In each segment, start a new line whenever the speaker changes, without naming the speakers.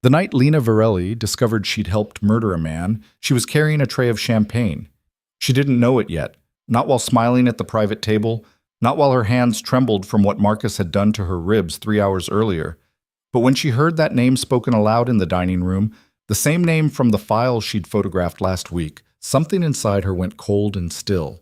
The night Lena Varelli discovered she'd helped murder a man, she was carrying a tray of champagne. She didn't know it yet, not while smiling at the private table, not while her hands trembled from what Marcus had done to her ribs 3 hours earlier. But when she heard that name spoken aloud in the dining room, the same name from the file she'd photographed last week, something inside her went cold and still.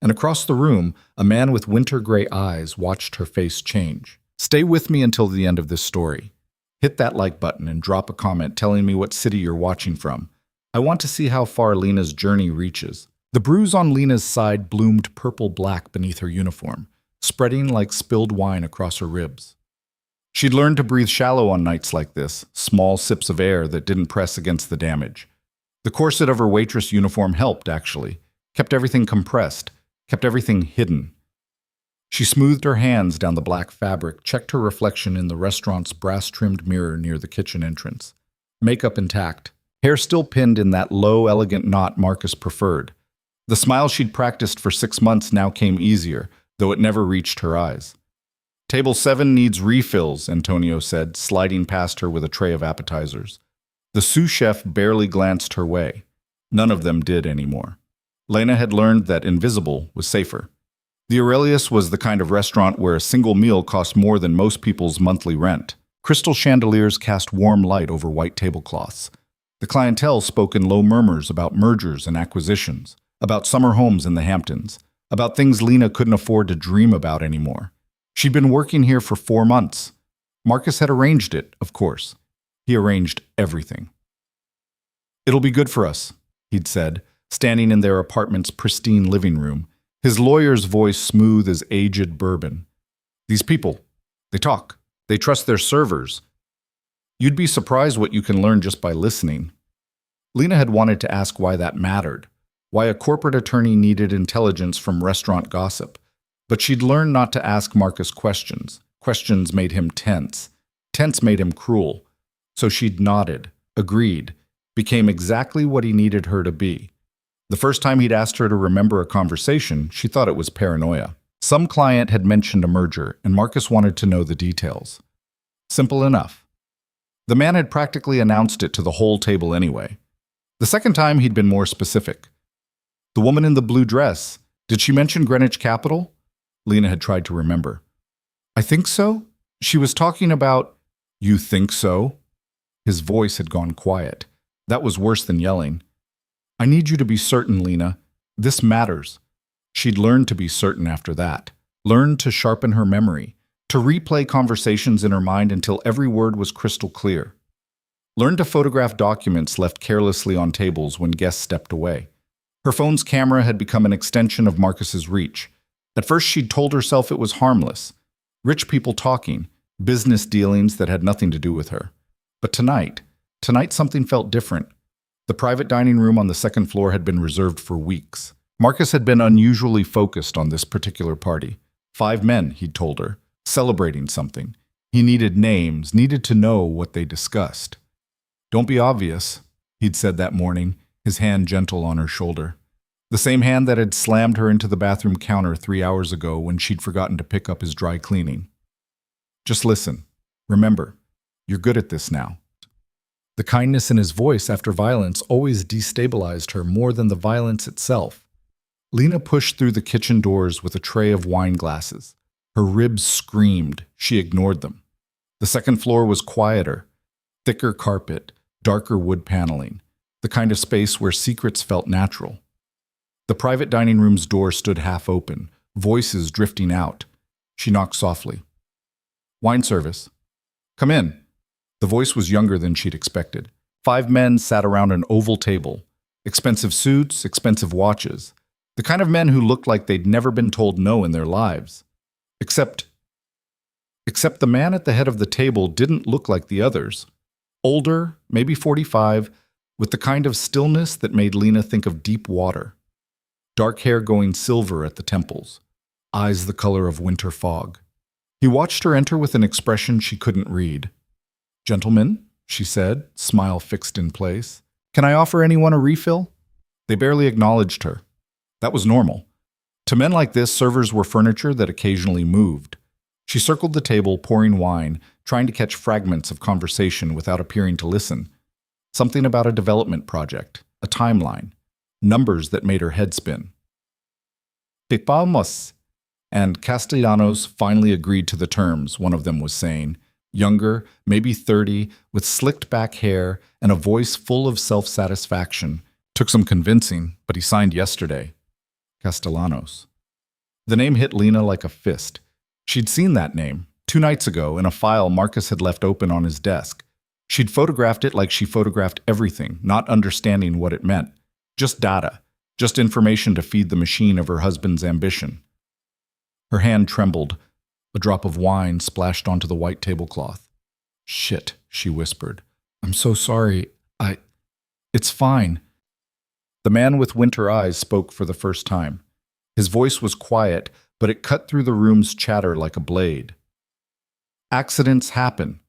And across the room, a man with winter gray eyes watched her face change. Stay with me until the end of this story. Hit that like button and drop a comment telling me what city you're watching from. I want to see how far Lena's journey reaches. The bruise on Lena's side bloomed purple-black beneath her uniform, spreading like spilled wine across her ribs. She'd learned to breathe shallow on nights like this, small sips of air that didn't press against the damage. The corset of her waitress uniform helped, actually, kept everything compressed, kept everything hidden. She smoothed her hands down the black fabric, checked her reflection in the restaurant's brass-trimmed mirror near the kitchen entrance. Makeup intact, hair still pinned in that low, elegant knot Marcus preferred. The smile she'd practiced for 6 months now came easier, though it never reached her eyes. Table 7 needs refills, Antonio said, sliding past her with a tray of appetizers. The sous chef barely glanced her way. None of them did anymore. Lena had learned that invisible was safer. The Aurelius was the kind of restaurant where a single meal cost more than most people's monthly rent. Crystal chandeliers cast warm light over white tablecloths. The clientele spoke in low murmurs about mergers and acquisitions, about summer homes in the Hamptons, about things Lena couldn't afford to dream about anymore. She'd been working here for 4 months. Marcus had arranged it, of course. He arranged everything. "It'll be good for us," he'd said, standing in their apartment's pristine living room, his lawyer's voice smooth as aged bourbon. "These people, they talk. They trust their servers. You'd be surprised what you can learn just by listening." Lena had wanted to ask why that mattered, why a corporate attorney needed intelligence from restaurant gossip. But she'd learned not to ask Marcus questions. Questions made him tense. Tense made him cruel. So she'd nodded, agreed, became exactly what he needed her to be. The first time he'd asked her to remember a conversation, she thought it was paranoia. Some client had mentioned a merger, and Marcus wanted to know the details. Simple enough. The man had practically announced it to the whole table anyway. The second time, he'd been more specific. "The woman in the blue dress, did she mention Greenwich Capital?" Lena had tried to remember. "I think so. She was talking about—" "You think so?" His voice had gone quiet. That was worse than yelling. "I need you to be certain, Lena. This matters." She'd learned to be certain after that, learned to sharpen her memory, to replay conversations in her mind until every word was crystal clear. Learned to photograph documents left carelessly on tables when guests stepped away. Her phone's camera had become an extension of Marcus's reach. At first she'd told herself it was harmless. Rich people talking, business dealings that had nothing to do with her. But tonight something felt different. The private dining room on the second floor had been reserved for weeks. Marcus had been unusually focused on this particular party. 5 men, he'd told her, celebrating something. He needed names, needed to know what they discussed. "Don't be obvious," he'd said that morning, his hand gentle on her shoulder. The same hand that had slammed her into the bathroom counter 3 hours ago when she'd forgotten to pick up his dry cleaning. "Just listen. Remember, you're good at this now." The kindness in his voice after violence always destabilized her more than the violence itself. Lena pushed through the kitchen doors with a tray of wine glasses. Her ribs screamed. She ignored them. The second floor was quieter. Thicker carpet, darker wood paneling. The kind of space where secrets felt natural. The private dining room's door stood half open, voices drifting out. She knocked softly. "Wine service." "Come in." The voice was younger than she'd expected. 5 men sat around an oval table. Expensive suits, expensive watches. The kind of men who looked like they'd never been told no in their lives. Except the man at the head of the table didn't look like the others. Older, maybe 45, with the kind of stillness that made Lena think of deep water. Dark hair going silver at the temples. Eyes the color of winter fog. He watched her enter with an expression she couldn't read. "Gentlemen," she said, smile fixed in place. "Can I offer anyone a refill?" They barely acknowledged her. That was normal. To men like this, servers were furniture that occasionally moved. She circled the table, pouring wine, trying to catch fragments of conversation without appearing to listen. Something about a development project, a timeline, numbers that made her head spin. Vamos. And Castellanos finally agreed to the terms, one of them was saying. Younger, maybe 30, with slicked back hair and a voice full of self-satisfaction. Took some convincing, but he signed yesterday. Castellanos. The name hit Lena like a fist. She'd seen that name 2 nights ago in a file Marcus had left open on his desk. She'd photographed it like she photographed everything, not understanding what it meant. Just data, just information to feed the machine of her husband's ambition. Her hand trembled. A drop of wine splashed onto the white tablecloth. "Shit," she whispered. "I'm so sorry. It's fine." The man with winter eyes spoke for the first time. His voice was quiet, but it cut through the room's chatter like a blade. "Accidents happen."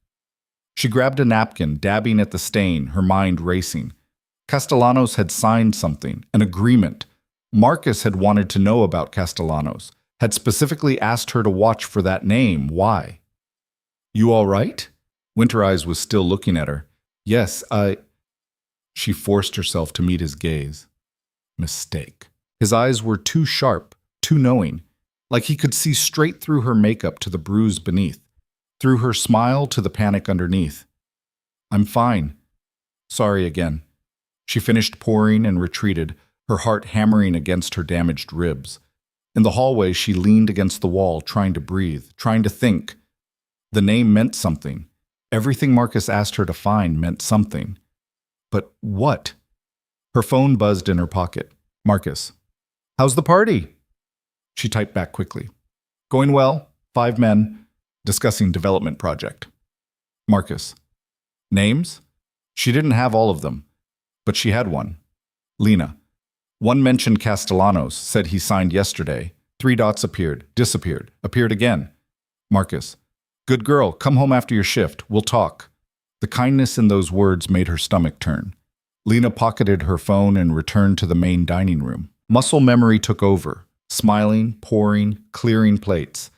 She grabbed a napkin, dabbing at the stain, her mind racing. Castellanos had signed something, an agreement. Marcus had wanted to know about Castellanos, had specifically asked her to watch for that name. Why? "You all right?" Winter Eyes was still looking at her. "Yes, She forced herself to meet his gaze. Mistake. His eyes were too sharp, too knowing, like he could see straight through her makeup to the bruise beneath, through her smile to the panic underneath. "I'm fine. Sorry again." She finished pouring and retreated, her heart hammering against her damaged ribs. In the hallway, she leaned against the wall, trying to breathe, trying to think. The name meant something. Everything Marcus asked her to find meant something. But what? Her phone buzzed in her pocket. "Marcus. How's the party?" She typed back quickly. "Going well. 5 men. Discussing development project." Marcus. Names? She didn't have all of them, but she had one. Lena. One mentioned Castellanos, said he signed yesterday. 3 dots appeared, disappeared, appeared again. Marcus. "Good girl, come home after your shift. We'll talk." The kindness in those words made her stomach turn. Lena pocketed her phone and returned to the main dining room. Muscle memory took over, smiling, pouring, clearing plates.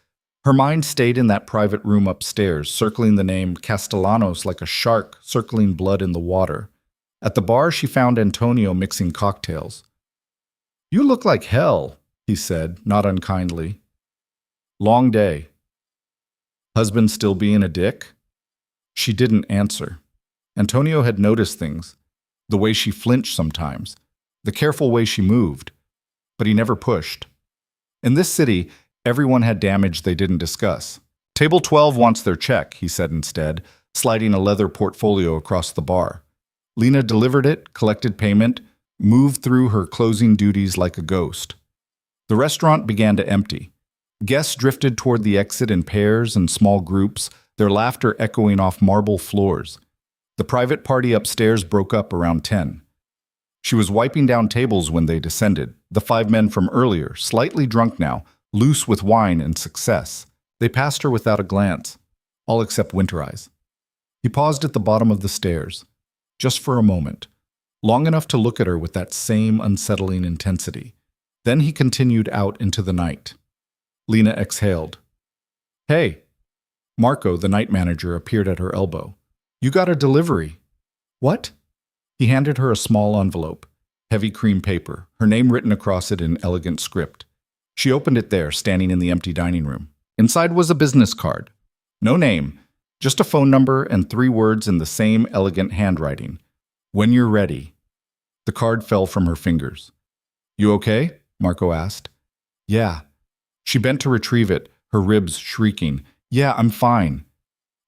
Her mind stayed in that private room upstairs, circling the name Castellanos like a shark circling blood in the water. At the bar, she found Antonio mixing cocktails. "You look like hell," he said, not unkindly. "Long day." "Husband still being a dick?" She didn't answer. Antonio had noticed things. The way she flinched sometimes. The careful way she moved. But he never pushed. In this city, everyone had damage they didn't discuss. "Table 12 wants their check," he said instead, sliding a leather portfolio across the bar. Lena delivered it, collected payment, moved through her closing duties like a ghost. The restaurant began to empty. Guests drifted toward the exit in pairs and small groups, their laughter echoing off marble floors. The private party upstairs broke up around 10. She was wiping down tables when they descended, the 5 men from earlier, slightly drunk now, loose with wine and success. They passed her without a glance, all except Winter Eyes. He paused at the bottom of the stairs, just for a moment, long enough to look at her with that same unsettling intensity. Then he continued out into the night. Lena exhaled. "Hey." Marco, the night manager, appeared at her elbow. "You got a delivery." "What?" He handed her a small envelope, heavy cream paper, her name written across it in elegant script. She opened it there, standing in the empty dining room. Inside was a business card. No name, just a phone number and 3 words in the same elegant handwriting. "When you're ready." The card fell from her fingers. "You okay?" Marco asked. "Yeah." She bent to retrieve it, her ribs shrieking. "Yeah, I'm fine."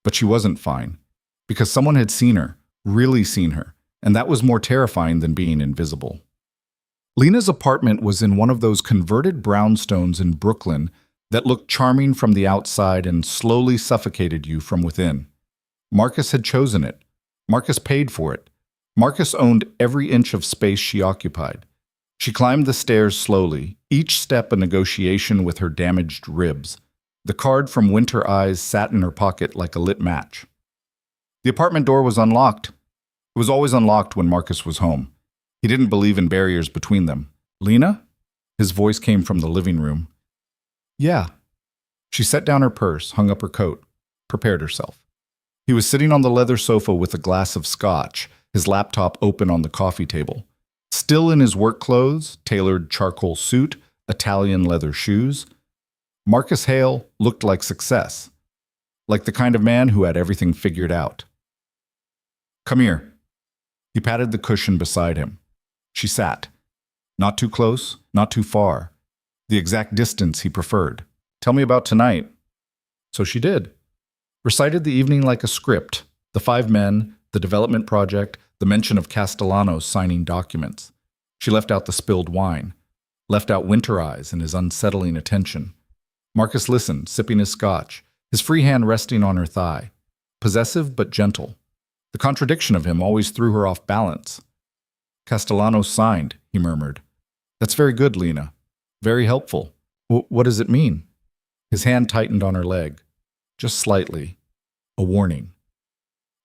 But she wasn't fine, because someone had seen her, really seen her, and that was more terrifying than being invisible. Lena's apartment was in one of those converted brownstones in Brooklyn that looked charming from the outside and slowly suffocated you from within. Marcus had chosen it. Marcus paid for it. Marcus owned every inch of space she occupied. She climbed the stairs slowly, each step a negotiation with her damaged ribs. The card from Winter Eyes sat in her pocket like a lit match. The apartment door was unlocked. It was always unlocked when Marcus was home. He didn't believe in barriers between them. "Lena?" His voice came from the living room. "Yeah." She set down her purse, hung up her coat, prepared herself. He was sitting on the leather sofa with a glass of scotch, his laptop open on the coffee table. Still in his work clothes, tailored charcoal suit, Italian leather shoes, Marcus Hale looked like success, like the kind of man who had everything figured out. "Come here." He patted the cushion beside him. She sat. Not too close, not too far. The exact distance he preferred. "Tell me about tonight." So she did. Recited the evening like a script, the 5 men, the development project, the mention of Castellanos signing documents. She left out the spilled wine, left out Winter Eyes and his unsettling attention. Marcus listened, sipping his scotch, his free hand resting on her thigh. Possessive but gentle. The contradiction of him always threw her off balance. "Castellanos signed," he murmured. "That's very good, Lena. Very helpful. What does it mean?" His hand tightened on her leg. Just slightly. A warning.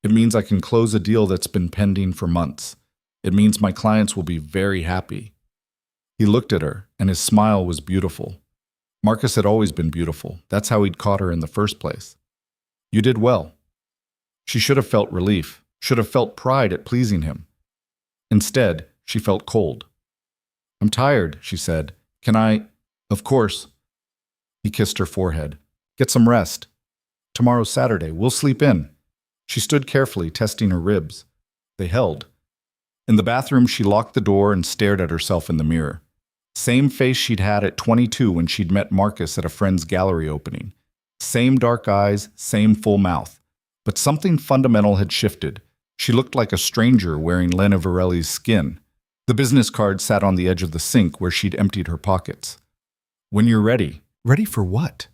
"It means I can close a deal that's been pending for months. It means my clients will be very happy." He looked at her, and his smile was beautiful. Marcus had always been beautiful. That's how he'd caught her in the first place. "You did well." She should have felt relief, should have felt pride at pleasing him. Instead, she felt cold. "I'm tired," she said. "Can I—" "Of course." He kissed her forehead. "Get some rest. Tomorrow's Saturday. We'll sleep in." She stood carefully, testing her ribs. They held. In the bathroom, she locked the door and stared at herself in the mirror. Same face she'd had at 22 when she'd met Marcus at a friend's gallery opening. Same dark eyes, same full mouth. But something fundamental had shifted. She looked like a stranger wearing Lena Varelli's skin. The business card sat on the edge of the sink where she'd emptied her pockets. "When you're ready." Ready for what?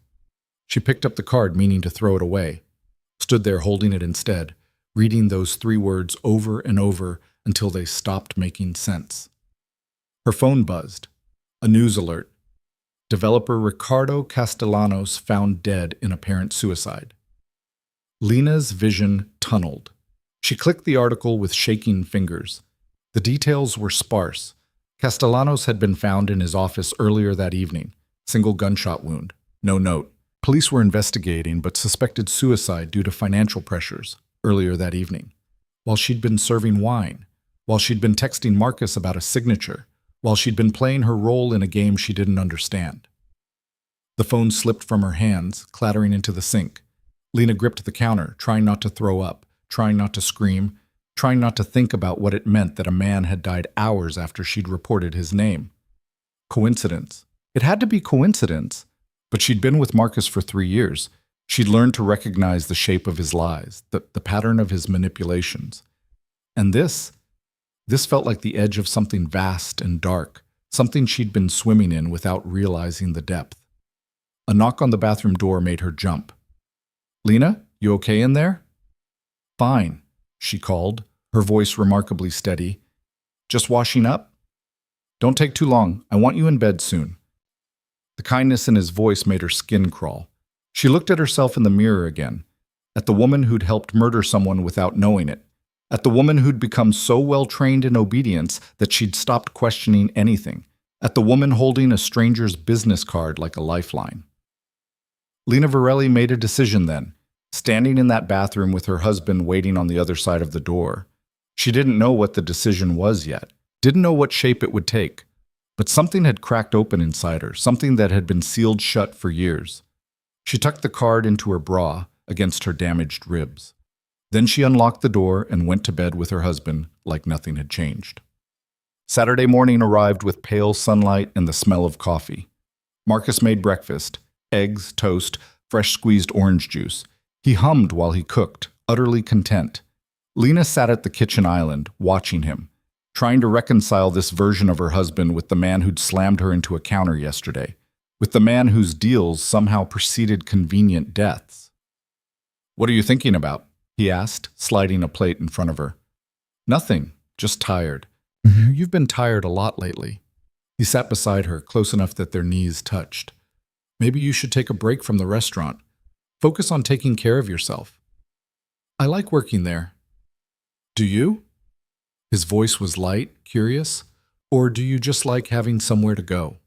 She picked up the card, meaning to throw it away. Stood there holding it instead, reading those 3 words over and over until they stopped making sense. Her phone buzzed. A news alert. Developer Ricardo Castellanos found dead in apparent suicide. Lena's vision tunneled. She clicked the article with shaking fingers. The details were sparse. Castellanos had been found in his office earlier that evening. Single gunshot wound. No note. Police were investigating but suspected suicide due to financial pressures earlier that evening. While she'd been serving wine. While she'd been texting Marcus about a signature. While she'd been playing her role in a game she didn't understand. The phone slipped from her hands, clattering into the sink. Lena gripped the counter, trying not to throw up, trying not to scream, trying not to think about what it meant that a man had died hours after she'd reported his name. Coincidence. It had to be coincidence, but she'd been with Marcus for 3 years. She'd learned to recognize the shape of his lies, the pattern of his manipulations. And this felt like the edge of something vast and dark, something she'd been swimming in without realizing the depth. A knock on the bathroom door made her jump. "Lena, you okay in there?" "Fine," she called, her voice remarkably steady. "Just washing up?" "Don't take too long. I want you in bed soon." The kindness in his voice made her skin crawl. She looked at herself in the mirror again, at the woman who'd helped murder someone without knowing it, at the woman who'd become so well trained in obedience that she'd stopped questioning anything, at the woman holding a stranger's business card like a lifeline. Lena Varelli made a decision then, standing in that bathroom with her husband waiting on the other side of the door. She didn't know what the decision was yet, didn't know what shape it would take, but something had cracked open inside her, something that had been sealed shut for years. She tucked the card into her bra against her damaged ribs. Then she unlocked the door and went to bed with her husband like nothing had changed. Saturday morning arrived with pale sunlight and the smell of coffee. Marcus made breakfast, eggs, toast, fresh squeezed orange juice. He hummed while he cooked, utterly content. Lena sat at the kitchen island, watching him, trying to reconcile this version of her husband with the man who'd slammed her into a counter yesterday, with the man whose deals somehow preceded convenient deaths. "What are you thinking about?" he asked, sliding a plate in front of her. "Nothing, just tired." "You've been tired a lot lately." He sat beside her, close enough that their knees touched. "Maybe you should take a break from the restaurant. Focus on taking care of yourself." "I like working there." "Do you?" His voice was light, curious. "Or do you just like having somewhere to go?"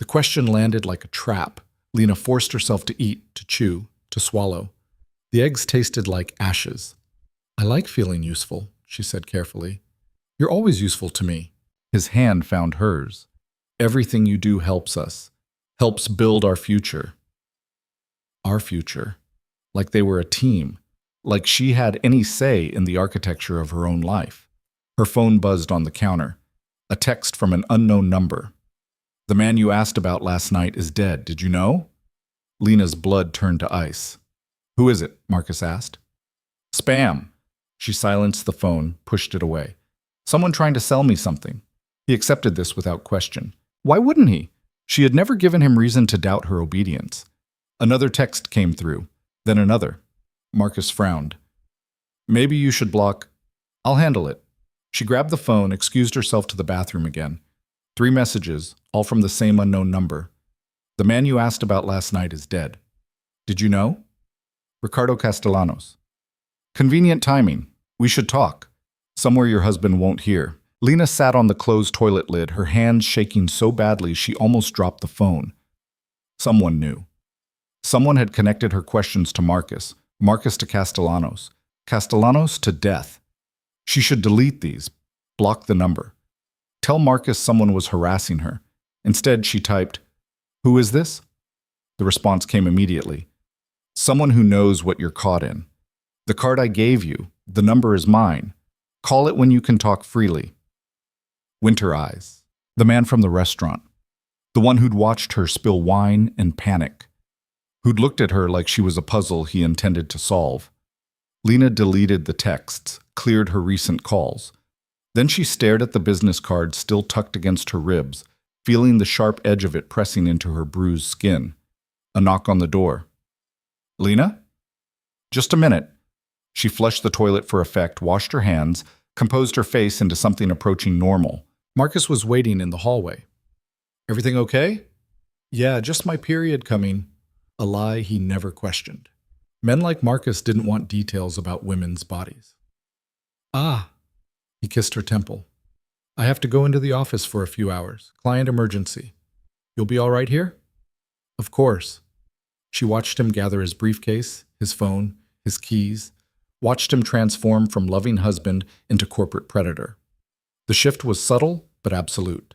The question landed like a trap, Lena forced herself to eat, to chew, to swallow. The eggs tasted like ashes. I like feeling useful, she said carefully. You're always useful to me. His hand found hers. Everything you do helps us, helps build our future. Our future. Like they were a team, like she had any say in the architecture of her own life. Her phone buzzed on the counter. A text from an unknown number. The man you asked about last night is dead, did you know? Lena's blood turned to ice. Who is it? Marcus asked. Spam. She silenced the phone, pushed it away. Someone trying to sell me something. He accepted this without question. Why wouldn't he? She had never given him reason to doubt her obedience. Another text came through, then another. Marcus frowned. Maybe you should block. I'll handle it. She grabbed the phone, excused herself to the bathroom again. 3 messages, all from the same unknown number. The man you asked about last night is dead. Did you know? Ricardo Castellanos. Convenient timing. We should talk. Somewhere your husband won't hear. Lena sat on the closed toilet lid, her hands shaking so badly she almost dropped the phone. Someone knew. Someone had connected her questions to Marcus, Marcus to Castellanos, Castellanos to death. She should delete these, block the number. Tell Marcus someone was harassing her. Instead, she typed, "Who is this?" The response came immediately. Someone who knows what you're caught in. The card I gave you, the number is mine. Call it when you can talk freely. Winter Eyes. The man from the restaurant. The one who'd watched her spill wine and panic. Who'd looked at her like she was a puzzle he intended to solve. Lena deleted the texts, cleared her recent calls. Then she stared at the business card still tucked against her ribs, feeling the sharp edge of it pressing into her bruised skin. A knock on the door. Lena? Just a minute. She flushed the toilet for effect, washed her hands, composed her face into something approaching normal. Marcus was waiting in the hallway. Everything okay? Yeah, just my period coming. A lie he never questioned. Men like Marcus didn't want details about women's bodies. Ah, he kissed her temple. I have to go into the office for a few hours. Client emergency. You'll be all right here? Of course. She watched him gather his briefcase, his phone, his keys, watched him transform from loving husband into corporate predator. The shift was subtle but absolute.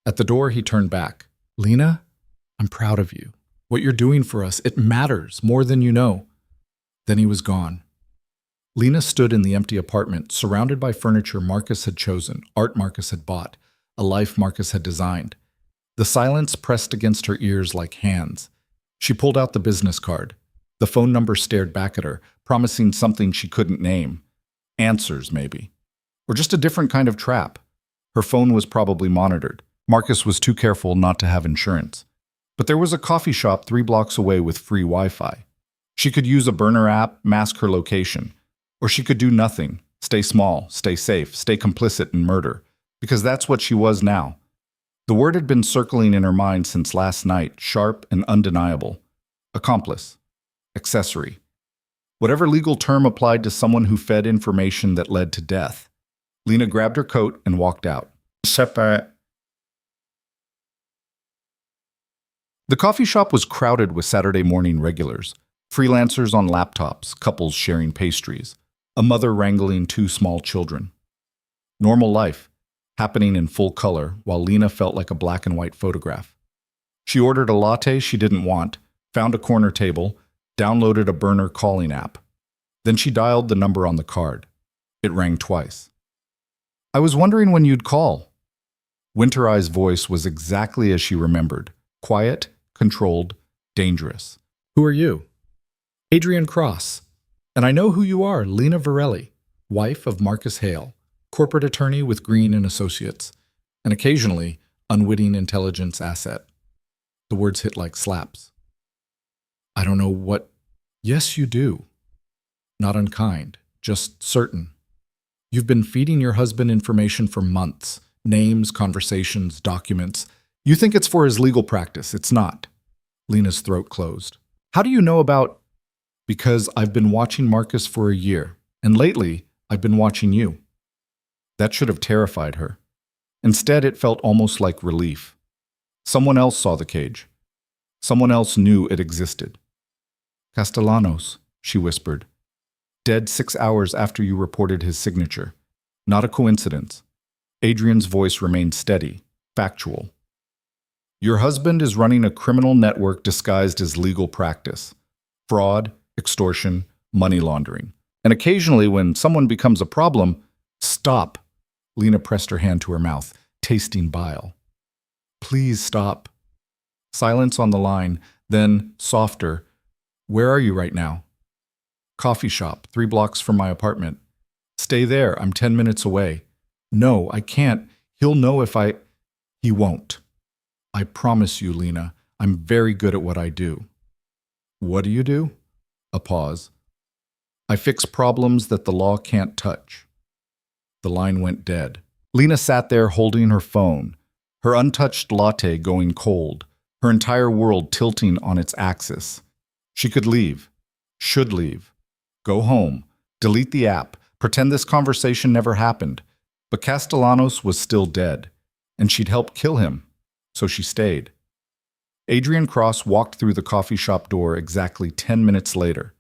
At the door, he turned back. Lena, I'm proud of you. What you're doing for us, it matters more than you know. Then he was gone. Lena stood in the empty apartment, surrounded by furniture Marcus had chosen, art Marcus had bought, a life Marcus had designed. The silence pressed against her ears like hands. She pulled out the business card. The phone number stared back at her, promising something she couldn't name. Answers, maybe. Or just a different kind of trap. Her phone was probably monitored. Marcus was too careful not to have insurance. But there was a coffee shop 3 blocks away with free Wi-Fi. She could use a burner app, mask her location. Or she could do nothing, stay small, stay safe, stay complicit in murder. Because that's what she was now. The word had been circling in her mind since last night, sharp and undeniable. Accomplice. Accessory. Whatever legal term applied to someone who fed information that led to death. Lena grabbed her coat and walked out. Separate. The coffee shop was crowded with Saturday morning regulars. Freelancers on laptops, couples sharing pastries, a mother wrangling 2 small children. Normal life, happening in full color, while Lena felt like a black and white photograph. She ordered a latte she didn't want, found a corner table, downloaded a burner calling app. Then she dialed the number on the card. It rang twice. I was wondering when you'd call. Winter Eye's voice was exactly as she remembered. Quiet, controlled, dangerous. Who are you? Adrian Cross. And I know who you are, Lena Varelli, wife of Marcus Hale, corporate attorney with Green and Associates, and occasionally unwitting intelligence asset. The words hit like slaps. I don't know what... Yes, you do. Not unkind, just certain. You've been feeding your husband information for months. Names, conversations, documents. You think it's for his legal practice. It's not. Lena's throat closed. How do you know about... Because I've been watching Marcus for a year, and lately, I've been watching you. That should have terrified her. Instead, it felt almost like relief. Someone else saw the cage. Someone else knew it existed. Castellanos, she whispered. Dead 6 hours after you reported his signature. Not a coincidence. Adrian's voice remained steady, factual. Your husband is running a criminal network disguised as legal practice. Fraud, extortion, money laundering. And occasionally, when someone becomes a problem, stop. Lena pressed her hand to her mouth, tasting bile. Please stop. Silence on the line, then, softer. Where are you right now? Coffee shop, 3 blocks from my apartment. Stay there, I'm 10 minutes away. No, I can't. He'll know if I... He won't. I promise you, Lena, I'm very good at what I do. What do you do? A pause. I fix problems that the law can't touch. The line went dead. Lena sat there holding her phone, her untouched latte going cold, her entire world tilting on its axis. She could leave, should leave, go home, delete the app, pretend this conversation never happened. But Castellanos was still dead, and she'd helped kill him, so she stayed. Adrian Cross walked through the coffee shop door exactly 10 minutes later.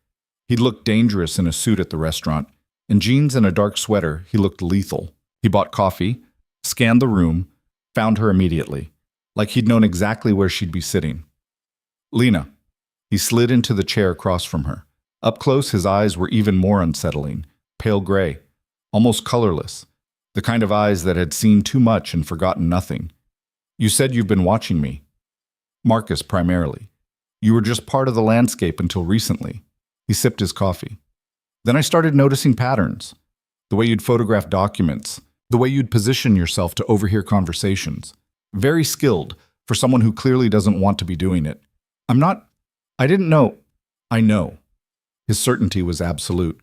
He looked dangerous in a suit at the restaurant. In jeans and a dark sweater, he looked lethal. He bought coffee, scanned the room, found her immediately, like he'd known exactly where she'd be sitting. Lena. He slid into the chair across from her. Up close, his eyes were even more unsettling, pale gray, almost colorless, the kind of eyes that had seen too much and forgotten nothing. You said you've been watching me. Marcus, primarily. You were just part of the landscape until recently. He sipped his coffee. Then I started noticing patterns. The way you'd photograph documents, the way you'd position yourself to overhear conversations. Very skilled for someone who clearly doesn't want to be doing it. I didn't know. I know. His certainty was absolute.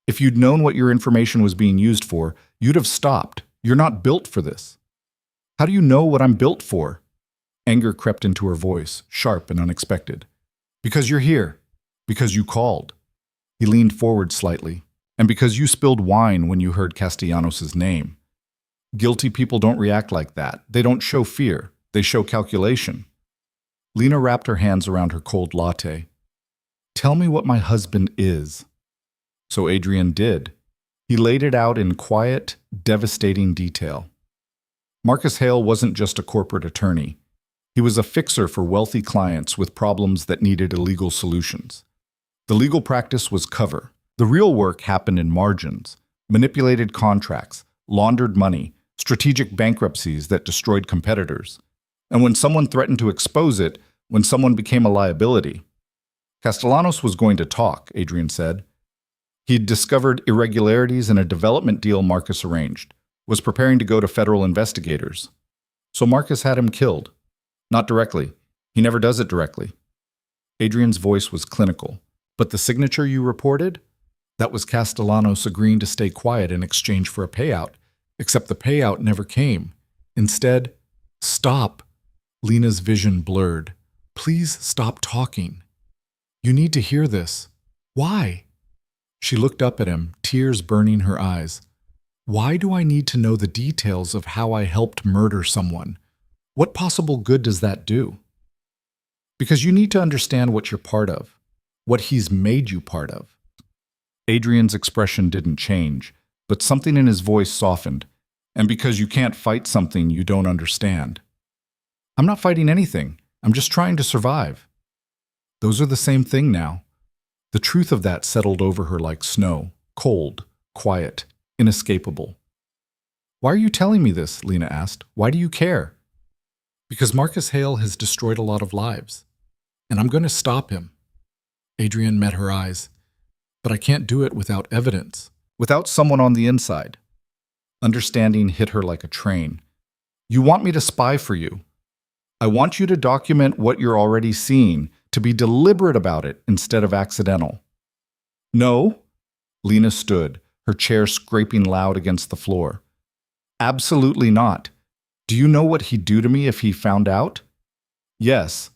If you'd known what your information was being used for, you'd have stopped. You're not built for this. How do you know what I'm built for? Anger crept into her voice, sharp and unexpected. Because you're here. Because you called. He leaned forward slightly. And because you spilled wine when you heard Castellanos' name. Guilty people don't react like that. They don't show fear. They show calculation. Lena wrapped her hands around her cold latte. Tell me what my husband is. So Adrian did. He laid it out in quiet, devastating detail. Marcus Hale wasn't just a corporate attorney. He was a fixer for wealthy clients with problems that needed illegal solutions. The legal practice was cover. The real work happened in margins, manipulated contracts, laundered money, strategic bankruptcies that destroyed competitors. And when someone threatened to expose it, when someone became a liability. Castellanos was going to talk, Adrian said. He'd discovered irregularities in a development deal Marcus arranged, was preparing to go to federal investigators. So Marcus had him killed. Not directly. He never does it directly. Adrian's voice was clinical. But the signature you reported? That was Castellanos agreeing to stay quiet in exchange for a payout. Except the payout never came. Instead, stop. Lena's vision blurred. Please stop talking. You need to hear this. Why? She looked up at him, tears burning her eyes. Why do I need to know the details of how I helped murder someone? What possible good does that do? Because you need to understand what you're part of, what he's made you part of. Adrian's expression didn't change, but something in his voice softened. And because you can't fight something you don't understand. I'm not fighting anything. I'm just trying to survive. Those are the same thing now. The truth of that settled over her like snow, cold, quiet, inescapable. Why are you telling me this? Lena asked. Why do you care? Because Marcus Hale has destroyed a lot of lives, and I'm going to stop him. Adrian met her eyes. But I can't do it without evidence, without someone on the inside. Understanding hit her like a train. You want me to spy for you. I want you to document what you're already seeing, to be deliberate about it instead of accidental. No. Lena stood, her chair scraping loud against the floor. Absolutely not. Do you know what he'd do to me if he found out? Yes.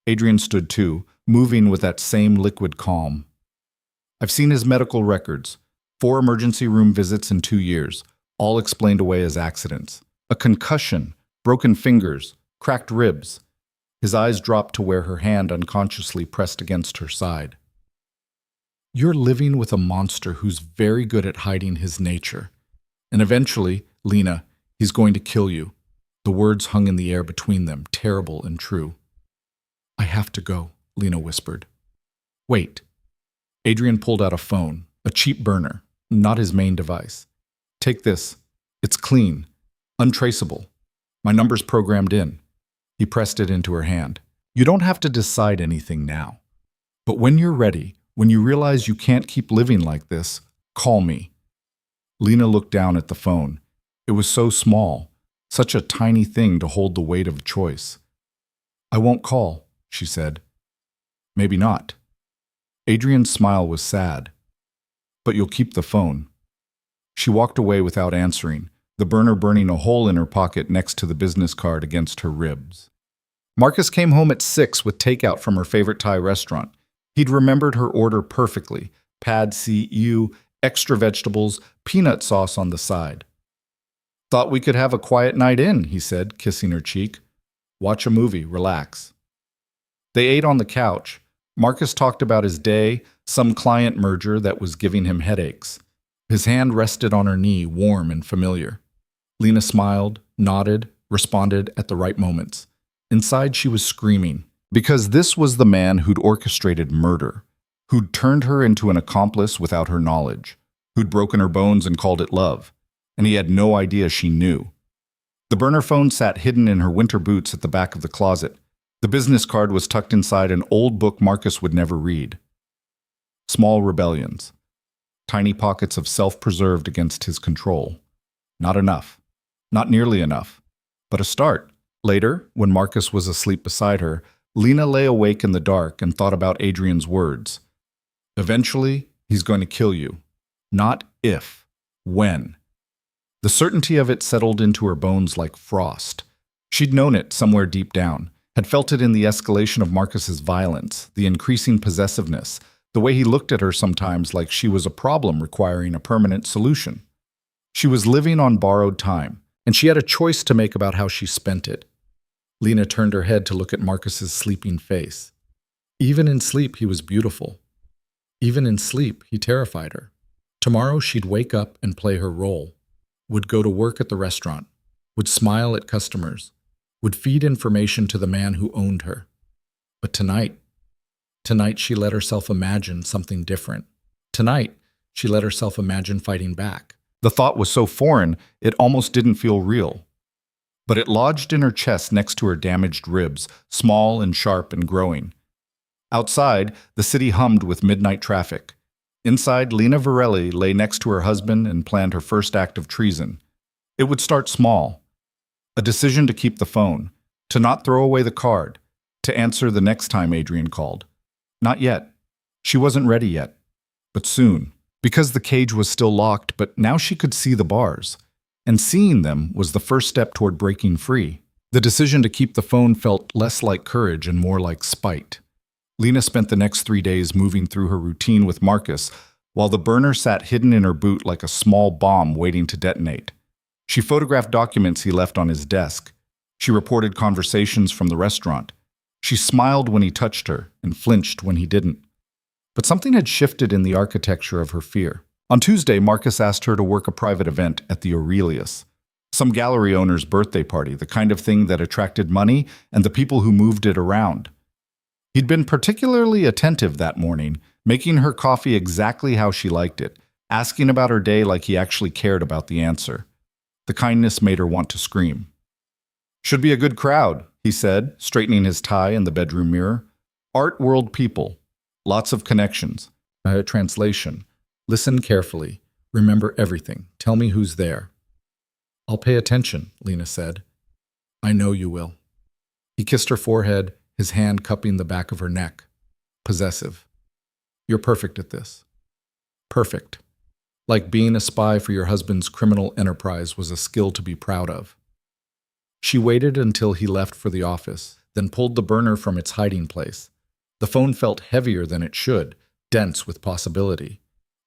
Adrian stood too, moving with that same liquid calm. I've seen his medical records. 4 emergency room visits in 2 years, all explained away as accidents. A concussion, broken fingers, cracked ribs. His eyes dropped to where her hand unconsciously pressed against her side. You're living with a monster who's very good at hiding his nature. And eventually, Lena, he's going to kill you. The words hung in the air between them, terrible and true. I have to go, Lena whispered. Wait. Adrian pulled out a phone, a cheap burner, not his main device. Take this. It's clean, untraceable. My number's programmed in. He pressed it into her hand. You don't have to decide anything now. But when you're ready, when you realize you can't keep living like this, call me. Lena looked down at the phone. It was so small, such a tiny thing to hold the weight of choice. I won't call, she said. Maybe not. Adrian's smile was sad. But you'll keep the phone. She walked away without answering, the burner burning a hole in her pocket next to the business card against her ribs. Marcus came home at 6 with takeout from her favorite Thai restaurant. He'd remembered her order perfectly. Pad see ew, extra vegetables, peanut sauce on the side. Thought we could have a quiet night in, he said, kissing her cheek. Watch a movie, relax. They ate on the couch. Marcus talked about his day, some client merger that was giving him headaches. His hand rested on her knee, warm and familiar. Lena smiled, nodded, responded at the right moments. Inside she was screaming, because this was the man who'd orchestrated murder, who'd turned her into an accomplice without her knowledge, who'd broken her bones and called it love, and he had no idea she knew. The burner phone sat hidden in her winter boots at the back of the closet. The business card was tucked inside an old book Marcus would never read. Small rebellions. Tiny pockets of self-preserved against his control. Not enough. Not nearly enough. But a start. Later, when Marcus was asleep beside her, Lena lay awake in the dark and thought about Adrian's words. Eventually, he's going to kill you. Not if. When. The certainty of it settled into her bones like frost. She'd known it somewhere deep down, had felt it in the escalation of Marcus's violence, the increasing possessiveness, the way he looked at her sometimes like she was a problem requiring a permanent solution. She was living on borrowed time, and she had a choice to make about how she spent it. Lena turned her head to look at Marcus's sleeping face. Even in sleep, he was beautiful. Even in sleep, he terrified her. Tomorrow, she'd wake up and play her role, would go to work at the restaurant, would smile at customers, would feed information to the man who owned her. But tonight she let herself imagine something different. Tonight, she let herself imagine fighting back. The thought was so foreign, it almost didn't feel real. But it lodged in her chest next to her damaged ribs, small and sharp and growing. Outside, the city hummed with midnight traffic. Inside, Lena Varelli lay next to her husband and planned her first act of treason. It would start small. A decision to keep the phone, to not throw away the card, to answer the next time Adrian called. Not yet. She wasn't ready yet. But soon. Because the cage was still locked, but now she could see the bars. And seeing them was the first step toward breaking free. The decision to keep the phone felt less like courage and more like spite. Lena spent the next 3 days moving through her routine with Marcus, while the burner sat hidden in her boot like a small bomb waiting to detonate. She photographed documents he left on his desk. She reported conversations from the restaurant. She smiled when he touched her and flinched when he didn't. But something had shifted in the architecture of her fear. On Tuesday, Marcus asked her to work a private event at the Aurelius, some gallery owner's birthday party, the kind of thing that attracted money and the people who moved it around. He'd been particularly attentive that morning, making her coffee exactly how she liked it, asking about her day like he actually cared about the answer. The kindness made her want to scream. Should be a good crowd, he said, straightening his tie in the bedroom mirror. Art world people. Lots of connections. Translation. Listen carefully. Remember everything. Tell me who's there. I'll pay attention, Lena said. I know you will. He kissed her forehead, his hand cupping the back of her neck. Possessive. You're perfect at this. Perfect. Like being a spy for your husband's criminal enterprise was a skill to be proud of. She waited until he left for the office, then pulled the burner from its hiding place. The phone felt heavier than it should, dense with possibility.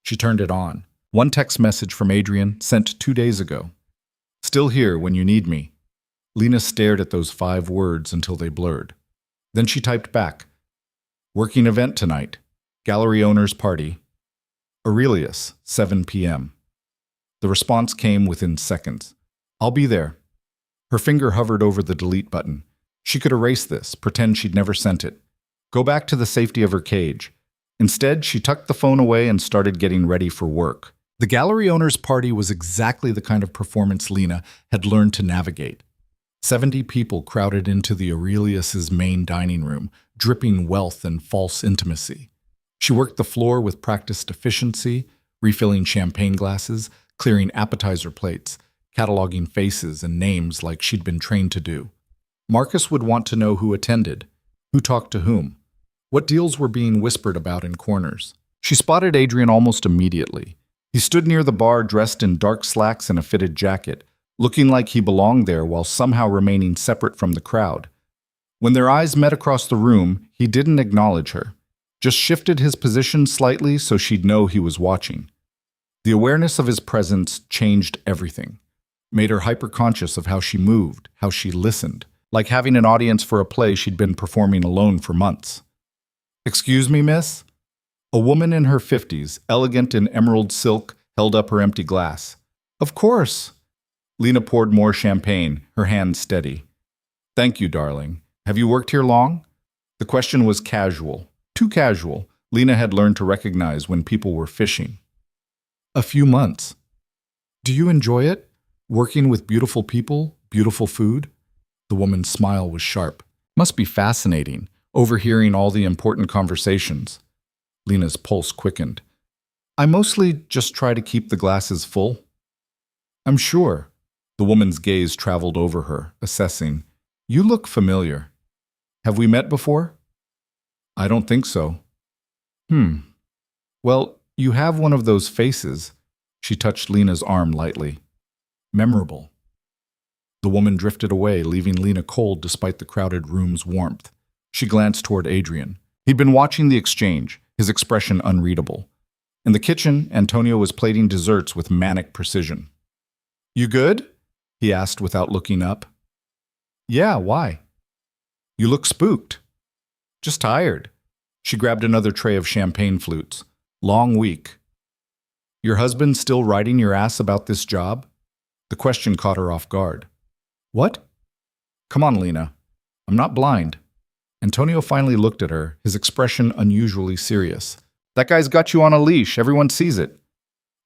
She turned it on. One text message from Adrian, sent 2 days ago. Still here when you need me. Lena stared at those 5 words until they blurred. Then she typed back, "Working event tonight. Gallery owner's party. Aurelius, 7 p.m." The response came within seconds. "I'll be there." Her finger hovered over the delete button. She could erase this, pretend she'd never sent it. Go back to the safety of her cage. Instead, she tucked the phone away and started getting ready for work. The gallery owner's party was exactly the kind of performance Lena had learned to navigate. 70 people crowded into the Aurelius's main dining room, dripping wealth and false intimacy. She worked the floor with practiced efficiency, refilling champagne glasses, clearing appetizer plates, cataloging faces and names like she'd been trained to do. Marcus would want to know who attended, who talked to whom, what deals were being whispered about in corners. She spotted Adrian almost immediately. He stood near the bar dressed in dark slacks and a fitted jacket, looking like he belonged there while somehow remaining separate from the crowd. When their eyes met across the room, he didn't acknowledge her, just shifted his position slightly so she'd know he was watching. The awareness of his presence changed everything, made her hyper-conscious of how she moved, how she listened, like having an audience for a play she'd been performing alone for months. "Excuse me, miss?" A woman in her 50s, elegant in emerald silk, held up her empty glass. "Of course." Lena poured more champagne, her hand steady. "Thank you, darling. Have you worked here long?" The question was casual, too casual. Lena had learned to recognize when people were fishing. "A few months." "Do you enjoy it? Working with beautiful people, beautiful food?" The woman's smile was sharp. "Must be fascinating, overhearing all the important conversations." Lena's pulse quickened. "I mostly just try to keep the glasses full." "I'm sure." The woman's gaze traveled over her, assessing. "You look familiar. Have we met before?" "I don't think so." Well, you have one of those faces." She touched Lena's arm lightly. "Memorable." The woman drifted away, leaving Lena cold despite the crowded room's warmth. She glanced toward Adrian. He'd been watching the exchange, his expression unreadable. In the kitchen, Antonio was plating desserts with manic precision. "You good?" he asked without looking up. "Yeah, why?" "You look spooked." "Just tired." She grabbed another tray of champagne flutes. "Long week." "Your husband still riding your ass about this job?" The question caught her off guard. "What?" "Come on, Lena. I'm not blind." Antonio finally looked at her, his expression unusually serious. "That guy's got you on a leash. Everyone sees it."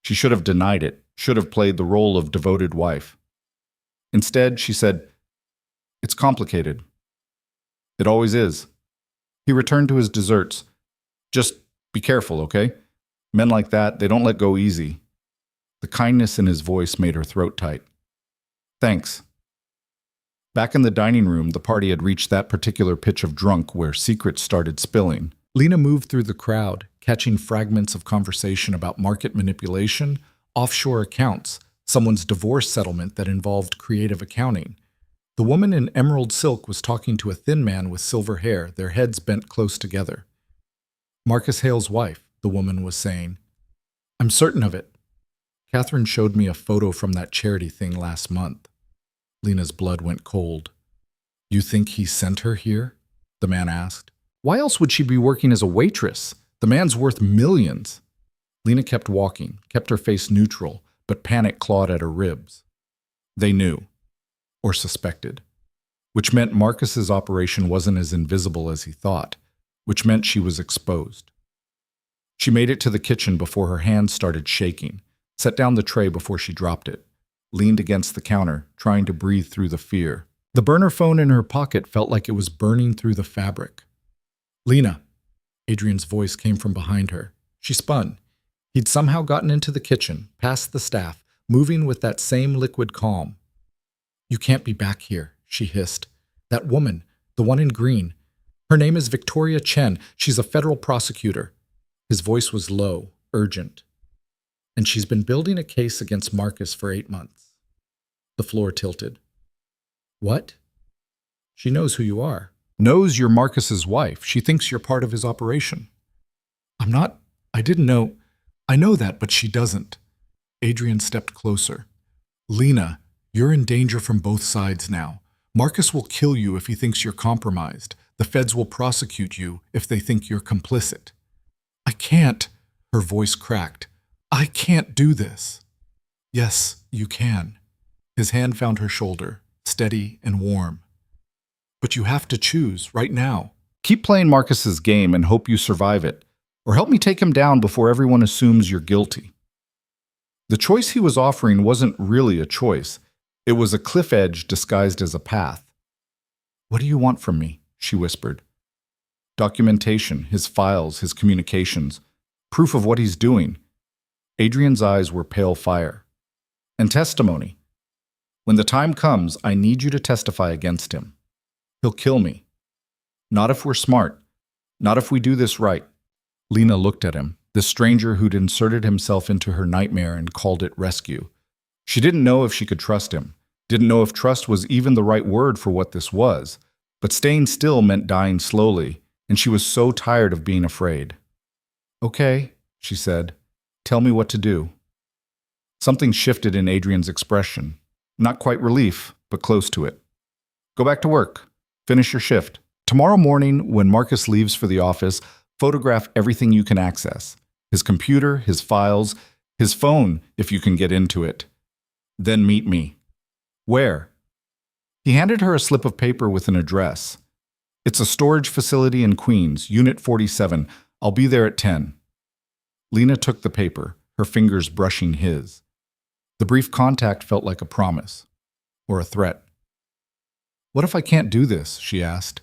She should have denied it, should have played the role of devoted wife. Instead, she said, "It's complicated." "It always is." He returned to his desserts. "Just be careful, okay? Men like that, they don't let go easy." The kindness in his voice made her throat tight. "Thanks." Back in the dining room, the party had reached that particular pitch of drunk where secrets started spilling. Lena moved through the crowd, catching fragments of conversation about market manipulation, offshore accounts, someone's divorce settlement that involved creative accounting. The woman in emerald silk was talking to a thin man with silver hair, their heads bent close together. "Marcus Hale's wife," the woman was saying. "I'm certain of it. Catherine showed me a photo from that charity thing last month." Lena's blood went cold. "You think he sent her here?" the man asked. "Why else would she be working as a waitress? The man's worth millions." Lena kept walking, kept her face neutral, but panic clawed at her ribs. They knew, or suspected, which meant Marcus's operation wasn't as invisible as he thought, which meant she was exposed. She made it to the kitchen before her hands started shaking, set down the tray before she dropped it, leaned against the counter, trying to breathe through the fear. The burner phone in her pocket felt like it was burning through the fabric. "Lena!" Adrian's voice came from behind her. She spun. He'd somehow gotten into the kitchen, past the staff, moving with that same liquid calm. "You can't be back here," she hissed. "That woman, the one in green. Her name is Victoria Chen. She's a federal prosecutor." His voice was low, urgent. "And she's been building a case against Marcus for 8 months. The floor tilted. "What?" "She knows who you are. Knows you're Marcus's wife. She thinks you're part of his operation." I didn't know. I know that, but she doesn't." Adrian stepped closer. "Lena, you're in danger from both sides now. Marcus will kill you if he thinks you're compromised.
The feds will prosecute you if they think you're complicit. I can't, her voice cracked. I can't do this. Yes, you can. His hand found her shoulder, steady and warm. But you have to choose right now.
Keep playing Marcus's game and hope you survive it, or help me take him down before everyone assumes you're guilty. The choice he was offering wasn't really a choice. It was a cliff edge disguised as a path. What do you want from me? She whispered. Documentation, his files, his communications, proof of what he's doing. Adrian's eyes were pale fire. And testimony. When the time comes, I need you to testify against him. He'll kill me. Not if we're smart. Not if we do this right. Lena looked at him, the stranger who'd inserted himself into her nightmare and called it rescue. She didn't know if she could trust him, didn't know if trust was even the right word for what this was, but staying still meant dying slowly, and she was so tired of being afraid. Okay, she said, tell me what to do. Something shifted in Adrian's expression. Not quite relief, but close to it. Go back to work. Finish your shift. Tomorrow morning, when Marcus leaves for the office, photograph everything you can access. His computer, his files, his phone, if you can get into it. Then meet me. Where? He handed her a slip of paper with an address. It's a storage facility in Queens, Unit 47. I'll be there at 10. Lena took the paper, her fingers brushing his. The brief contact felt like a promise, or a threat. What if I can't do this? She asked.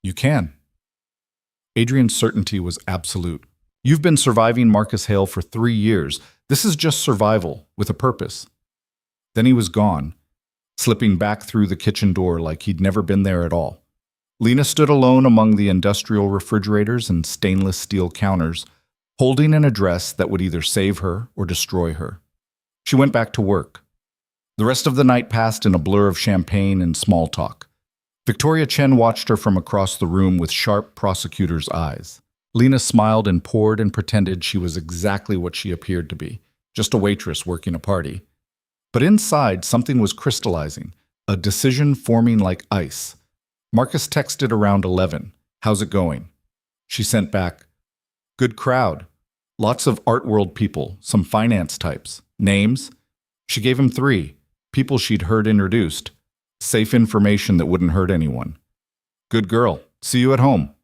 You can. Adrian's certainty was absolute. You've been surviving Marcus Hale for 3 years. This is just survival, with a purpose. Then he was gone, slipping back through the kitchen door like he'd never been there at all. Lena stood alone among the industrial refrigerators and stainless steel counters, holding an address that would either save her or destroy her. She went back to work. The rest of the night passed in a blur of champagne and small talk. Victoria Chen watched her from across the room with sharp prosecutor's eyes. Lena smiled and poured and pretended she was exactly what she appeared to be, just a waitress working a party. But inside, something was crystallizing, a decision forming like ice. Marcus texted around 11. How's it going? She sent back, good crowd. Lots of art world people, some finance types. Names? She gave him 3. People she'd heard introduced. Safe information that wouldn't hurt anyone. Good girl. See you at home.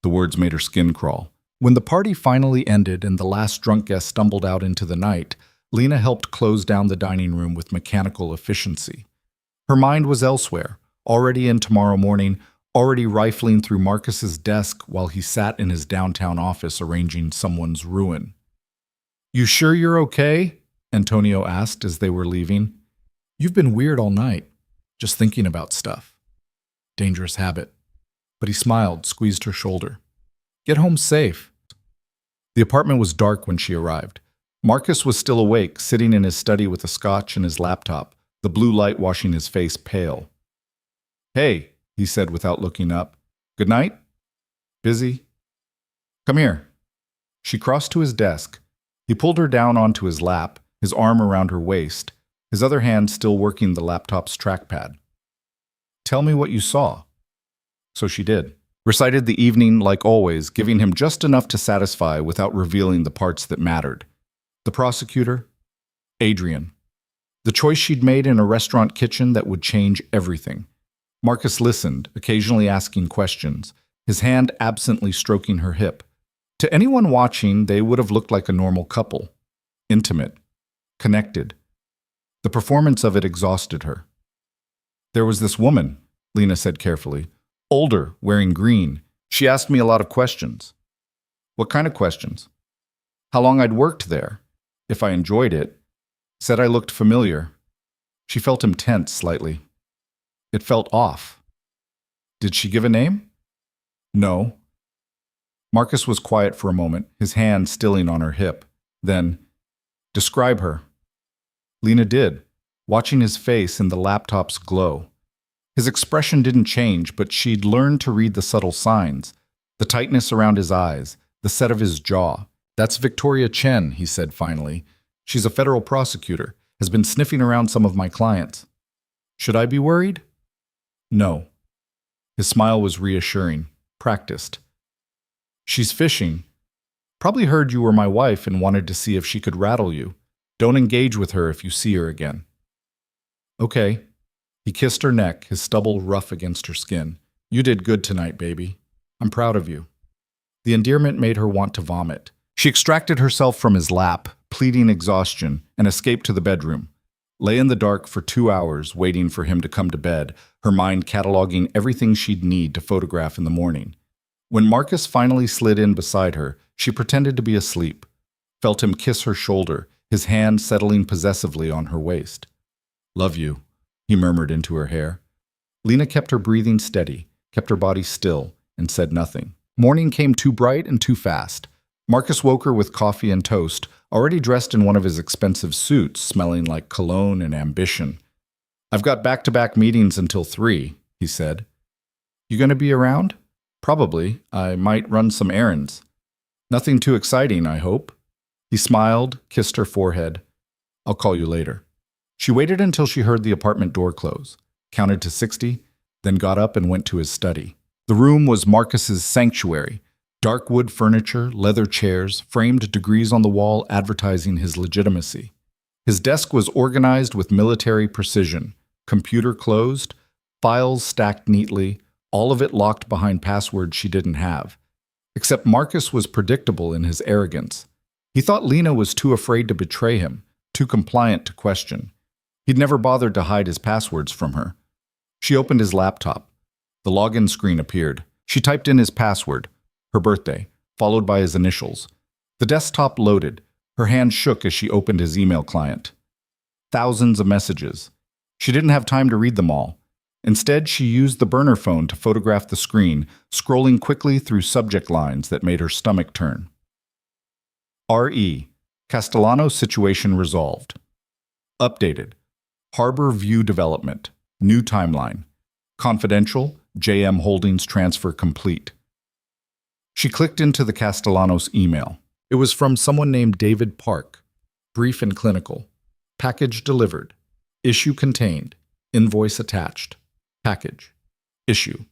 The words made her skin crawl. When the party finally ended and the last drunk guest stumbled out into the night, Lena helped close down the dining room with mechanical efficiency. Her mind was elsewhere, already in tomorrow morning, already rifling through Marcus's desk while he sat in his downtown office arranging someone's ruin. You sure you're okay? Antonio asked as they were leaving. You've been weird all night, just thinking about stuff. Dangerous habit. But he smiled, squeezed her shoulder. Get home safe. The apartment was dark when she arrived. Marcus was still awake, sitting in his study with a scotch and his laptop, the blue light washing his face pale. Hey, he said without looking up. Good night? Busy? Come here. She crossed to his desk. He pulled her down onto his lap, his arm around her waist, his other hand still working the laptop's trackpad. Tell me what you saw. So she did. Recited the evening like always, giving him just enough to satisfy without revealing the parts that mattered. The prosecutor? Adrian. The choice she'd made in a restaurant kitchen that would change everything. Marcus listened, occasionally asking questions, his hand absently stroking her hip. To anyone watching, they would have looked like a normal couple. Intimate. Connected. The performance of it exhausted her. There was this woman, Lena said carefully. Older, wearing green. She asked me a lot of questions. What kind of questions? How long I'd worked there. If I enjoyed it. Said I looked familiar. She felt him tense slightly. It felt off. Did she give a name? No. Marcus was quiet for a moment, his hand stilling on her hip. Then, describe her. Lena did, watching his face in the laptop's glow. His expression didn't change, but she'd learned to read the subtle signs, the tightness around his eyes, the set of his jaw. That's Victoria Chen, he said finally. She's a federal prosecutor, has been sniffing around some of my clients. Should I be worried? No. His smile was reassuring, practiced. She's fishing. Probably heard you were my wife and wanted to see if she could rattle you. Don't engage with her if you see her again. Okay. He kissed her neck, his stubble rough against her skin. You did good tonight, baby. I'm proud of you. The endearment made her want to vomit. She extracted herself from his lap, pleading exhaustion, and escaped to the bedroom. Lay in the dark for 2 hours, waiting for him to come to bed, her mind cataloging everything she'd need to photograph in the morning. When Marcus finally slid in beside her, she pretended to be asleep, felt him kiss her shoulder, his hand settling possessively on her waist. Love you, he murmured into her hair. Lena kept her breathing steady, kept her body still, and said nothing. Morning came too bright and too fast. Marcus woke her with coffee and toast, already dressed in one of his expensive suits, smelling like cologne and ambition. I've got back-to-back meetings until 3, he said. You gonna be around? Probably. I might run some errands. Nothing too exciting, I hope. He smiled, kissed her forehead. I'll call you later. She waited until she heard the apartment door close, counted to 60, then got up and went to his study. The room was Marcus's sanctuary. Dark wood furniture, leather chairs, framed degrees on the wall advertising his legitimacy. His desk was organized with military precision, computer closed, files stacked neatly, all of it locked behind passwords she didn't have. Except Marcus was predictable in his arrogance. He thought Lena was too afraid to betray him, too compliant to question. He'd never bothered to hide his passwords from her. She opened his laptop. The login screen appeared. She typed in his password, her birthday, followed by his initials. The desktop loaded. Her hand shook as she opened his email client. Thousands of messages. She didn't have time to read them all. Instead, she used the burner phone to photograph the screen, scrolling quickly through subject lines that made her stomach turn. R.E. Castellano situation resolved. Updated. Harbor View development. New timeline. Confidential. JM Holdings transfer complete. She clicked into the Castellanos email. It was from someone named David Park. Brief and clinical. Package delivered. Issue contained. Invoice attached. Package. Issue.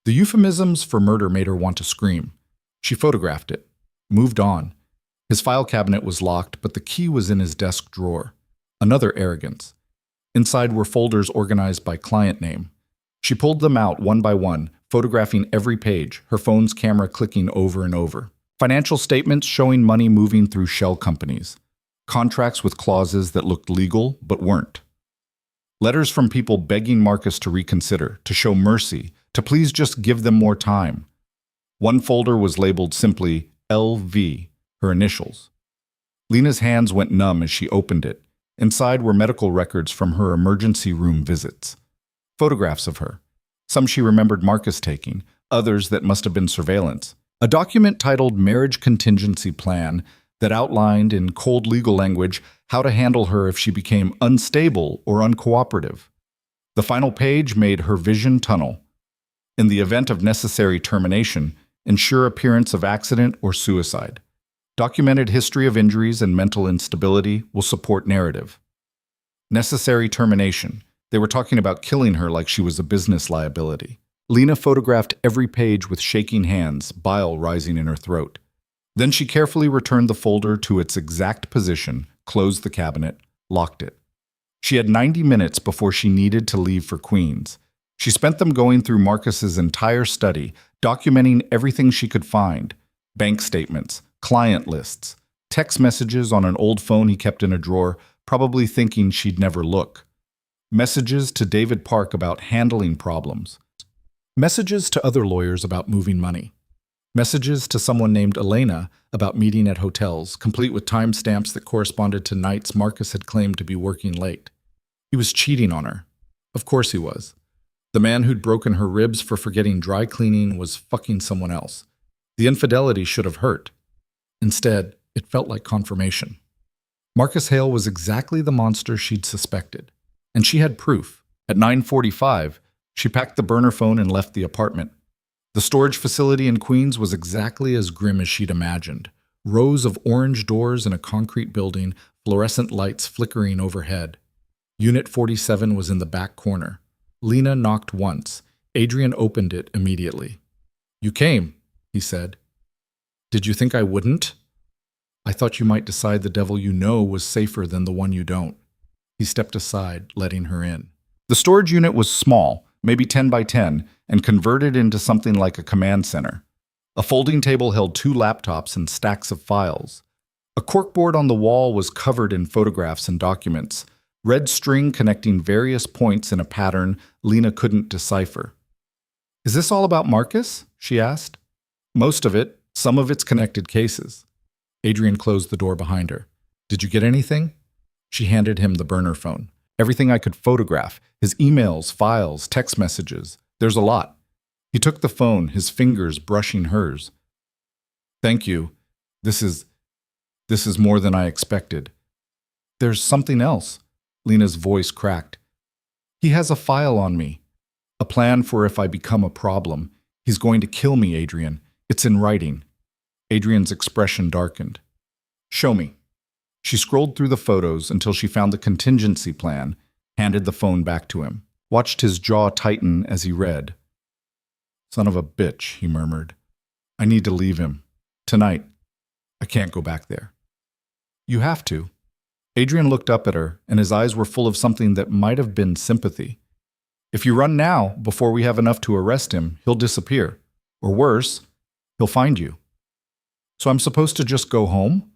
The euphemisms for murder made her want to scream. She photographed it. Moved on. His file cabinet was locked, but the key was in his desk drawer. Another arrogance. Inside were folders organized by client name. She pulled them out one by one, photographing every page, her phone's camera clicking over and over. Financial statements showing money moving through shell companies. Contracts with clauses that looked legal but weren't. Letters from people begging Marcus to reconsider, to show mercy, to please just give them more time. One folder was labeled simply LV, her initials. Lena's hands went numb as she opened it. Inside were medical records from her emergency room visits. Photographs of her. Some she remembered Marcus taking, others that must have been surveillance. A document titled Marriage Contingency Plan that outlined in cold legal language how to handle her if she became unstable or uncooperative. The final page made her vision tunnel. In the event of necessary termination, ensure appearance of accident or suicide. Documented history of injuries and mental instability will support narrative. Necessary termination. They were talking about killing her like she was a business liability. Lena photographed every page with shaking hands, bile rising in her throat. Then she carefully returned the folder to its exact position, closed the cabinet, locked it. She had 90 minutes before she needed to leave for Queens. She spent them going through Marcus's entire study, documenting everything she could find. Bank statements, client lists, text messages on an old phone he kept in a drawer, probably thinking she'd never look. Messages to David Park about handling problems. Messages to other lawyers about moving money. Messages to someone named Lena about meeting at hotels, complete with timestamps that corresponded to nights Marcus had claimed to be working late. He was cheating on her. Of course he was. The man who'd broken her ribs for forgetting dry cleaning was fucking someone else. The infidelity should have hurt. Instead, it felt like confirmation. Marcus Hale was exactly the monster she'd suspected. And she had proof. At 9:45, she packed the burner phone and left the apartment. The storage facility in Queens was exactly as grim as she'd imagined. Rows of orange doors in a concrete building, fluorescent lights flickering overhead. Unit 47 was in the back corner. Lena knocked once. Adrian opened it immediately. "You came," he said. "Did you think I wouldn't?" "I thought you might decide the devil you know was safer than the one you don't." He stepped aside, letting her in. The storage unit was small, maybe 10 by 10, and converted into something like a command center. A folding table held 2 laptops and stacks of files. A corkboard on the wall was covered in photographs and documents, red string connecting various points in a pattern Lena couldn't decipher. "Is this all about Marcus?" she asked. "Most of it. Some of it's connected cases." Adrian closed the door behind her. "Did you get anything?" She handed him the burner phone. "Everything I could photograph. His emails, files, text messages. There's a lot." He took the phone, his fingers brushing hers. "Thank you. This is more than I expected." "There's something else." Lena's voice cracked. "He has a file on me. A plan for if I become a problem. He's going to kill me, Adrian. It's in writing." Adrian's expression darkened. "Show me." She scrolled through the photos until she found the contingency plan, handed the phone back to him, watched his jaw tighten as he read. "Son of a bitch," he murmured. "I need to leave him. Tonight. I can't go back there." "You have to." Adrian looked up at her, and his eyes were full of something that might have been sympathy. "If you run now, before we have enough to arrest him, he'll disappear. Or worse, he'll find you." "So I'm supposed to just go home?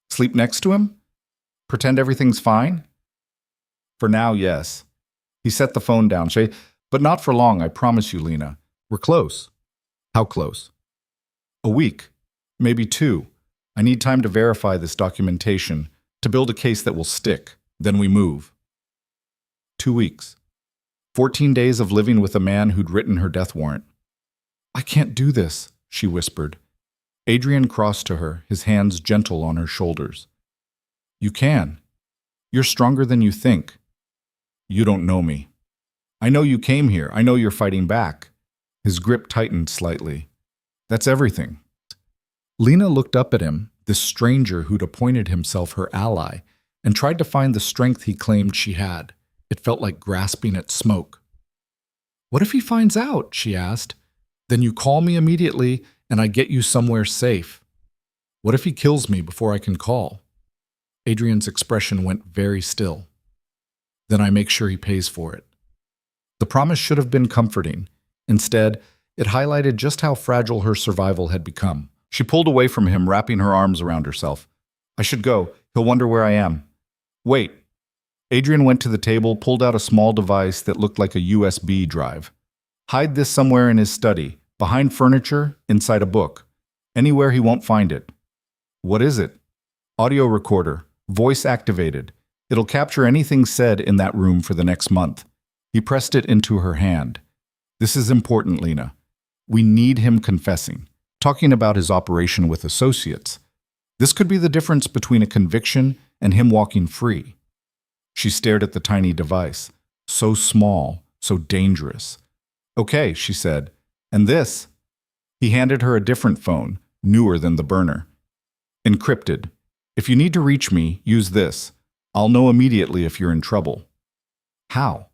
Sleep next to him? Pretend everything's fine?" "For now, yes." He set the phone down. "But not for long, I promise you, Lena. We're close." "How close?" "A week. Maybe 2. I need time to verify this documentation, to build a case that will stick. Then we move." 2 weeks. 14 days of living with a man who'd written her death warrant. "I can't do this," she whispered. Adrian crossed to her, his hands gentle on her shoulders. "You can. You're stronger than you think. You don't know me. I know you came here. I know you're fighting back." His grip tightened slightly. "That's everything." Lena looked up at him, this stranger who'd appointed himself her ally, and tried to find the strength he claimed she had. It felt like grasping at smoke. "What if he finds out?" she asked. "Then you call me immediately, and I get you somewhere safe." "What if he kills me before I can call?" Adrian's expression went very still. "Then I make sure he pays for it." The promise should have been comforting. Instead, it highlighted just how fragile her survival had become. She pulled away from him, wrapping her arms around herself. "I should go. He'll wonder where I am." "Wait." Adrian went to the table, pulled out a small device that looked like a USB drive. "Hide this somewhere in his study, behind furniture, inside a book. Anywhere he won't find it." "What is it?" "Audio recorder, voice activated. It'll capture anything said in that room for the next month." He pressed it into her hand. "This is important, Lena. We need him confessing, talking about his operation with associates. This could be the difference between a conviction and him walking free." She stared at the tiny device. So small, so dangerous. "Okay," she said. "And this?" He handed her a different phone, newer than the burner. "Encrypted. If you need to reach me, use this. I'll know immediately if you're in trouble." "How?"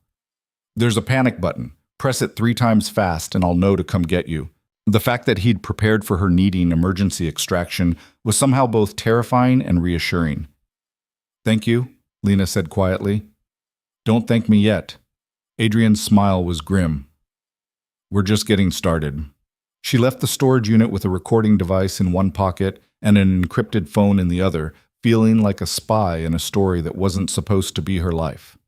"There's a panic button. Press it 3 times fast and I'll know to come get you." The fact that he'd prepared for her needing emergency extraction was somehow both terrifying and reassuring. "Thank you," Lena said quietly. "Don't thank me yet." Adrian's smile was grim. "We're just getting started." She left the storage unit with a recording device in one pocket and an encrypted phone in the other, feeling like a spy in a story that wasn't supposed to be her life.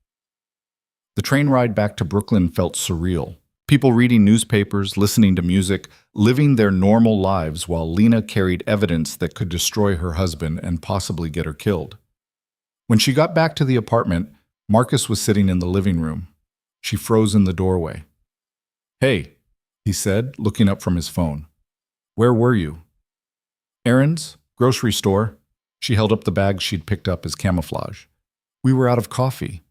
The train ride back to Brooklyn felt surreal. People reading newspapers, listening to music, living their normal lives while Lena carried evidence that could destroy her husband and possibly get her killed. When she got back to the apartment, Marcus was sitting in the living room. She froze in the doorway. "Hey," he said, looking up from his phone. "Where were you?" "Errands, grocery store." She held up the bag she'd picked up as camouflage. "We were out of coffee."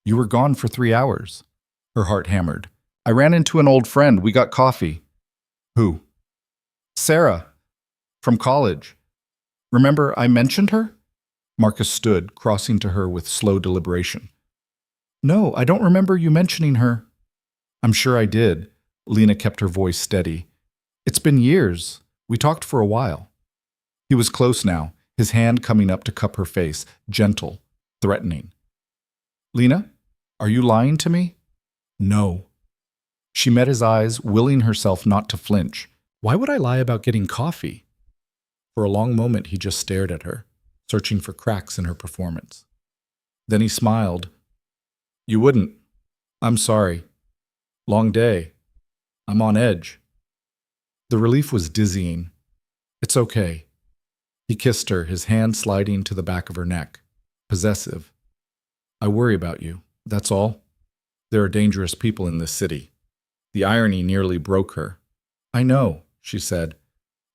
"You were gone for 3 hours." Her heart hammered. "I ran into an old friend. We got coffee." "Who?" "Sarah. From college. Remember I mentioned her?" Marcus stood, crossing to her with slow deliberation. "No, I don't remember you mentioning her." I'm sure I did. Lena kept her voice steady. It's been years. We talked for a while. He was close now, his hand coming up to cup her face, gentle, threatening. Lena, are you lying to me? No. She met his eyes, willing herself not to flinch. Why would I lie about getting coffee? For a long moment, he just stared at her, searching for cracks in her performance. Then he smiled. You wouldn't. I'm sorry. Long day. I'm on edge. The relief was dizzying. It's okay. He kissed her, his hand sliding to the back of her neck, possessive. I worry about you, that's all. There are dangerous people in this city. The irony nearly broke her. I know, she said.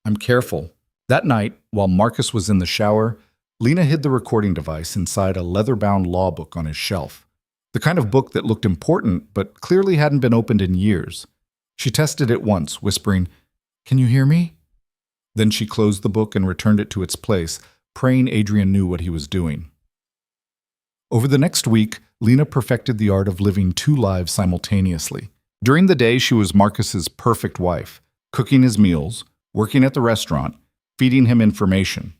I'm careful. That night, while Marcus was in the shower, Lena hid the recording device inside a leather-bound law book on his shelf. The kind of book that looked important, but clearly hadn't been opened in years. She tested it once, whispering, Can you hear me? Then she closed the book and returned it to its place, praying Adrian knew what he was doing. Over the next week, Lena perfected the art of living two lives simultaneously. During the day, she was Marcus's perfect wife, cooking his meals, working at the restaurant, feeding him information.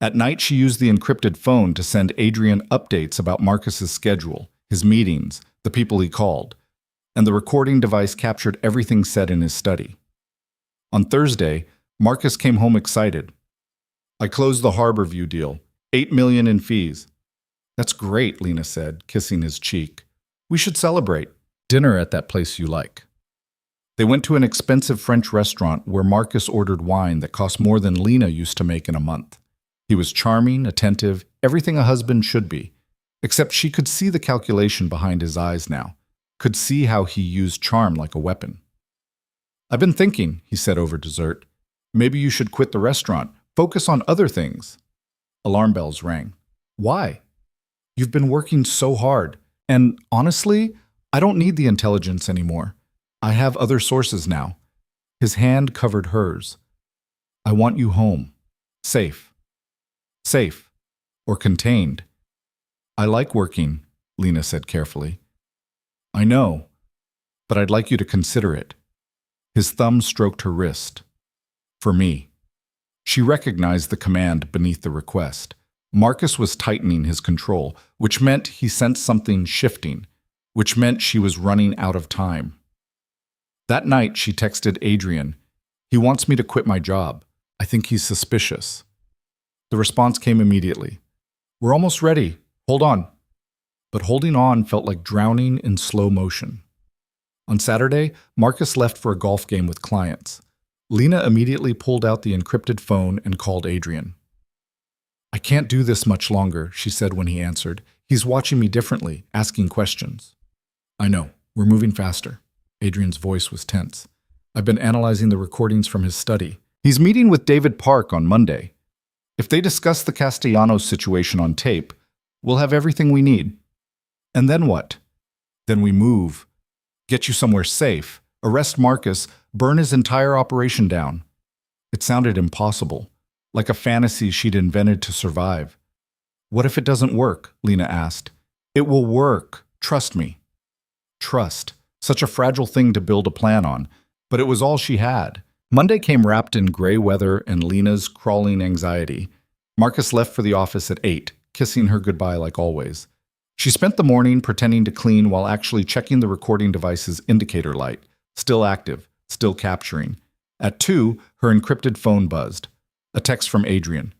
At night, she used the encrypted phone to send Adrian updates about Marcus's schedule, his meetings, the people he called, and the recording device captured everything said in his study. On Thursday, Marcus came home excited. I closed the Harborview deal, $8 million in fees. That's great, Lena said, kissing his cheek. We should celebrate. Dinner at that place you like. They went to an expensive French restaurant where Marcus ordered wine that cost more than Lena used to make in a month. He was charming, attentive, everything a husband should be. Except she could see the calculation behind his eyes now, could see how he used charm like a weapon. I've been thinking, he said over dessert. Maybe you should quit the restaurant, focus on other things. Alarm bells rang. Why? You've been working so hard, and honestly, I don't need the intelligence anymore. I have other sources now. His hand covered hers. I want you home. Safe. Safe. Or contained. I like working, Lena said carefully. I know, but I'd like you to consider it. His thumb stroked her wrist. For me. She recognized the command beneath the request. Marcus was tightening his control, which meant he sensed something shifting, which meant she was running out of time. That night, she texted Adrian, He wants me to quit my job. I think he's suspicious. The response came immediately. We're almost ready. Hold on. But holding on felt like drowning in slow motion. On Saturday, Marcus left for a golf game with clients. Lena immediately pulled out the encrypted phone and called Adrian. I can't do this much longer, she said when he answered. He's watching me differently, asking questions. I know. We're moving faster. Adrian's voice was tense. I've been analyzing the recordings from his study. He's meeting with David Park on Monday. If they discuss the Castellanos situation on tape, we'll have everything we need. And then what? Then we move. Get you somewhere safe. Arrest Marcus. Burn his entire operation down. It sounded impossible, like a fantasy she'd invented to survive. What if it doesn't work? Lena asked. It will work. Trust me. Trust. Such a fragile thing to build a plan on, but it was all she had. Monday came wrapped in gray weather and Lena's crawling anxiety. Marcus left for the office at 8, kissing her goodbye like always. She spent the morning pretending to clean while actually checking the recording device's indicator light, still active, still capturing. At 2, her encrypted phone buzzed. A text from Adrian.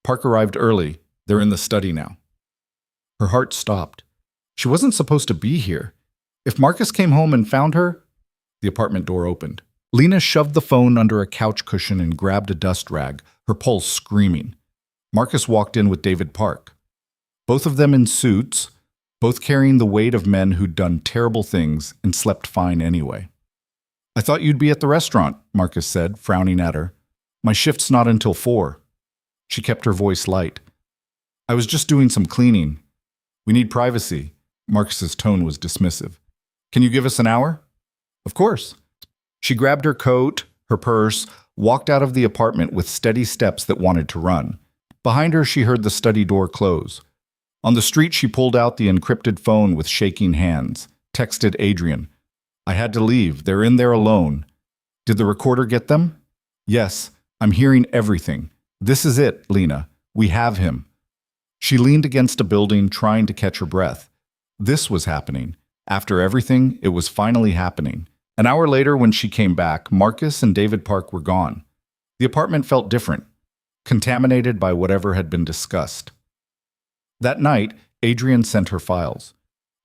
Park arrived early. They're in the study now. Her heart stopped. She wasn't supposed to be here. If Marcus came home and found her, the apartment door opened. Lena shoved the phone under a couch cushion and grabbed a dust rag, her pulse screaming. Marcus walked in with David Park. Both of them in suits, both carrying the weight of men who'd done terrible things and slept fine anyway. I thought you'd be at the restaurant, Marcus said, frowning at her. My shift's not until 4. She kept her voice light. I was just doing some cleaning. We need privacy. Marcus's tone was dismissive. Can you give us an hour? Of course. She grabbed her coat, her purse, walked out of the apartment with steady steps that wanted to run. Behind her, she heard the study door close. On the street, she pulled out the encrypted phone with shaking hands, texted Adrian. I had to leave. They're in there alone. Did the recorder get them? Yes, I'm hearing everything. This is it, Lena. We have him. She leaned against a building, trying to catch her breath. This was happening. After everything, it was finally happening. An hour later, when she came back, Marcus and David Park were gone. The apartment felt different, contaminated by whatever had been discussed. That night, Adrian sent her files.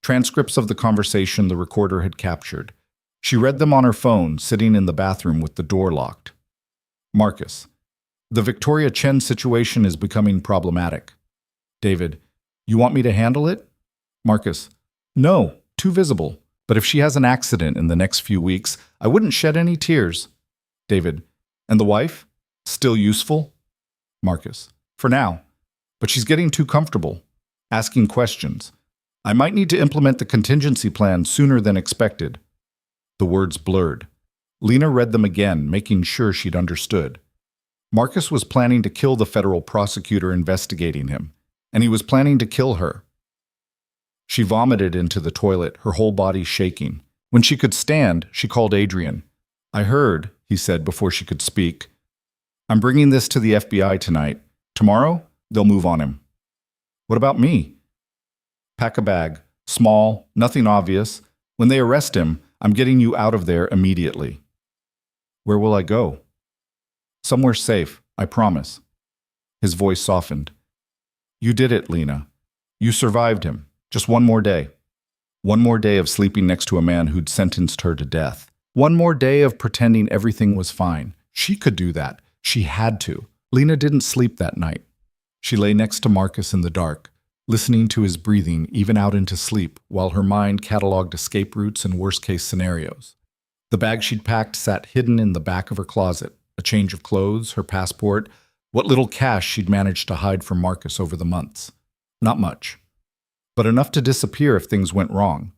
Transcripts of the conversation the recorder had captured. She read them on her phone, sitting in the bathroom with the door locked. Marcus: the Victoria Chen situation is becoming problematic. David: you want me to handle it? Marcus: no, too visible. But if she has an accident in the next few weeks, I wouldn't shed any tears. David: and the wife? Still useful? Marcus: for now. But she's getting too comfortable, asking questions. I might need to implement the contingency plan sooner than expected. The words blurred. Lena read them again, making sure she'd understood. Marcus was planning to kill the federal prosecutor investigating him, and he was planning to kill her. She vomited into the toilet, her whole body shaking. When she could stand, she called Adrian. I heard, he said before she could speak. I'm bringing this to the FBI tonight. Tomorrow, they'll move on him. What about me? Pack a bag. Small, nothing obvious. When they arrest him, I'm getting you out of there immediately. Where will I go? Somewhere safe, I promise. His voice softened. You did it, Lena. You survived him. Just one more day. One more day of sleeping next to a man who'd sentenced her to death. One more day of pretending everything was fine. She could do that. She had to. Lena didn't sleep that night. She lay next to Marcus in the dark, listening to his breathing even out into sleep while her mind cataloged escape routes and worst-case scenarios. The bag she'd packed sat hidden in the back of her closet, a change of clothes, her passport, what little cash she'd managed to hide from Marcus over the months. Not much, but enough to disappear if things went wrong.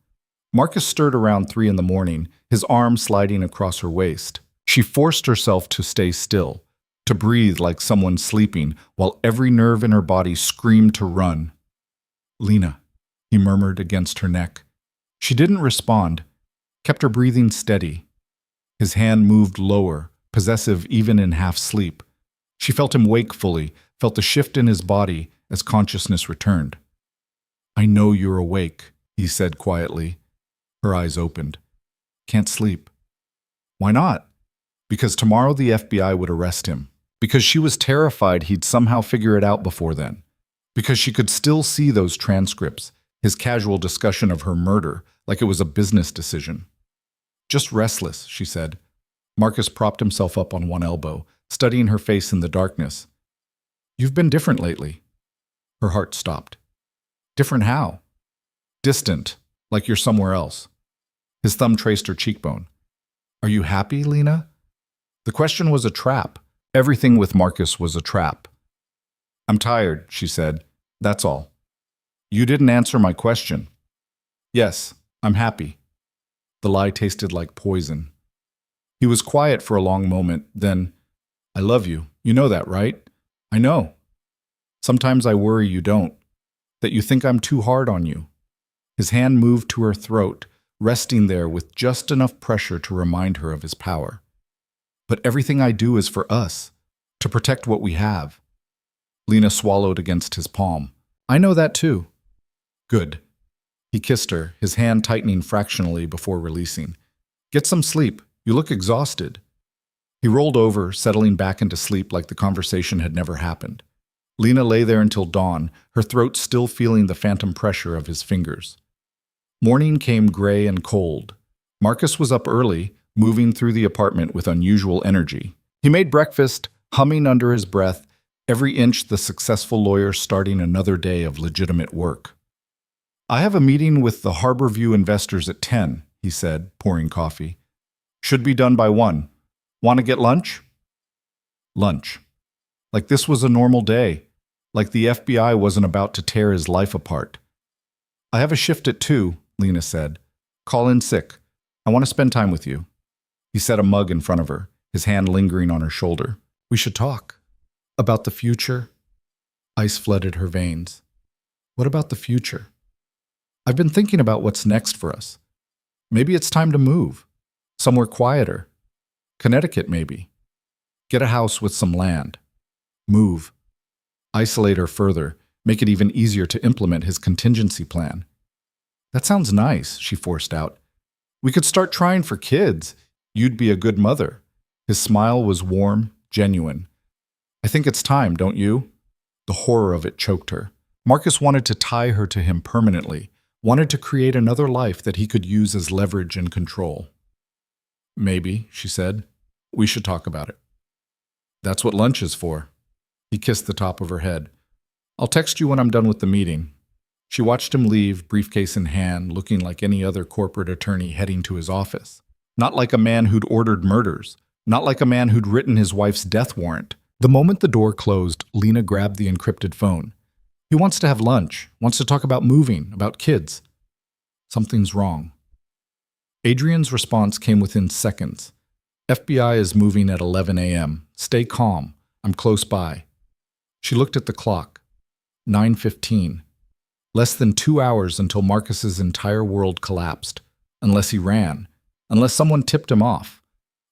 Marcus stirred around 3 a.m, his arm sliding across her waist. She forced herself to stay still, to breathe like someone sleeping, while every nerve in her body screamed to run. Lena, he murmured against her neck. She didn't respond, kept her breathing steady. His hand moved lower, possessive even in half-sleep. She felt him wake fully, felt the shift in his body as consciousness returned. I know you're awake, he said quietly. Her eyes opened. Can't sleep. Why not? Because tomorrow the FBI would arrest him. Because she was terrified he'd somehow figure it out before then. Because she could still see those transcripts, his casual discussion of her murder, like it was a business decision. Just restless, she said. Marcus propped himself up on one elbow, studying her face in the darkness. You've been different lately. Her heart stopped. Different how? Distant, like you're somewhere else. His thumb traced her cheekbone. Are you happy, Lena? The question was a trap. Everything with Marcus was a trap. I'm tired, she said. That's all. You didn't answer my question. Yes, I'm happy. The lie tasted like poison. He was quiet for a long moment, then, I love you. You know that, right? I know. Sometimes I worry you don't, that you think I'm too hard on you. His hand moved to her throat, resting there with just enough pressure to remind her of his power. But everything I do is for us, to protect what we have. Lena swallowed against his palm. I know that too. Good. He kissed her, his hand tightening fractionally before releasing. Get some sleep. You look exhausted. He rolled over, settling back into sleep like the conversation had never happened. Lena lay there until dawn, her throat still feeling the phantom pressure of his fingers. Morning came gray and cold. Marcus was up early, moving through the apartment with unusual energy. He made breakfast, humming under his breath, every inch the successful lawyer starting another day of legitimate work. I have a meeting with the Harborview investors at 10, he said, pouring coffee. Should be done by 1. Want to get lunch? Lunch. Like this was a normal day. Like the FBI wasn't about to tear his life apart. I have a shift at 2, Lena said. Call in sick. I want to spend time with you. He set a mug in front of her, his hand lingering on her shoulder. We should talk. About the future? Ice flooded her veins. What about the future? I've been thinking about what's next for us. Maybe it's time to move. Somewhere quieter. Connecticut, maybe. Get a house with some land. Move. Isolate her further. Make it even easier to implement his contingency plan. That sounds nice, she forced out. We could start trying for kids. You'd be a good mother. His smile was warm, genuine. I think it's time, don't you? The horror of it choked her. Marcus wanted to tie her to him permanently, wanted to create another life that he could use as leverage and control. Maybe, she said. We should talk about it. That's what lunch is for. He kissed the top of her head. I'll text you when I'm done with the meeting. She watched him leave, briefcase in hand, looking like any other corporate attorney heading to his office. Not like a man who'd ordered murders. Not like a man who'd written his wife's death warrant. The moment the door closed, Lena grabbed the encrypted phone. He wants to have lunch, wants to talk about moving, about kids. Something's wrong. Adrian's response came within seconds. FBI is moving at 11 a.m. Stay calm. I'm close by. She looked at the clock. 9:15. Less than 2 hours until Marcus's entire world collapsed. Unless he ran. Unless someone tipped him off.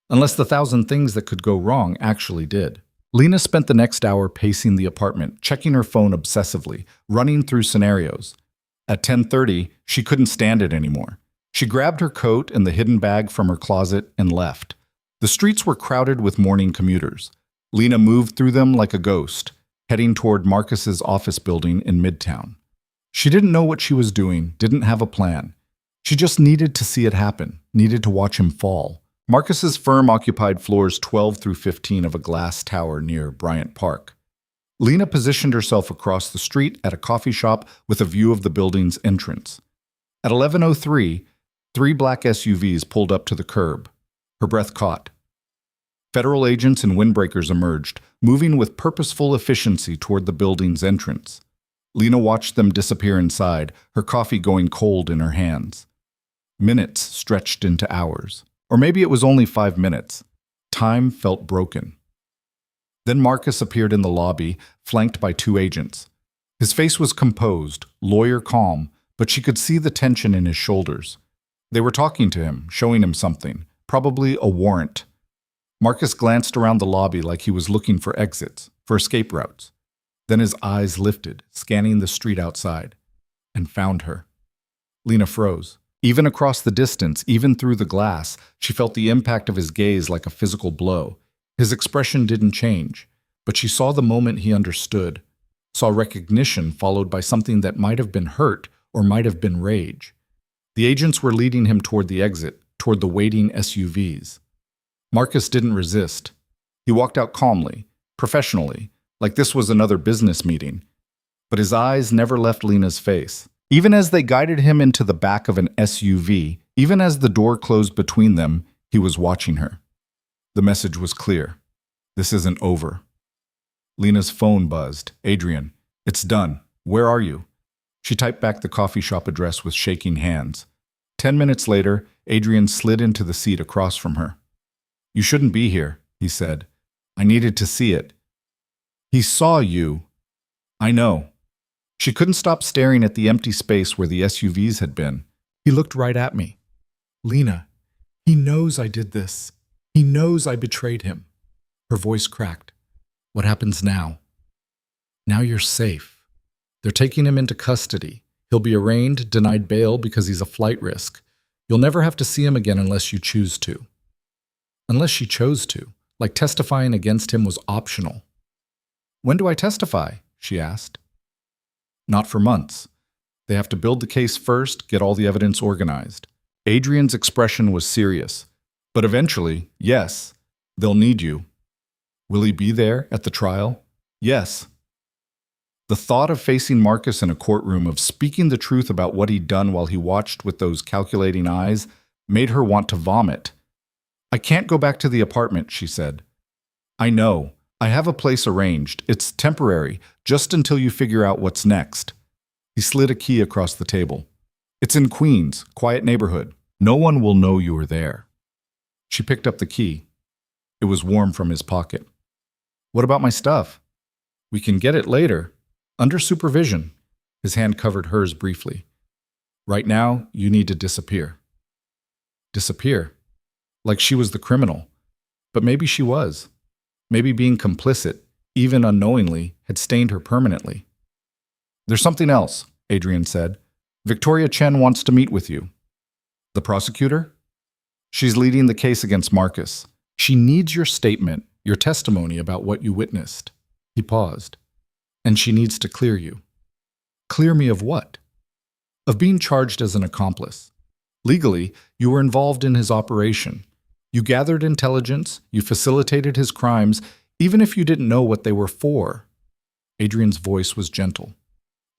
Unless the 1,000 things that could go wrong actually did. Lena spent the next hour pacing the apartment, checking her phone obsessively, running through scenarios. At 10:30, she couldn't stand it anymore. She grabbed her coat and the hidden bag from her closet and left. The streets were crowded with morning commuters. Lena moved through them like a ghost, heading toward Marcus's office building in Midtown. She didn't know what she was doing, didn't have a plan. She just needed to see it happen, needed to watch him fall. Marcus's firm occupied floors 12 through 15 of a glass tower near Bryant Park. Lena positioned herself across the street at a coffee shop with a view of the building's entrance. At 11:03, 3 black SUVs pulled up to the curb. Her breath caught. Federal agents and windbreakers emerged, moving with purposeful efficiency toward the building's entrance. Lena watched them disappear inside, her coffee going cold in her hands. Minutes stretched into hours. Or maybe it was only 5 minutes. Time felt broken. Then Marcus appeared in the lobby, flanked by 2 agents. His face was composed, lawyer calm, but she could see the tension in his shoulders. They were talking to him, showing him something, probably a warrant. Marcus glanced around the lobby like he was looking for exits, for escape routes. Then his eyes lifted, scanning the street outside, and found her. Lena froze. Even across the distance, even through the glass, she felt the impact of his gaze like a physical blow. His expression didn't change, but she saw the moment he understood, saw recognition followed by something that might have been hurt or might have been rage. The agents were leading him toward the exit, toward the waiting SUVs. Marcus didn't resist. He walked out calmly, professionally, like this was another business meeting. But his eyes never left Lena's face. Even as they guided him into the back of an SUV, even as the door closed between them, he was watching her. The message was clear. This isn't over. Lena's phone buzzed. Adrian, it's done. Where are you? She typed back the coffee shop address with shaking hands. 10 minutes later, Adrian slid into the seat across from her. You shouldn't be here, he said. I needed to see it. He saw you. I know. She couldn't stop staring at the empty space where the SUVs had been. He looked right at me. Lena, he knows I did this. He knows I betrayed him. Her voice cracked. What happens now? Now you're safe. They're taking him into custody. He'll be arraigned, denied bail because he's a flight risk. You'll never have to see him again unless you choose to. Unless she chose to, like testifying against him was optional. When do I testify? She asked. Not for months. They have to build the case first, get all the evidence organized. Adrian's expression was serious. But eventually, yes, they'll need you. Will he be there at the trial? Yes. The thought of facing Marcus in a courtroom, of speaking the truth about what he'd done while he watched with those calculating eyes, made her want to vomit. I can't go back to the apartment, she said. I know. I have a place arranged. It's temporary, just until you figure out what's next. He slid a key across the table. It's in Queens, quiet neighborhood. No one will know you are there. She picked up the key. It was warm from his pocket. What about my stuff? We can get it later. Under supervision. His hand covered hers briefly. Right now, you need to disappear. disappear. Like she was the criminal. But maybe she was. Maybe being complicit, even unknowingly, had stained her permanently. There's something else, Adrian said. Victoria Chen wants to meet with you. The prosecutor? She's leading the case against Marcus. She needs your statement, your testimony about what you witnessed. He paused. And she needs to clear you. Clear me of what? Of being charged as an accomplice. Legally, you were involved in his operation. You gathered intelligence, you facilitated his crimes, even if you didn't know what they were for. Adrian's voice was gentle.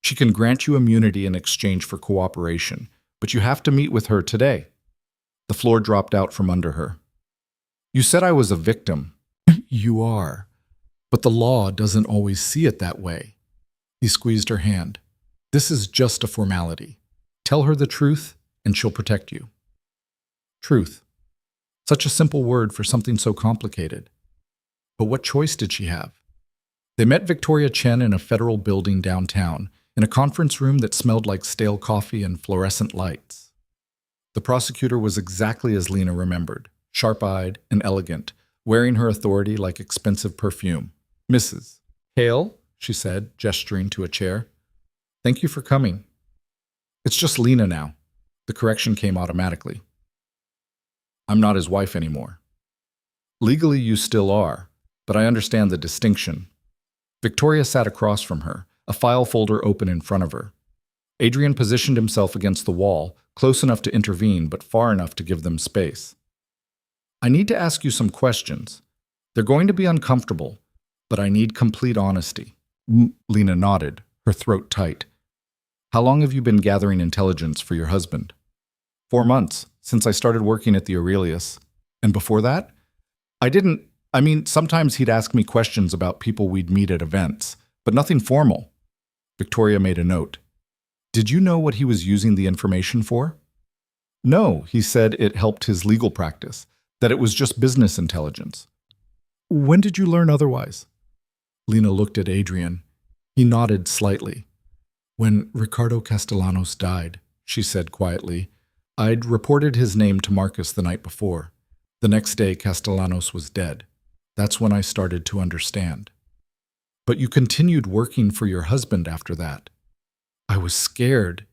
She can grant you immunity in exchange for cooperation, but you have to meet with her today. The floor dropped out from under her. You said I was a victim. You are. But the law doesn't always see it that way. He squeezed her hand. This is just a formality. Tell her the truth, and she'll protect you. Truth. Such a simple word for something so complicated. But what choice did she have? They met Victoria Chen in a federal building downtown, in a conference room that smelled like stale coffee and fluorescent lights. The prosecutor was exactly as Lena remembered, sharp-eyed and elegant, wearing her authority like expensive perfume. Mrs. Hale, she said, gesturing to a chair. Thank you for coming. It's just Lena now. The correction came automatically. I'm not his wife anymore. Legally, you still are, but I understand the distinction. Victoria sat across from her, a file folder open in front of her. Adrian positioned himself against the wall, close enough to intervene, but far enough to give them space. I need to ask you some questions. They're going to be uncomfortable, but I need complete honesty. Lena nodded, her throat tight. How long have you been gathering intelligence for your husband? 4 months, since I started working at the Aurelius. And before that? Sometimes he'd ask me questions about people we'd meet at events, but nothing formal. Victoria made a note. Did you know what he was using the information for? No, he said it helped his legal practice, that it was just business intelligence. When did you learn otherwise? Lena looked at Adrian. He nodded slightly. When Ricardo Castellanos died, she said quietly, I'd reported his name to Marcus the night before. The next day, Castellanos was dead. That's when I started to understand. But you continued working for your husband after that. I was scared.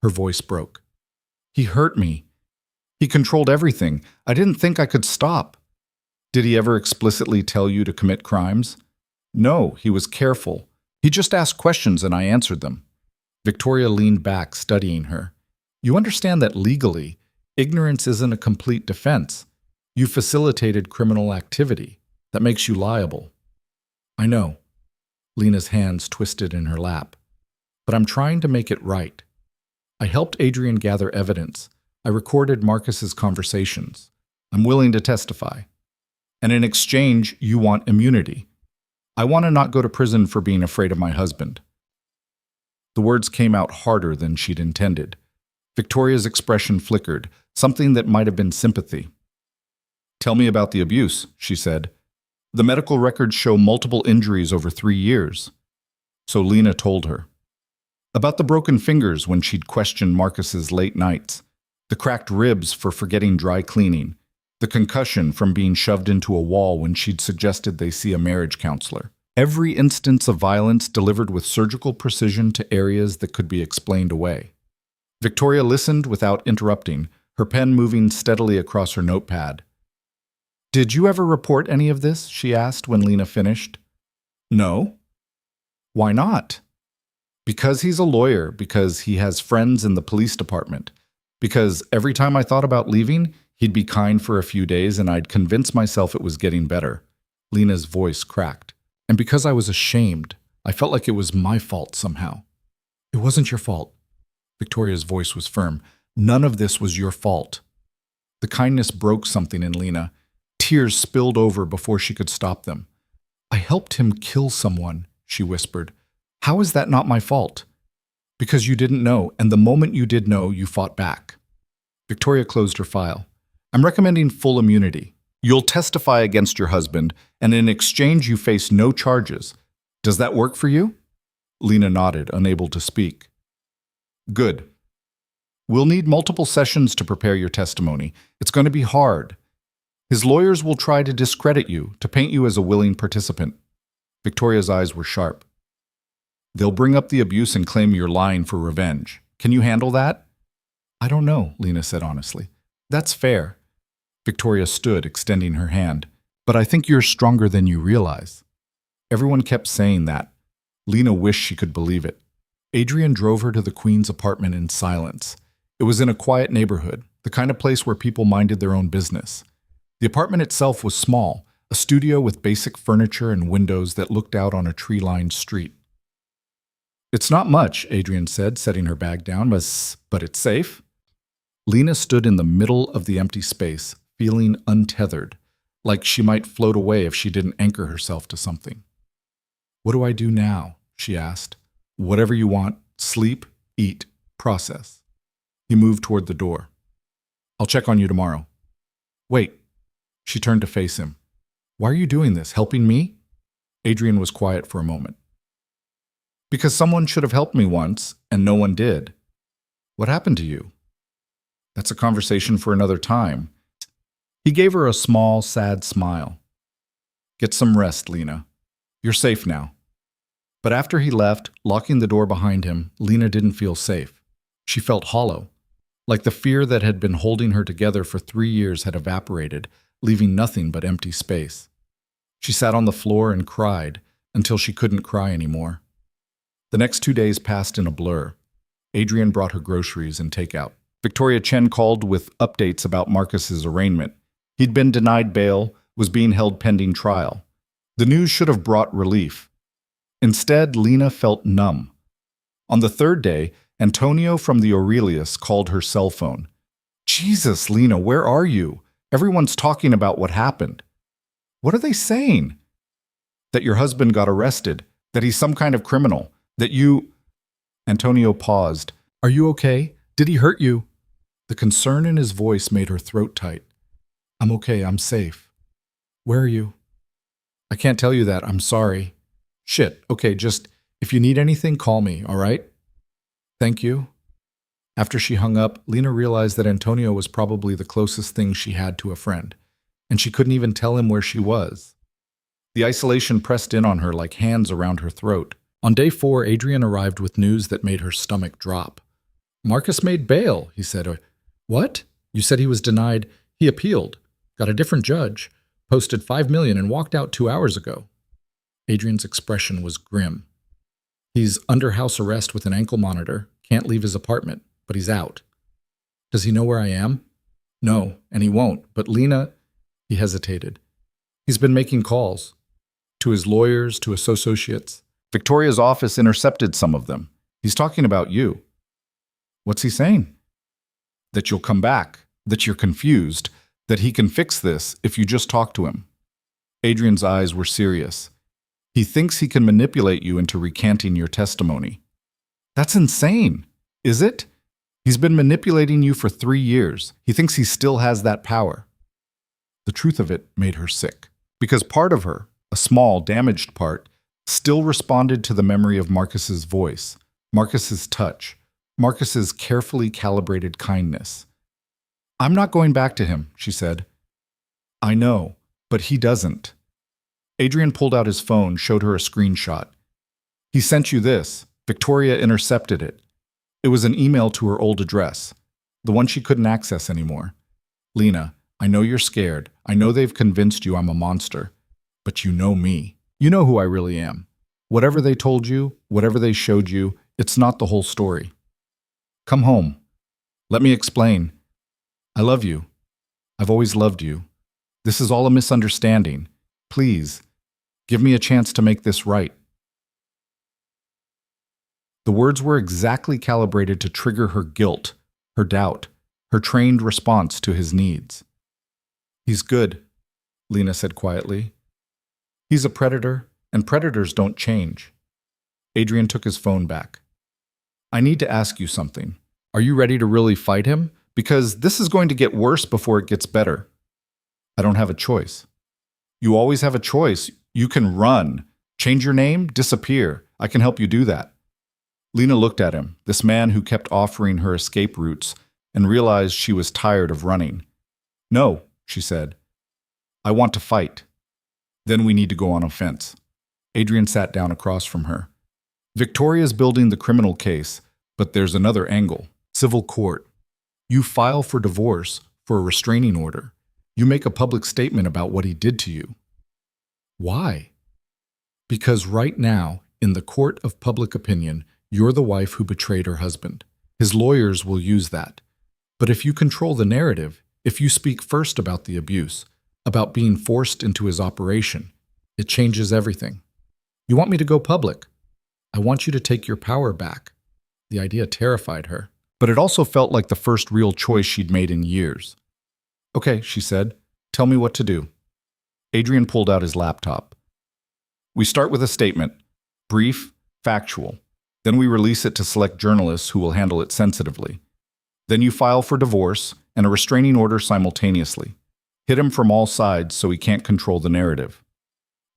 Her voice broke. He hurt me. He controlled everything. I didn't think I could stop. Did he ever explicitly tell you to commit crimes? No, he was careful. He just asked questions and I answered them. Victoria leaned back, studying her. You understand that legally, ignorance isn't a complete defense. You facilitated criminal activity. That makes you liable. I know. Lena's hands twisted in her lap. But I'm trying to make it right. I helped Adrian gather evidence. I recorded Marcus's conversations. I'm willing to testify. And in exchange, you want immunity. I want to not go to prison for being afraid of my husband. The words came out harder than she'd intended. Victoria's expression flickered, something that might have been sympathy. Tell me about the abuse, she said. The medical records show multiple injuries over 3 years. So Lena told her. About the broken fingers when she'd questioned Marcus's late nights, the cracked ribs for forgetting dry cleaning, the concussion from being shoved into a wall when she'd suggested they see a marriage counselor. Every instance of violence delivered with surgical precision to areas that could be explained away. Victoria listened without interrupting, her pen moving steadily across her notepad. Did you ever report any of this? She asked when Lena finished. No. Why not? Because he's a lawyer, because he has friends in the police department, because every time I thought about leaving, he'd be kind for a few days and I'd convince myself it was getting better. Lena's voice cracked. And because I was ashamed, I felt like it was my fault somehow. It wasn't your fault. Victoria's voice was firm. None of this was your fault. The kindness broke something in Lena. Tears spilled over before she could stop them. I helped him kill someone, she whispered. How is that not my fault? Because you didn't know, and the moment you did know, you fought back. Victoria closed her file. I'm recommending full immunity. You'll testify against your husband, and in exchange you face no charges. Does that work for you? Lena nodded, unable to speak. Good. We'll need multiple sessions to prepare your testimony. It's going to be hard. His lawyers will try to discredit you, to paint you as a willing participant. Victoria's eyes were sharp. They'll bring up the abuse and claim you're lying for revenge. Can you handle that? I don't know, Lena said honestly. That's fair. Victoria stood, extending her hand. But I think you're stronger than you realize. Everyone kept saying that. Lena wished she could believe it. Adrian drove her to the Queen's apartment in silence. It was in a quiet neighborhood, the kind of place where people minded their own business. The apartment itself was small, a studio with basic furniture and windows that looked out on a tree-lined street. It's not much, Adrian said, setting her bag down, but it's safe. Lena stood in the middle of the empty space, feeling untethered, like she might float away if she didn't anchor herself to something. What do I do now? She asked. Whatever you want, sleep, eat, process. He moved toward the door. I'll check on you tomorrow. Wait. She turned to face him. Why are you doing this? Helping me? Adrian was quiet for a moment. Because someone should have helped me once, and no one did. What happened to you? That's a conversation for another time. He gave her a small, sad smile. Get some rest, Lena. You're safe now. But after he left, locking the door behind him, Lena didn't feel safe. She felt hollow, like the fear that had been holding her together for 3 years had evaporated, leaving nothing but empty space. She sat on the floor and cried until she couldn't cry anymore. The next 2 days passed in a blur. Adrian brought her groceries and takeout. Victoria Chen called with updates about Marcus's arraignment. He'd been denied bail, was being held pending trial. The news should have brought relief. Instead, Lena felt numb. On the third day, Antonio from the Aurelius called her cell phone. Jesus, Lena, where are you? Everyone's talking about what happened. What are they saying? That your husband got arrested, that he's some kind of criminal, that you... Antonio paused. Are you okay? Did he hurt you? The concern in his voice made her throat tight. I'm okay, I'm safe. Where are you? I can't tell you that, I'm sorry. Shit, okay, just, if you need anything, call me, all right? Thank you. After she hung up, Lena realized that Antonio was probably the closest thing she had to a friend, and she couldn't even tell him where she was. The isolation pressed in on her like hands around her throat. On day 4, Adrian arrived with news that made her stomach drop. Marcus made bail, he said. What? You said he was denied. He appealed, got a different judge, posted $5 million and walked out 2 hours ago. Adrian's expression was grim. He's under house arrest with an ankle monitor, can't leave his apartment, but he's out. Does he know where I am? No, and he won't. But Lena, he hesitated. He's been making calls. To his lawyers, to his associates. Victoria's office intercepted some of them. He's talking about you. What's he saying? That you'll come back, that you're confused, that he can fix this if you just talk to him. Adrian's eyes were serious. He thinks he can manipulate you into recanting your testimony. That's insane, is it? He's been manipulating you for 3 years. He thinks he still has that power. The truth of it made her sick, because part of her, a small, damaged part, still responded to the memory of Marcus's voice, Marcus's touch, Marcus's carefully calibrated kindness. I'm not going back to him, she said. I know, but he doesn't. Adrian pulled out his phone, showed her a screenshot. He sent you this. Victoria intercepted it. It was an email to her old address, the one she couldn't access anymore. Lena, I know you're scared. I know they've convinced you I'm a monster. But you know me. You know who I really am. Whatever they told you, whatever they showed you, it's not the whole story. Come home. Let me explain. I love you. I've always loved you. This is all a misunderstanding. Please, give me a chance to make this right. The words were exactly calibrated to trigger her guilt, her doubt, her trained response to his needs. He's good, Lena said quietly. He's a predator, and predators don't change. Adrian took his phone back. I need to ask you something. Are you ready to really fight him? Because this is going to get worse before it gets better. I don't have a choice. You always have a choice. You can run, change your name, disappear. I can help you do that. Lena looked at him, this man who kept offering her escape routes, and realized she was tired of running. "No," she said. "I want to fight. Then we need to go on offense." Adrian sat down across from her. "Victoria's building the criminal case, but there's another angle. Civil court. You file for divorce, for a restraining order. You make a public statement about what he did to you." "Why?" "Because right now, in the court of public opinion, you're the wife who betrayed her husband. His lawyers will use that. But if you control the narrative, if you speak first about the abuse, about being forced into his operation, it changes everything. You want me to go public? I want you to take your power back." The idea terrified her, but it also felt like the first real choice she'd made in years. "Okay," she said. "Tell me what to do." Adrian pulled out his laptop. "We start with a statement. Brief, factual. Then we release it to select journalists who will handle it sensitively. Then you file for divorce and a restraining order simultaneously. Hit him from all sides so he can't control the narrative."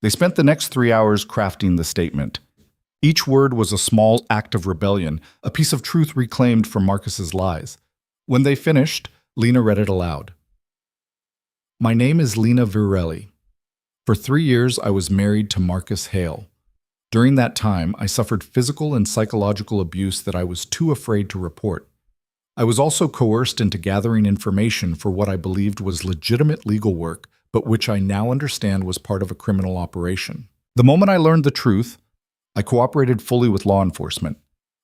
They spent the next 3 hours crafting the statement. Each word was a small act of rebellion, a piece of truth reclaimed from Marcus's lies. When they finished, Lena read it aloud. "My name is Lena Virelli. For 3 years, I was married to Marcus Hale. During that time, I suffered physical and psychological abuse that I was too afraid to report. I was also coerced into gathering information for what I believed was legitimate legal work, but which I now understand was part of a criminal operation. The moment I learned the truth, I cooperated fully with law enforcement.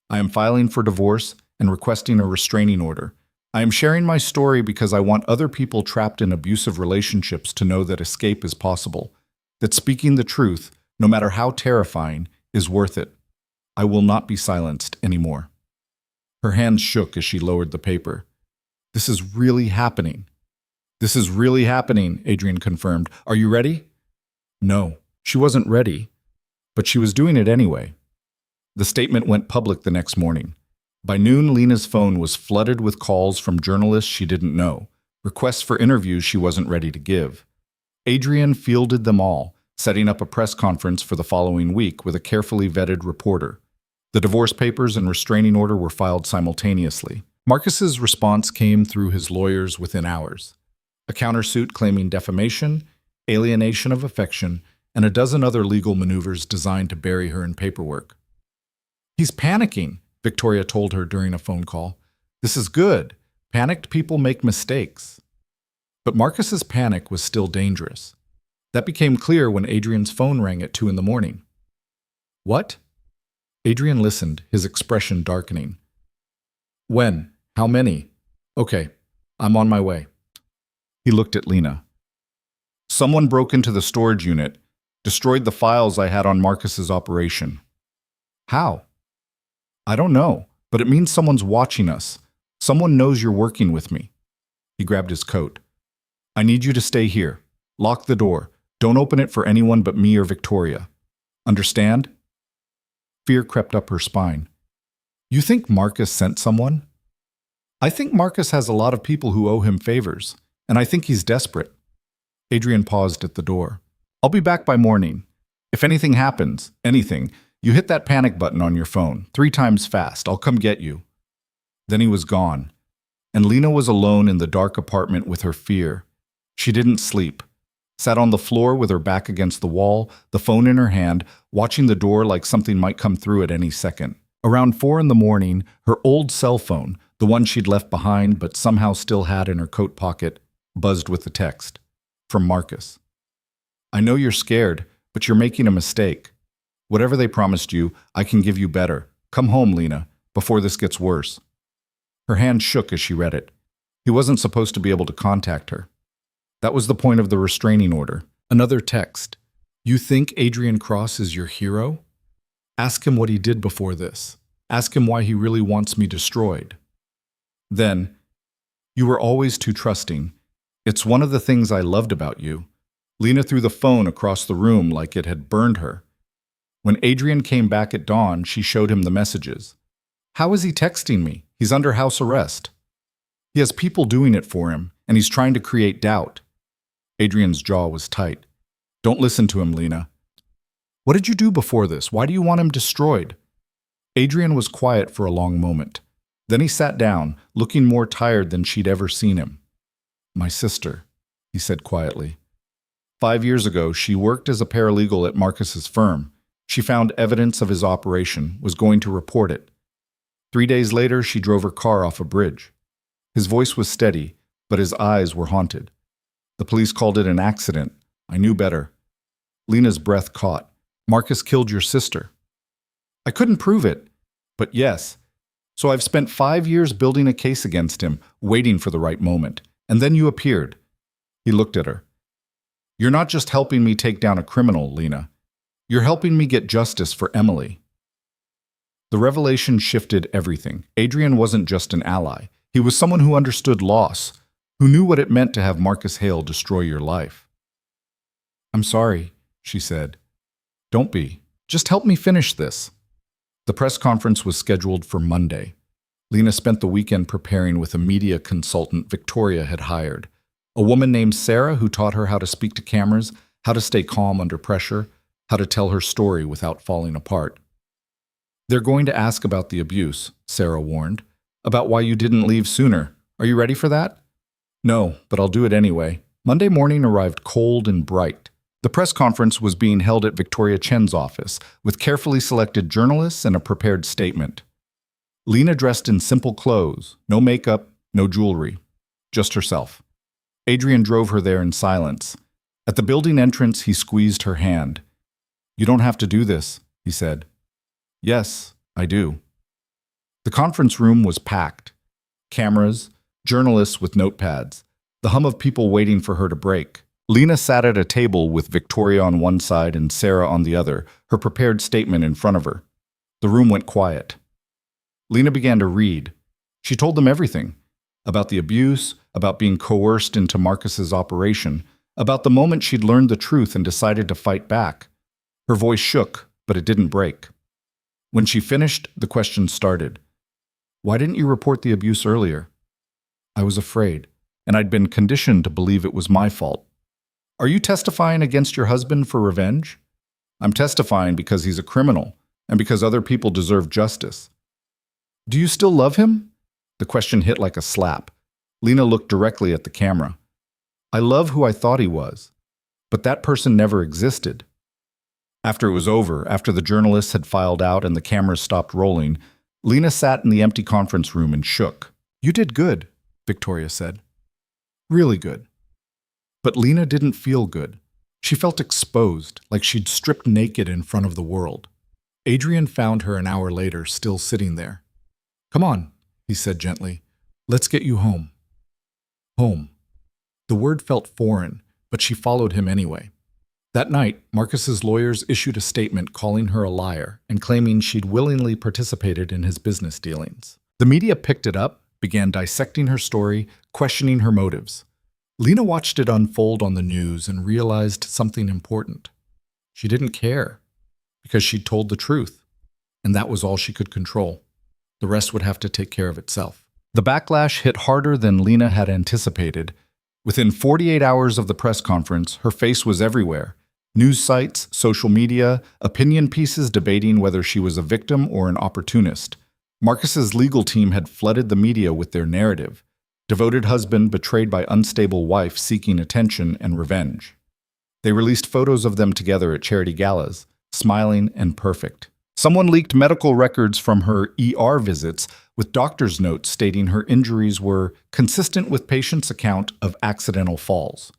I am filing for divorce and requesting a restraining order. I am sharing my story because I want other people trapped in abusive relationships to know that escape is possible, that speaking the truth, no matter how terrifying, is worth it. I will not be silenced anymore." Her hands shook as she lowered the paper. "This is really happening." "This is really happening," Adrian confirmed. "Are you ready?" No, she wasn't ready, but she was doing it anyway. The statement went public the next morning. By noon, Lena's phone was flooded with calls from journalists she didn't know, requests for interviews she wasn't ready to give. Adrian fielded them all, setting up a press conference for the following week with a carefully vetted reporter. The divorce papers and restraining order were filed simultaneously. Marcus's response came through his lawyers within hours. A countersuit claiming defamation, alienation of affection, and a dozen other legal maneuvers designed to bury her in paperwork. "He's panicking," Victoria told her during a phone call. "This is good. Panicked people make mistakes." But Marcus's panic was still dangerous. That became clear when Adrian's phone rang at 2 in the morning. "What?" Adrian listened, his expression darkening. "When? How many? Okay, I'm on my way." He looked at Lena. "Someone broke into the storage unit, destroyed the files I had on Marcus's operation." "How?" "I don't know, but it means someone's watching us. Someone knows you're working with me." He grabbed his coat. "I need you to stay here. Lock the door. Don't open it for anyone but me or Victoria. Understand?" Fear crept up her spine. "You think Marcus sent someone?" "I think Marcus has a lot of people who owe him favors, and I think he's desperate." Adrian paused at the door. "I'll be back by morning. If anything happens, anything, you hit that panic button on your phone, 3 times fast. I'll come get you." Then he was gone, and Lena was alone in the dark apartment with her fear. She didn't sleep. Sat on the floor with her back against the wall, the phone in her hand, watching the door like something might come through at any second. Around 4 in the morning, her old cell phone, the one she'd left behind but somehow still had in her coat pocket, buzzed with a text. From Marcus. "I know you're scared, but you're making a mistake. Whatever they promised you, I can give you better. Come home, Lena, before this gets worse." Her hand shook as she read it. He wasn't supposed to be able to contact her. That was the point of the restraining order. Another text. "You think Adrian Cross is your hero? Ask him what he did before this. Ask him why he really wants me destroyed." Then, "You were always too trusting. It's one of the things I loved about you." Lena threw the phone across the room like it had burned her. When Adrian came back at dawn, she showed him the messages. "How is he texting me? He's under house arrest. He has people doing it for him, and he's trying to create doubt." Adrian's jaw was tight. "Don't listen to him, Lena." "What did you do before this? Why do you want him destroyed?" Adrian was quiet for a long moment. Then he sat down, looking more tired than she'd ever seen him. "My sister," he said quietly. 5 years ago, she worked as a paralegal at Marcus's firm. She found evidence of his operation, was going to report it. 3 days later, she drove her car off a bridge. His voice was steady, but his eyes were haunted. The police called it an accident. I knew better. Lena's breath caught. "Marcus killed your sister." "I couldn't prove it." "But yes. So I've spent 5 years building a case against him, waiting for the right moment. And then you appeared." He looked at her. "You're not just helping me take down a criminal, Lena. You're helping me get justice for Emily." The revelation shifted everything. Adrian wasn't just an ally. He was someone who understood loss, who knew what it meant to have Marcus Hale destroy your life. "I'm sorry," she said. "Don't be. Just help me finish this." The press conference was scheduled for Monday. Lena spent the weekend preparing with a media consultant Victoria had hired, a woman named Sarah who taught her how to speak to cameras, how to stay calm under pressure, how to tell her story without falling apart. "They're going to ask about the abuse," Sarah warned, "about why you didn't leave sooner. Are you ready for that?" "No, but I'll do it anyway." Monday morning arrived cold and bright. The press conference was being held at Victoria Chen's office, with carefully selected journalists and a prepared statement. Lena dressed in simple clothes, no makeup, no jewelry, just herself. Adrian drove her there in silence. At the building entrance, he squeezed her hand. "You don't have to do this," he said. "Yes, I do." The conference room was packed. Cameras, journalists with notepads, the hum of people waiting for her to break. Lena sat at a table with Victoria on one side and Sarah on the other, her prepared statement in front of her. The room went quiet. Lena began to read. She told them everything. About the abuse, about being coerced into Marcus's operation, about the moment she'd learned the truth and decided to fight back. Her voice shook, but it didn't break. When she finished, the question started. "Why didn't you report the abuse earlier?" "I was afraid, and I'd been conditioned to believe it was my fault." "Are you testifying against your husband for revenge?" "I'm testifying because he's a criminal, and because other people deserve justice." "Do you still love him?" The question hit like a slap. Lena looked directly at the camera. "I love who I thought he was, but that person never existed." After it was over, after the journalists had filed out and the cameras stopped rolling, Lena sat in the empty conference room and shook. "You did good," Victoria said. "Really good." But Lena didn't feel good. She felt exposed, like she'd stripped naked in front of the world. Adrian found her an hour later, still sitting there. "Come on," he said gently. "Let's get you home." Home. The word felt foreign, but she followed him anyway. That night, Marcus's lawyers issued a statement calling her a liar and claiming she'd willingly participated in his business dealings. The media picked it up, began dissecting her story, questioning her motives. Lena watched it unfold on the news and realized something important. She didn't care, because she'd told the truth, and that was all she could control. The rest would have to take care of itself. The backlash hit harder than Lena had anticipated. Within 48 hours of the press conference, her face was everywhere. News sites, social media, opinion pieces debating whether she was a victim or an opportunist. Marcus's legal team had flooded the media with their narrative. Devoted husband betrayed by unstable wife seeking attention and revenge. They released photos of them together at charity galas, smiling and perfect. Someone leaked medical records from her ER visits with doctor's notes stating her injuries were consistent with patients' account of accidental falls.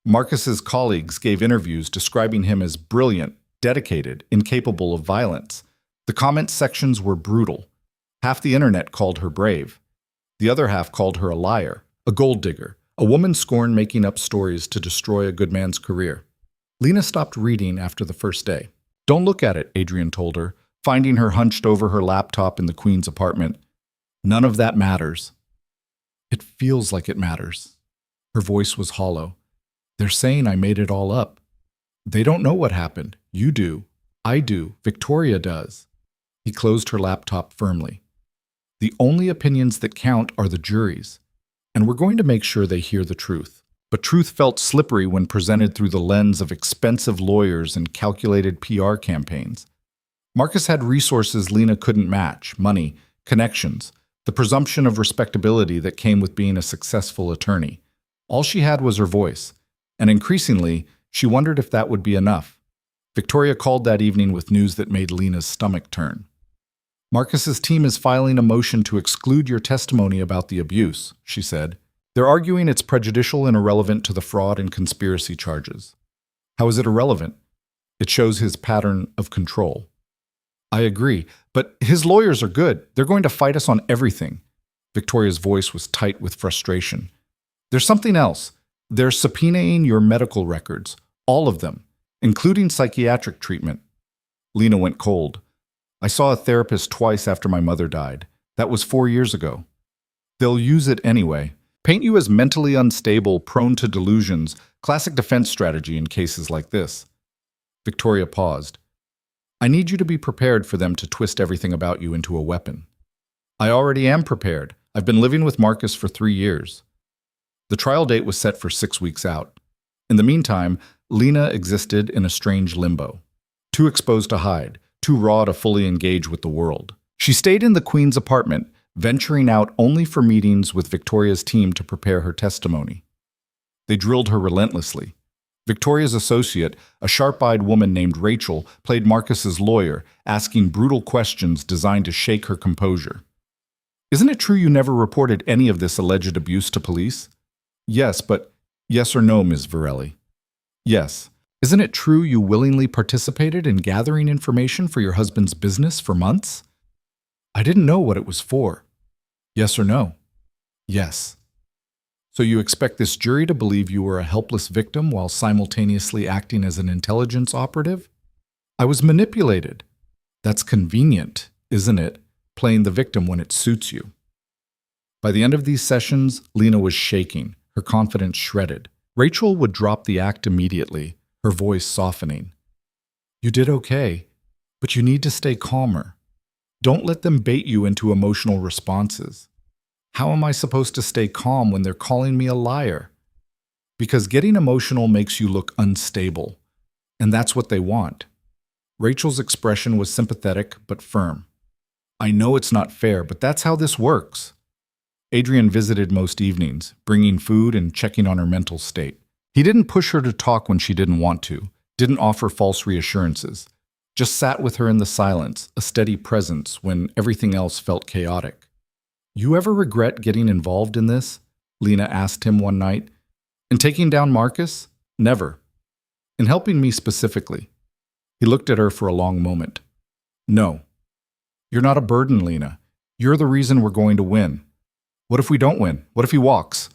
Marcus's colleagues gave interviews describing him as brilliant, dedicated, incapable of violence. The comment sections were brutal. Half the internet called her brave. The other half called her a liar, a gold digger, a woman scorned making up stories to destroy a good man's career. Lena stopped reading after the first day. "Don't look at it," Adrian told her, finding her hunched over her laptop in the Queen's apartment. "None of that matters." "It feels like it matters." Her voice was hollow. "They're saying I made it all up. They don't know what happened. You do. I do. Victoria does." He closed her laptop firmly. "The only opinions that count are the jury's, and we're going to make sure they hear the truth." But truth felt slippery when presented through the lens of expensive lawyers and calculated PR campaigns. Marcus had resources Lena couldn't match: money, connections, the presumption of respectability that came with being a successful attorney. All she had was her voice, and increasingly, she wondered if that would be enough. Victoria called that evening with news that made Lena's stomach turn. Marcus's team is filing a motion to exclude your testimony about the abuse, she said. They're arguing it's prejudicial and irrelevant to the fraud and conspiracy charges. How is it irrelevant? It shows his pattern of control. I agree, but his lawyers are good. They're going to fight us on everything. Victoria's voice was tight with frustration. There's something else. They're subpoenaing your medical records, all of them, including psychiatric treatment. Lena went cold. I saw a therapist twice after my mother died. That was 4 years ago. They'll use it anyway. Paint you as mentally unstable, prone to delusions, classic defense strategy in cases like this. Victoria paused. I need you to be prepared for them to twist everything about you into a weapon. I already am prepared. I've been living with Marcus for 3 years. The trial date was set for 6 weeks out. In the meantime, Lena existed in a strange limbo. Too exposed to hide, too raw to fully engage with the world. She stayed in the Queen's apartment, venturing out only for meetings with Victoria's team to prepare her testimony. They drilled her relentlessly. Victoria's associate, a sharp-eyed woman named Rachel, played Marcus's lawyer, asking brutal questions designed to shake her composure. Isn't it true you never reported any of this alleged abuse to police? Yes, but yes or no, Ms. Varelli? Yes. Isn't it true you willingly participated in gathering information for your husband's business for months? I didn't know what it was for. Yes or no? Yes. So you expect this jury to believe you were a helpless victim while simultaneously acting as an intelligence operative? I was manipulated. That's convenient, isn't it, playing the victim when it suits you? By the end of these sessions, Lena was shaking, her confidence shredded. Rachel would drop the act immediately, her voice softening. You did okay, but you need to stay calmer. Don't let them bait you into emotional responses. How am I supposed to stay calm when they're calling me a liar? Because getting emotional makes you look unstable, and that's what they want. Rachel's expression was sympathetic but firm. I know it's not fair, but that's how this works. Adrian visited most evenings, bringing food and checking on her mental state. He didn't push her to talk when she didn't want to, didn't offer false reassurances, just sat with her in the silence, a steady presence when everything else felt chaotic. You ever regret getting involved in this? Lena asked him one night. In taking down Marcus? Never. In helping me specifically. He looked at her for a long moment. No. You're not a burden, Lena. You're the reason we're going to win. What if we don't win? What if he walks?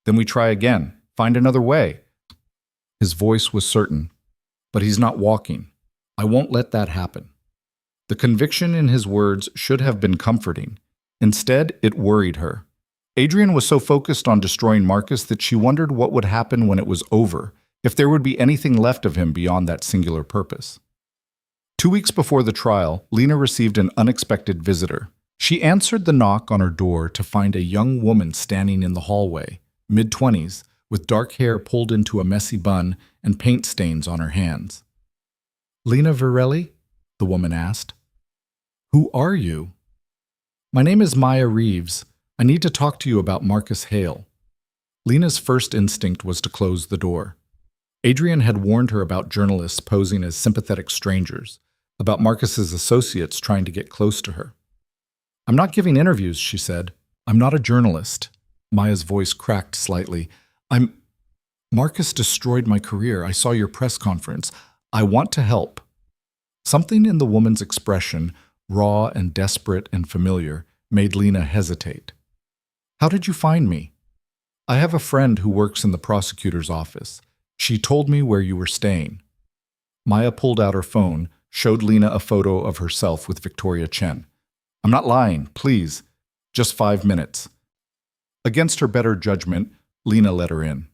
Then we try again. Find another way. His voice was certain. But he's not walking. I won't let that happen. The conviction in his words should have been comforting. Instead, it worried her. Adrian was so focused on destroying Marcus that she wondered what would happen when it was over, if there would be anything left of him beyond that singular purpose. 2 weeks before the trial, Lena received an unexpected visitor. She answered the knock on her door to find a young woman standing in the hallway, mid-20s, with dark hair pulled into a messy bun and paint stains on her hands. Lena Varelli? The woman asked. Who are you? My name is Maya Reeves. I need to talk to you about Marcus Hale. Lena's first instinct was to close the door. Adrian had warned her about journalists posing as sympathetic strangers, about Marcus's associates trying to get close to her. I'm not giving interviews, she said. I'm not a journalist. Maya's voice cracked slightly. Marcus destroyed my career. I saw your press conference. I want to help. Something in the woman's expression, raw and desperate and familiar, made Lena hesitate. How did you find me? I have a friend who works in the prosecutor's office. She told me where you were staying. Maya pulled out her phone, showed Lena a photo of herself with Victoria Chen. I'm not lying, please. Just 5 minutes. Against her better judgment, Lena let her in.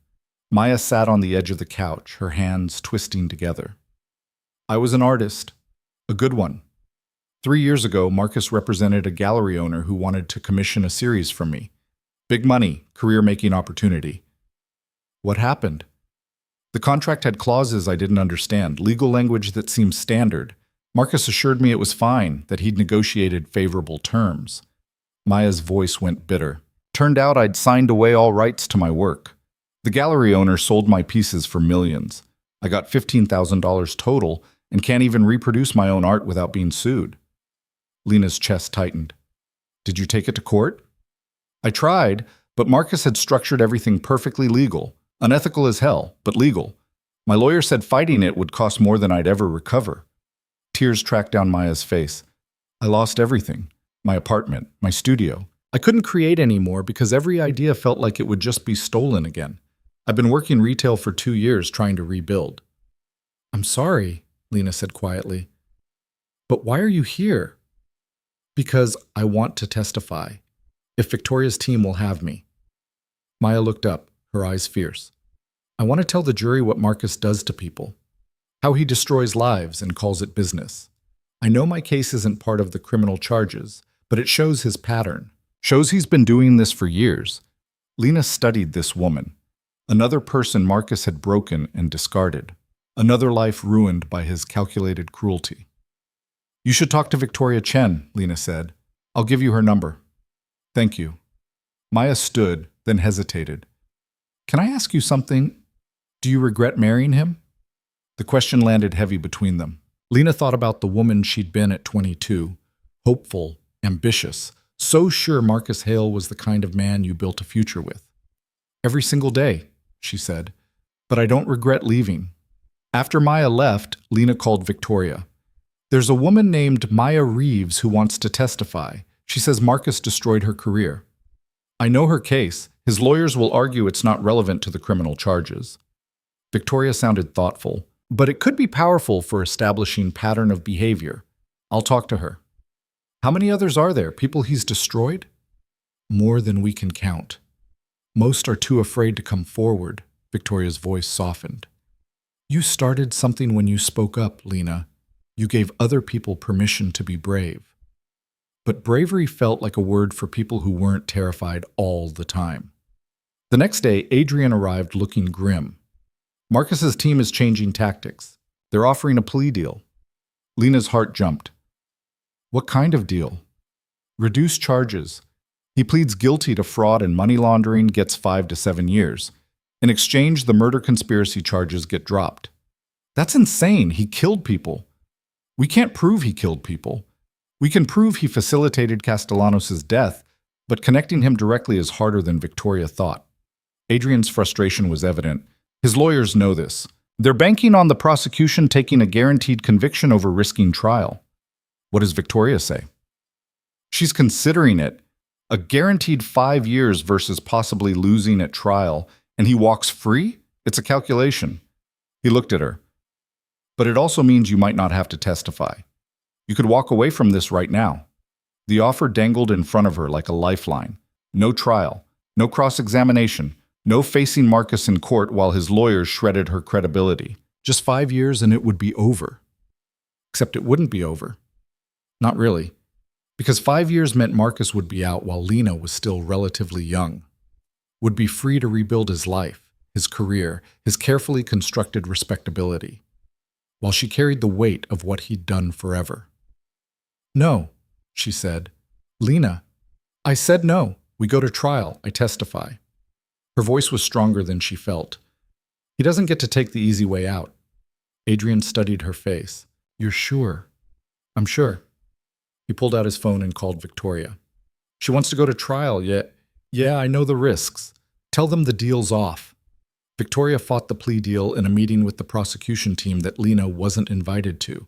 Maya sat on the edge of the couch, her hands twisting together. I was an artist. A good one. 3 years ago, Marcus represented a gallery owner who wanted to commission a series from me. Big money, career-making opportunity. What happened? The contract had clauses I didn't understand, legal language that seemed standard. Marcus assured me it was fine, that he'd negotiated favorable terms. Maya's voice went bitter. Turned out I'd signed away all rights to my work. The gallery owner sold my pieces for millions. I got $15,000 total and can't even reproduce my own art without being sued. Lena's chest tightened. Did you take it to court? I tried, but Marcus had structured everything perfectly legal. Unethical as hell, but legal. My lawyer said fighting it would cost more than I'd ever recover. Tears tracked down Maya's face. I lost everything. My apartment, my studio. I couldn't create anymore because every idea felt like it would just be stolen again. I've been working retail for 2 years trying to rebuild. I'm sorry, Lena said quietly. But why are you here? Because I want to testify. If Victoria's team will have me. Maya looked up, her eyes fierce. I want to tell the jury what Marcus does to people. How he destroys lives and calls it business. I know my case isn't part of the criminal charges, but it shows his pattern. Shows he's been doing this for years. Lena studied this woman. Another person Marcus had broken and discarded. Another life ruined by his calculated cruelty. You should talk to Victoria Chen, Lena said. I'll give you her number. Thank you. Maya stood, then hesitated. Can I ask you something? Do you regret marrying him? The question landed heavy between them. Lena thought about the woman she'd been at 22. Hopeful, ambitious, so sure Marcus Hale was the kind of man you built a future with. Every single day, she said, but I don't regret leaving. After Maya left, Lena called Victoria. There's a woman named Maya Reeves who wants to testify. She says Marcus destroyed her career. I know her case. His lawyers will argue it's not relevant to the criminal charges. Victoria sounded thoughtful, but it could be powerful for establishing pattern of behavior. I'll talk to her. How many others are there, people he's destroyed? More than we can count. Most are too afraid to come forward, Victoria's voice softened. You started something when you spoke up, Lena. You gave other people permission to be brave. But bravery felt like a word for people who weren't terrified all the time. The next day, Adrian arrived looking grim. Marcus's team is changing tactics. They're offering a plea deal. Lena's heart jumped. What kind of deal? Reduced charges. He pleads guilty to fraud and money laundering, gets 5 to 7 years. In exchange, the murder conspiracy charges get dropped. That's insane. He killed people. We can't prove he killed people. We can prove he facilitated Castellanos' death, but connecting him directly is harder than Victoria thought. Adrian's frustration was evident. His lawyers know this. They're banking on the prosecution taking a guaranteed conviction over risking trial. What does Victoria say? She's considering it. A guaranteed 5 years versus possibly losing at trial, and he walks free? It's a calculation. He looked at her. But it also means you might not have to testify. You could walk away from this right now. The offer dangled in front of her like a lifeline. No trial, no cross-examination, no facing Marcus in court while his lawyers shredded her credibility. Just 5 years and it would be over. Except it wouldn't be over. Not really. Because 5 years meant Marcus would be out while Lena was still relatively young. Would be free to rebuild his life, his career, his carefully constructed respectability, while she carried the weight of what he'd done forever. No, she said. Lena, I said no. We go to trial. I testify. Her voice was stronger than she felt. He doesn't get to take the easy way out. Adrian studied her face. You're sure? I'm sure. He pulled out his phone and called Victoria. She wants to go to trial, yet, yeah, I know the risks. Tell them the deal's off. Victoria fought the plea deal in a meeting with the prosecution team that Lena wasn't invited to,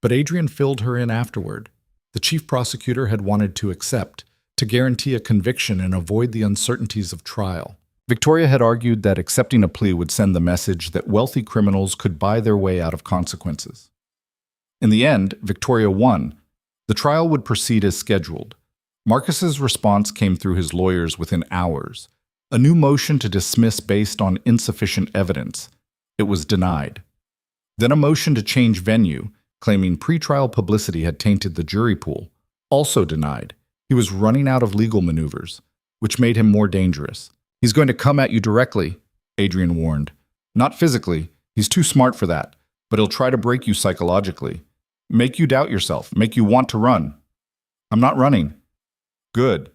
but Adrian filled her in afterward. The chief prosecutor had wanted to accept, to guarantee a conviction and avoid the uncertainties of trial. Victoria had argued that accepting a plea would send the message that wealthy criminals could buy their way out of consequences. In the end, Victoria won. The trial would proceed as scheduled. Marcus's response came through his lawyers within hours. A new motion to dismiss based on insufficient evidence. It was denied. Then a motion to change venue, claiming pretrial publicity had tainted the jury pool, also denied. He was running out of legal maneuvers, which made him more dangerous. He's going to come at you directly, Adrian warned. Not physically, he's too smart for that, but he'll try to break you psychologically. Make you doubt yourself, make you want to run. I'm not running. Good.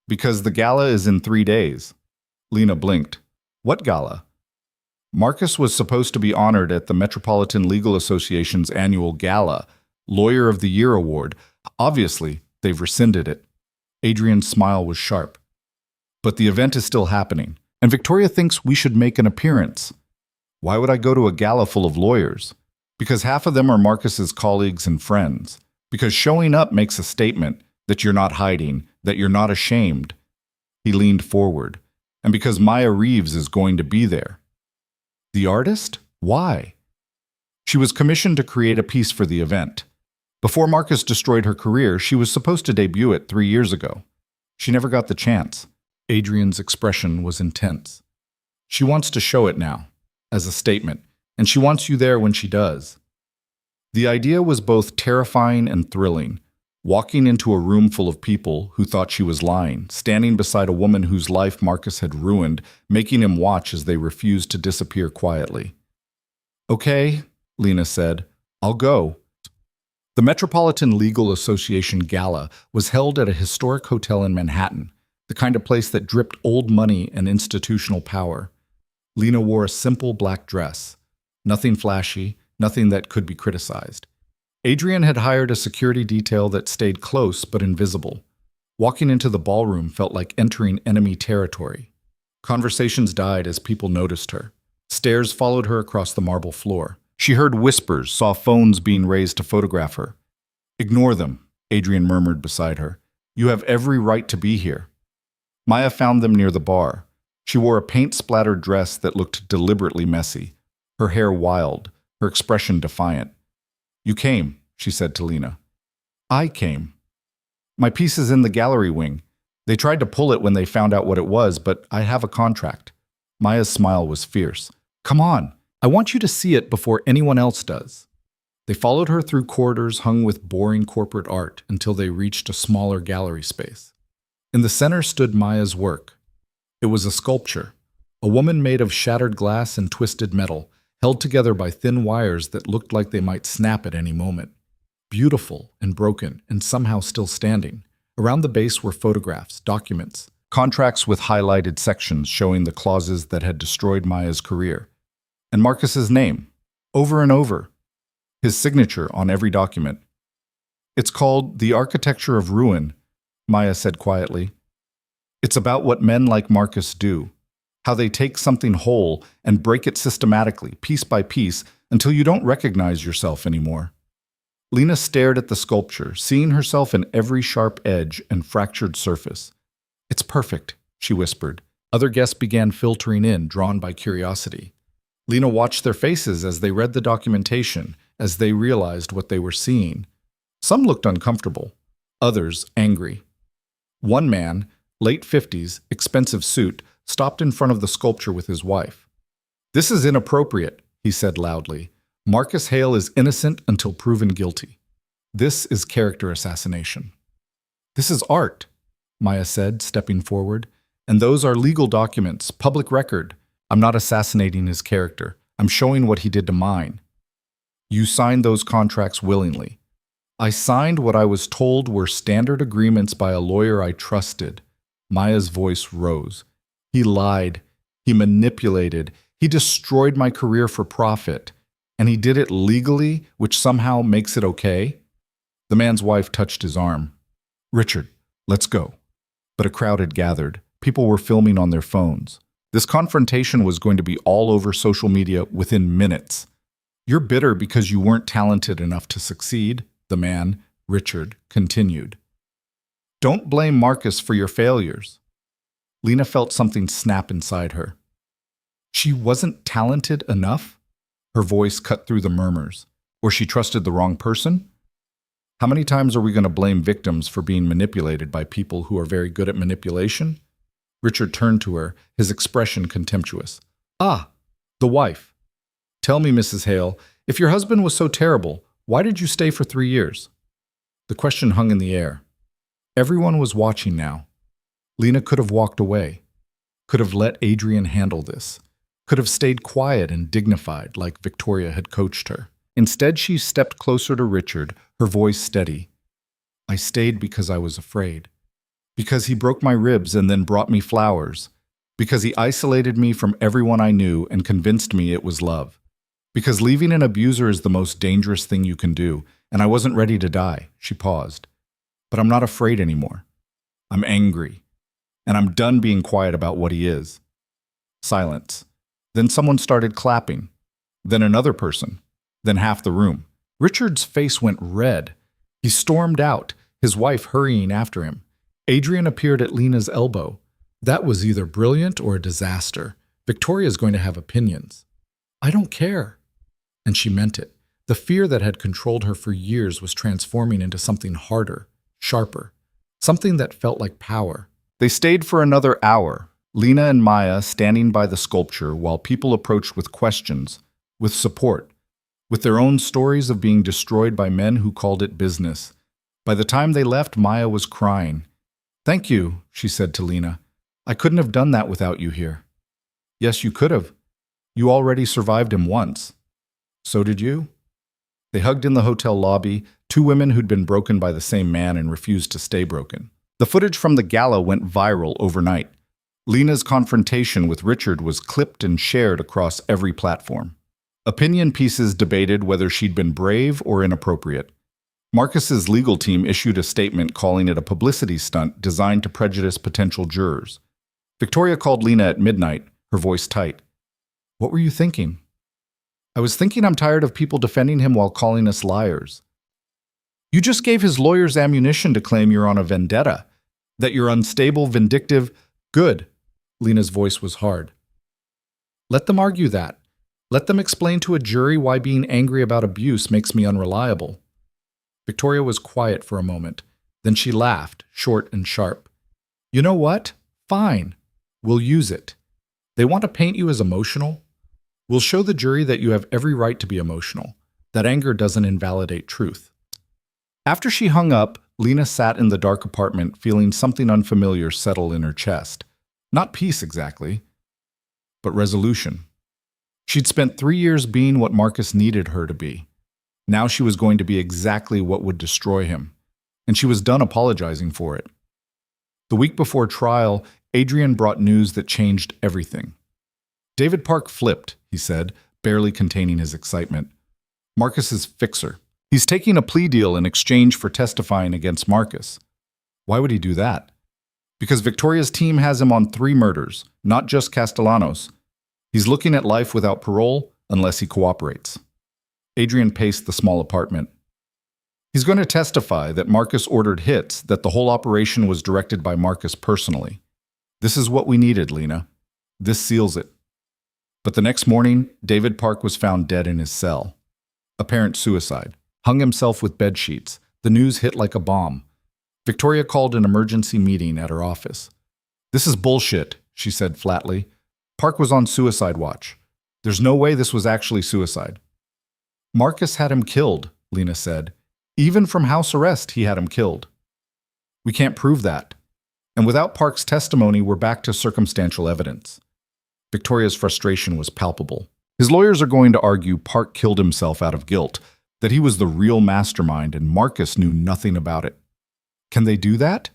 Because the gala is in 3 days. Lena blinked. What gala? Marcus was supposed to be honored at the Metropolitan Legal Association's annual gala, Lawyer of the Year award. Obviously, they've rescinded it. Adrian's smile was sharp. But the event is still happening, and Victoria thinks we should make an appearance. Why would I go to a gala full of lawyers? Because half of them are Marcus's colleagues and friends. Because showing up makes a statement that you're not hiding, that you're not ashamed. He leaned forward. And because Maya Reeves is going to be there. The artist? Why? She was commissioned to create a piece for the event. Before Marcus destroyed her career, she was supposed to debut it 3 years ago. She never got the chance. Adrian's expression was intense. She wants to show it now, as a statement, and she wants you there when she does. The idea was both terrifying and thrilling. Walking into a room full of people who thought she was lying, standing beside a woman whose life Marcus had ruined, making him watch as they refused to disappear quietly. Okay, Lena said, I'll go. The Metropolitan Legal Association Gala was held at a historic hotel in Manhattan, the kind of place that dripped old money and institutional power. Lena wore a simple black dress. Nothing flashy, nothing that could be criticized. Adrian had hired a security detail that stayed close but invisible. Walking into the ballroom felt like entering enemy territory. Conversations died as people noticed her. Stares followed her across the marble floor. She heard whispers, saw phones being raised to photograph her. Ignore them, Adrian murmured beside her. You have every right to be here. Maya found them near the bar. She wore a paint-splattered dress that looked deliberately messy, her hair wild, her expression defiant. You came, she said to Lena. I came. My piece is in the gallery wing. They tried to pull it when they found out what it was, but I have a contract. Maya's smile was fierce. Come on, I want you to see it before anyone else does. They followed her through corridors hung with boring corporate art until they reached a smaller gallery space. In the center stood Maya's work. It was a sculpture, a woman made of shattered glass and twisted metal, held together by thin wires that looked like they might snap at any moment. Beautiful and broken and somehow still standing. Around the base were photographs, documents, contracts with highlighted sections showing the clauses that had destroyed Maya's career. And Marcus's name, over and over. His signature on every document. It's called The Architecture of Ruin, Maya said quietly. It's about what men like Marcus do. How they take something whole and break it systematically, piece by piece, until you don't recognize yourself anymore. Lena stared at the sculpture, seeing herself in every sharp edge and fractured surface. It's perfect, she whispered. Other guests began filtering in, drawn by curiosity. Lena watched their faces as they read the documentation, as they realized what they were seeing. Some looked uncomfortable, others angry. One man, late 50s, expensive suit, stopped in front of the sculpture with his wife. This is inappropriate, he said loudly. Marcus Hale is innocent until proven guilty. This is character assassination. This is art, Maya said, stepping forward. And those are legal documents, public record. I'm not assassinating his character. I'm showing what he did to mine. You signed those contracts willingly. I signed what I was told were standard agreements by a lawyer I trusted. Maya's voice rose. He lied. He manipulated. He destroyed my career for profit. And he did it legally, which somehow makes it okay? The man's wife touched his arm. Richard, let's go. But a crowd had gathered. People were filming on their phones. This confrontation was going to be all over social media within minutes. You're bitter because you weren't talented enough to succeed, the man, Richard, continued. Don't blame Marcus for your failures. Lena felt something snap inside her. She wasn't talented enough? Her voice cut through the murmurs. Or she trusted the wrong person? How many times are we going to blame victims for being manipulated by people who are very good at manipulation? Richard turned to her, his expression contemptuous. Ah, the wife. Tell me, Mrs. Hale, if your husband was so terrible, why did you stay for 3 years? The question hung in the air. Everyone was watching now. Lena could have walked away, could have let Adrian handle this, could have stayed quiet and dignified like Victoria had coached her. Instead, she stepped closer to Richard, her voice steady. I stayed because I was afraid. Because he broke my ribs and then brought me flowers. Because he isolated me from everyone I knew and convinced me it was love. Because leaving an abuser is the most dangerous thing you can do, and I wasn't ready to die. She paused. But I'm not afraid anymore. I'm angry. And I'm done being quiet about what he is. Silence. Then someone started clapping. Then another person. Then half the room. Richard's face went red. He stormed out, his wife hurrying after him. Adrian appeared at Lena's elbow. That was either brilliant or a disaster. Victoria's going to have opinions. I don't care. And she meant it. The fear that had controlled her for years was transforming into something harder, sharper, something that felt like power. They stayed for another hour, Lena and Maya standing by the sculpture while people approached with questions, with support, with their own stories of being destroyed by men who called it business. By the time they left, Maya was crying. Thank you, she said to Lena. I couldn't have done that without you here. Yes, you could have. You already survived him once. So did you? They hugged in the hotel lobby, two women who'd been broken by the same man and refused to stay broken. The footage from the gala went viral overnight. Lena's confrontation with Richard was clipped and shared across every platform. Opinion pieces debated whether she'd been brave or inappropriate. Marcus's legal team issued a statement calling it a publicity stunt designed to prejudice potential jurors. Victoria called Lena at midnight, her voice tight. What were you thinking? I was thinking I'm tired of people defending him while calling us liars. You just gave his lawyers ammunition to claim you're on a vendetta, that you're unstable, vindictive. Good. Lena's voice was hard. Let them argue that. Let them explain to a jury why being angry about abuse makes me unreliable. Victoria was quiet for a moment. Then she laughed, short and sharp. You know what? Fine. We'll use it. They want to paint you as emotional? We'll show the jury that you have every right to be emotional, that anger doesn't invalidate truth. After she hung up, Lena sat in the dark apartment feeling something unfamiliar settle in her chest. Not peace exactly, but resolution. She'd spent 3 years being what Marcus needed her to be. Now she was going to be exactly what would destroy him, and she was done apologizing for it. The week before trial, Adrian brought news that changed everything. David Park flipped, he said, barely containing his excitement. Marcus's fixer. He's taking a plea deal in exchange for testifying against Marcus. Why would he do that? Because Victoria's team has him on 3 murders, not just Castellanos. He's looking at life without parole unless he cooperates. Adrian paced the small apartment. He's going to testify that Marcus ordered hits, that the whole operation was directed by Marcus personally. This is what we needed, Lena. This seals it. But the next morning, David Park was found dead in his cell. Apparent suicide. Hung himself with bedsheets. The news hit like a bomb. Victoria called an emergency meeting at her office. This is bullshit, she said flatly. Park was on suicide watch. There's no way this was actually suicide. Marcus had him killed, Lena said. Even from house arrest, he had him killed. We can't prove that. And without Park's testimony, we're back to circumstantial evidence. Victoria's frustration was palpable. His lawyers are going to argue Park killed himself out of guilt, that he was the real mastermind and Marcus knew nothing about it. Can they do that?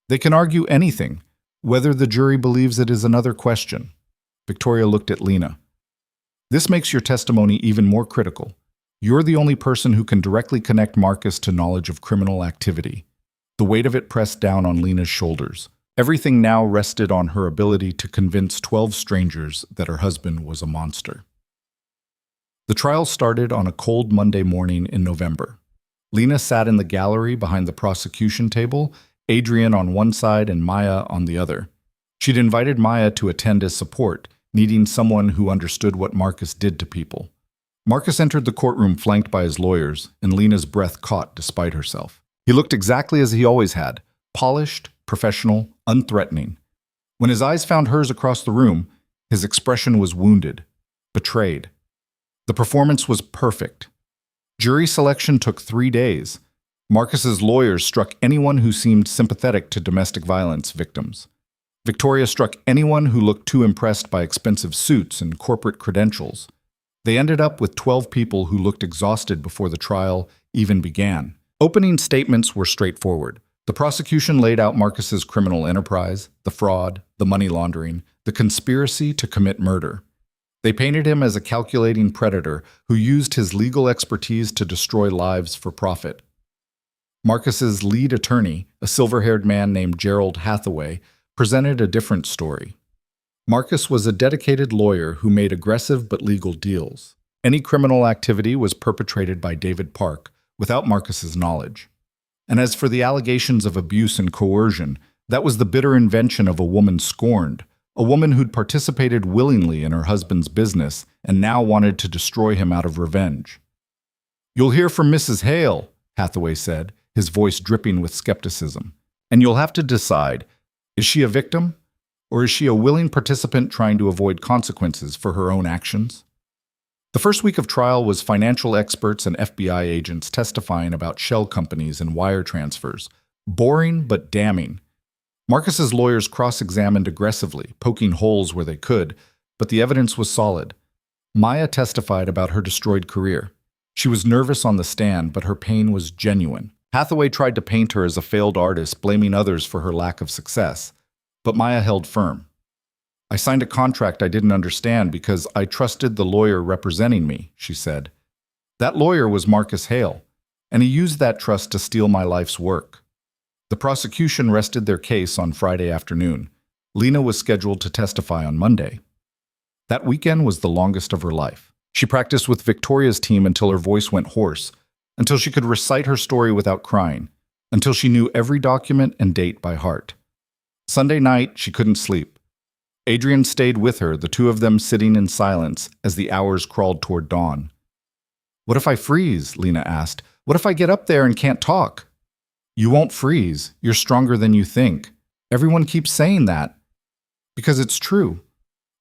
They can argue anything. Whether the jury believes it is another question. Victoria looked at Lena. This makes your testimony even more critical. You're the only person who can directly connect Marcus to knowledge of criminal activity. The weight of it pressed down on Lena's shoulders. Everything now rested on her ability to convince 12 strangers that her husband was a monster. The trial started on a cold Monday morning in November. Lena sat in the gallery behind the prosecution table, Adrian on one side and Maya on the other. She'd invited Maya to attend as support, needing someone who understood what Marcus did to people. Marcus entered the courtroom flanked by his lawyers, and Lena's breath caught despite herself. He looked exactly as he always had, polished, professional, unthreatening. When his eyes found hers across the room, his expression was wounded, betrayed. The performance was perfect. Jury selection took 3 days. Marcus's lawyers struck anyone who seemed sympathetic to domestic violence victims. Victoria struck anyone who looked too impressed by expensive suits and corporate credentials. They ended up with 12 people who looked exhausted before the trial even began. Opening statements were straightforward. The prosecution laid out Marcus's criminal enterprise, the fraud, the money laundering, the conspiracy to commit murder. They painted him as a calculating predator who used his legal expertise to destroy lives for profit. Marcus's lead attorney, a silver-haired man named Gerald Hathaway, presented a different story. Marcus was a dedicated lawyer who made aggressive but legal deals. Any criminal activity was perpetrated by David Park without Marcus's knowledge. And as for the allegations of abuse and coercion, that was the bitter invention of a woman scorned, a woman who'd participated willingly in her husband's business and now wanted to destroy him out of revenge. "You'll hear from Mrs. Hale," Hathaway said, his voice dripping with skepticism. "And you'll have to decide, is she a victim, or is she a willing participant trying to avoid consequences for her own actions?" The first week of trial was financial experts and FBI agents testifying about shell companies and wire transfers. Boring but damning. Marcus's lawyers cross-examined aggressively, poking holes where they could, but the evidence was solid. Maya testified about her destroyed career. She was nervous on the stand, but her pain was genuine. Hathaway tried to paint her as a failed artist, blaming others for her lack of success. But Maya held firm. "I signed a contract I didn't understand because I trusted the lawyer representing me," she said. "That lawyer was Marcus Hale, and he used that trust to steal my life's work." The prosecution rested their case on Friday afternoon. Lena was scheduled to testify on Monday. That weekend was the longest of her life. She practiced with Victoria's team until her voice went hoarse, until she could recite her story without crying, until she knew every document and date by heart. Sunday night, she couldn't sleep. Adrian stayed with her, the two of them sitting in silence as the hours crawled toward dawn. "What if I freeze?" Lena asked. "What if I get up there and can't talk?" "You won't freeze. You're stronger than you think. Everyone keeps saying that." "Because it's true."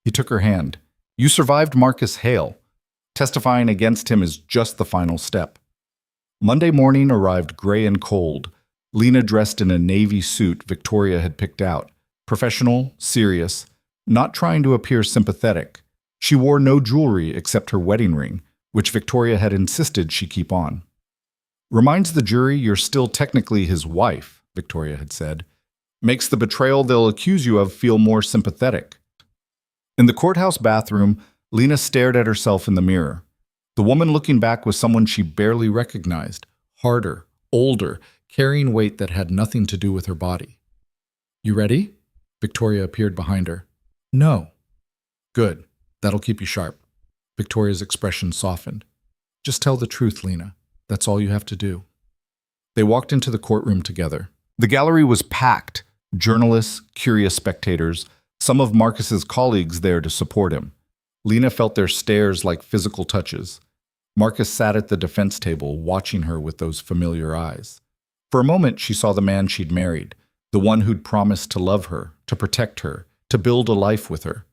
He took her hand. "You survived Marcus Hale. Testifying against him is just the final step." Monday morning arrived gray and cold. Lena dressed in a navy suit Victoria had picked out. Professional, serious, not trying to appear sympathetic. She wore no jewelry except her wedding ring, which Victoria had insisted she keep on. "Reminds the jury you're still technically his wife," Victoria had said. "Makes the betrayal they'll accuse you of feel more sympathetic." In the courthouse bathroom, Lena stared at herself in the mirror. The woman looking back was someone she barely recognized. Harder, older, carrying weight that had nothing to do with her body. "You ready?" Victoria appeared behind her. "No." "Good. That'll keep you sharp." Victoria's expression softened. "Just tell the truth, Lena. That's all you have to do." They walked into the courtroom together. The gallery was packed. Journalists, curious spectators, some of Marcus's colleagues there to support him. Lena felt their stares like physical touches. Marcus sat at the defense table, watching her with those familiar eyes. For a moment, she saw the man she'd married, the one who'd promised to love her, to protect her, to build a life with her.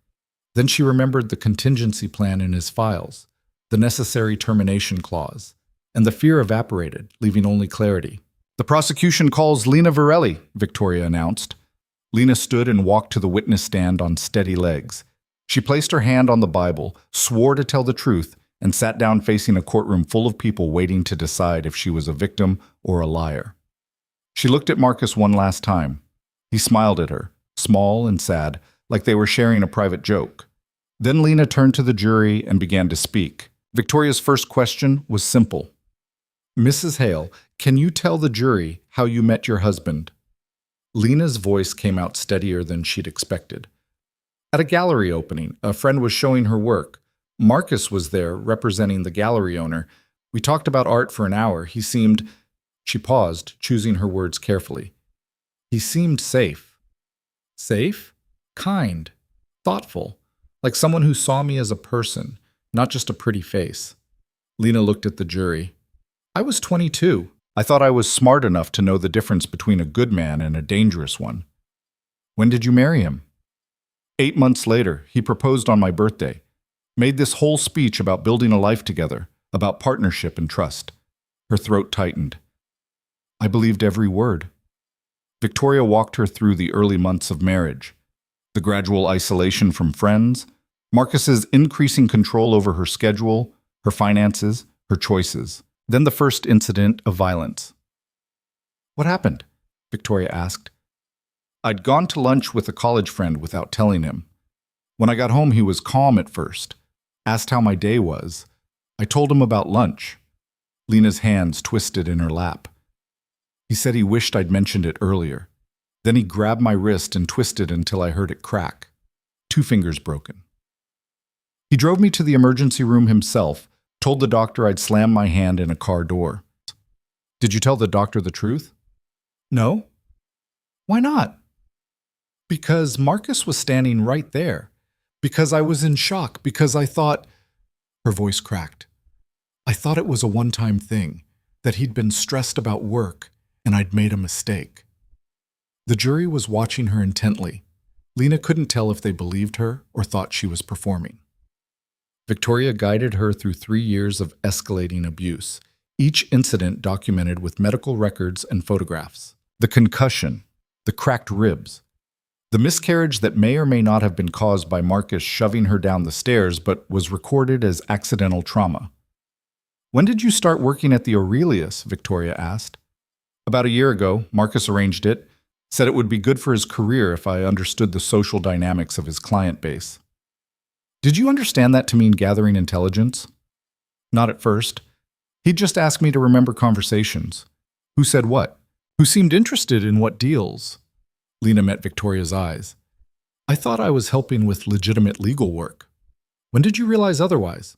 Then she remembered the contingency plan in his files, the necessary termination clause, and the fear evaporated, leaving only clarity. "The prosecution calls Lena Varelli," Victoria announced. Lena stood and walked to the witness stand on steady legs. She placed her hand on the Bible, swore to tell the truth, and sat down facing a courtroom full of people waiting to decide if she was a victim or a liar. She looked at Marcus one last time. He smiled at her, small and sad, like they were sharing a private joke. Then Lena turned to the jury and began to speak. Victoria's first question was simple. "Mrs. Hale, can you tell the jury how you met your husband?" Lena's voice came out steadier than she'd expected. "At a gallery opening, a friend was showing her work. Marcus was there, representing the gallery owner. We talked about art for an hour. He seemed—" She paused, choosing her words carefully. "He seemed safe." "Safe? Kind. Thoughtful. Like someone who saw me as a person, not just a pretty face." Lena looked at the jury. "I was 22. I thought I was smart enough to know the difference between a good man and a dangerous one." "When did you marry him?" 8 months later. He proposed on my birthday. Made this whole speech about building a life together, about partnership and trust." Her throat tightened. "I believed every word." Victoria walked her through the early months of marriage. The gradual isolation from friends, Marcus's increasing control over her schedule, her finances, her choices. Then the first incident of violence. What happened? Victoria asked. I'd gone to lunch with a college friend without telling him. When I got home, he was calm at first, asked how my day was. I told him about lunch. Lena's hands twisted in her lap. He said he wished I'd mentioned it earlier. Then he grabbed my wrist and twisted until I heard it crack. 2 fingers broken. He drove me to the emergency room himself, told the doctor I'd slammed my hand in a car door. Did you tell the doctor the truth? No. Why not? Because Marcus was standing right there. Because I was in shock. Because I thought... Her voice cracked. I thought it was a one-time thing, that he'd been stressed about work and I'd made a mistake. The jury was watching her intently. Lena couldn't tell if they believed her or thought she was performing. Victoria guided her through 3 years of escalating abuse, each incident documented with medical records and photographs. The concussion, the cracked ribs, the miscarriage that may or may not have been caused by Marcus shoving her down the stairs but was recorded as accidental trauma. When did you start working at the Aurelius? Victoria asked. About a year ago. Marcus arranged it, said it would be good for his career if I understood the social dynamics of his client base. Did you understand that to mean gathering intelligence? Not at first. He'd just ask me to remember conversations. Who said what? Who seemed interested in what deals? Lena met Victoria's eyes. I thought I was helping with legitimate legal work. When did you realize otherwise?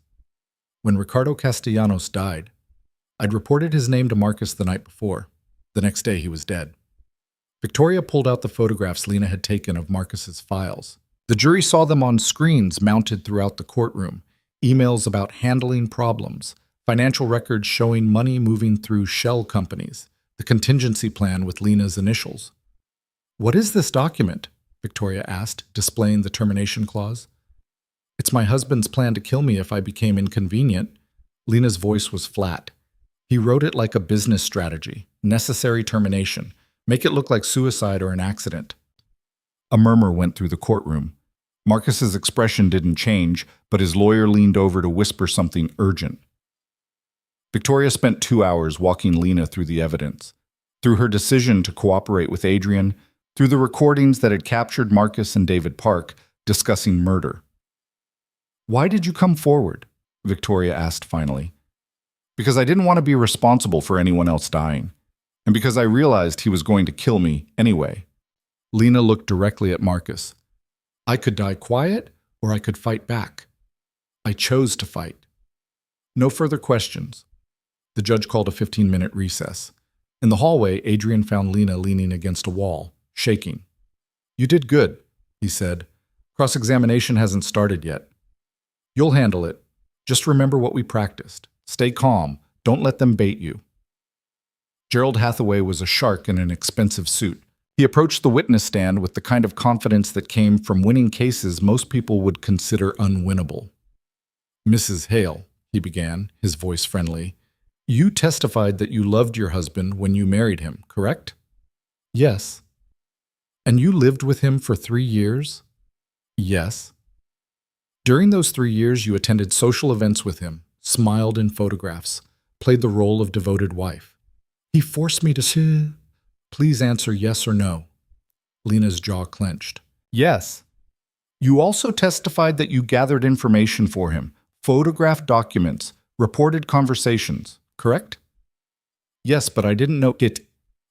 When Ricardo Castellanos died. I'd reported his name to Marcus the night before. The next day he was dead. Victoria pulled out the photographs Lena had taken of Marcus's files. The jury saw them on screens mounted throughout the courtroom, emails about handling problems, financial records showing money moving through shell companies, the contingency plan with Lena's initials. What is this document? Victoria asked, displaying the termination clause. It's my husband's plan to kill me if I became inconvenient. Lena's voice was flat. He wrote it like a business strategy, necessary termination, make it look like suicide or an accident. A murmur went through the courtroom. Marcus's expression didn't change, but his lawyer leaned over to whisper something urgent. Victoria spent 2 hours walking Lena through the evidence, through her decision to cooperate with Adrian, through the recordings that had captured Marcus and David Park discussing murder. Why did you come forward? Victoria asked finally. Because I didn't want to be responsible for anyone else dying, and because I realized he was going to kill me anyway. Lena looked directly at Marcus. I could die quiet, or I could fight back. I chose to fight. No further questions. The judge called a 15-minute recess. In the hallway, Adrian found Lena leaning against a wall, shaking. You did good, he said. Cross-examination hasn't started yet. You'll handle it. Just remember what we practiced. Stay calm. Don't let them bait you. Gerald Hathaway was a shark in an expensive suit. He approached the witness stand with the kind of confidence that came from winning cases most people would consider unwinnable. Mrs. Hale, he began, his voice friendly, you testified that you loved your husband when you married him, correct? Yes. And you lived with him for 3 years? Yes. During those 3 years, you attended social events with him, smiled in photographs, played the role of devoted wife. He forced me to... Please answer yes or no. Lena's jaw clenched. Yes. You also testified that you gathered information for him, photographed documents, reported conversations, correct? Yes, but I didn't know it.